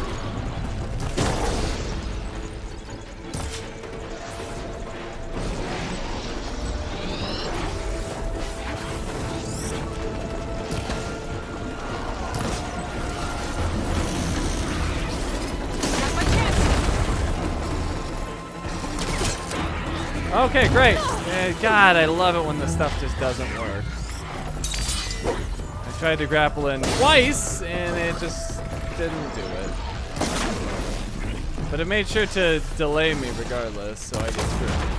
Okay, great. Yeah, God, I love it when the stuff just doesn't work. I tried to grapple in twice, and it just didn't do it. But it made sure to delay me regardless, so I get screwed.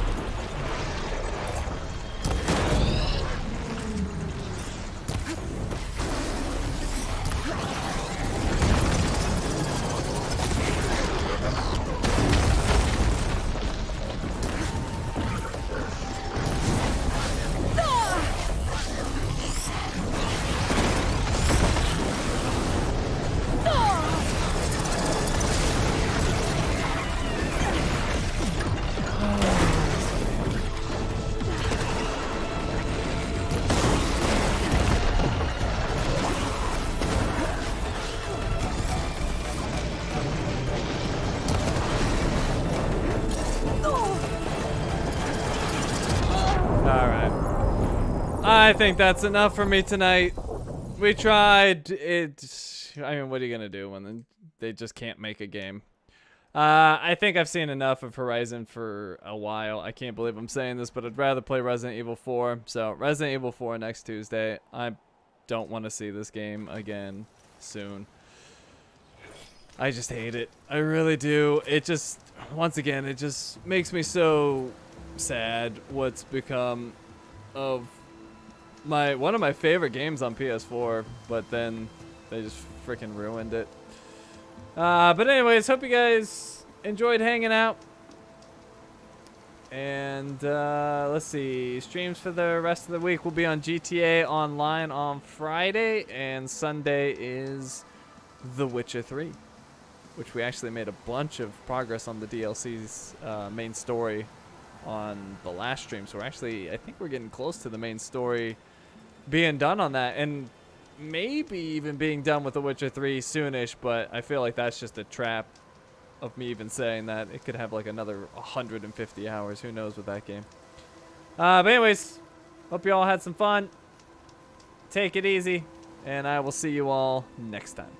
I think that's enough for me tonight. We tried it. I mean, what are you gonna do when they just can't make a game? I think I've seen enough of Horizon for a while. I can't believe I'm saying this, but I'd rather play Resident Evil 4. So Resident Evil 4 next Tuesday. I don't want to see this game again soon. I just hate it. I really do. It just, once again, it just makes me so sad what's become of one of my favorite games on PS4, but then they just freaking ruined it. But anyways, hope you guys enjoyed hanging out. And let's see, streams for the rest of the week will be on GTA Online on Friday, and Sunday is The Witcher 3, which we actually made a bunch of progress on the DLC's main story on the last stream. So we're actually, I think we're getting close to the main story being done on that, and maybe even being done with The Witcher 3 soonish, but I feel like that's just a trap of me even saying that. It could have like another 150 hours. Who knows with that game. But anyways, hope you all had some fun. Take it easy, and I will see you all next time.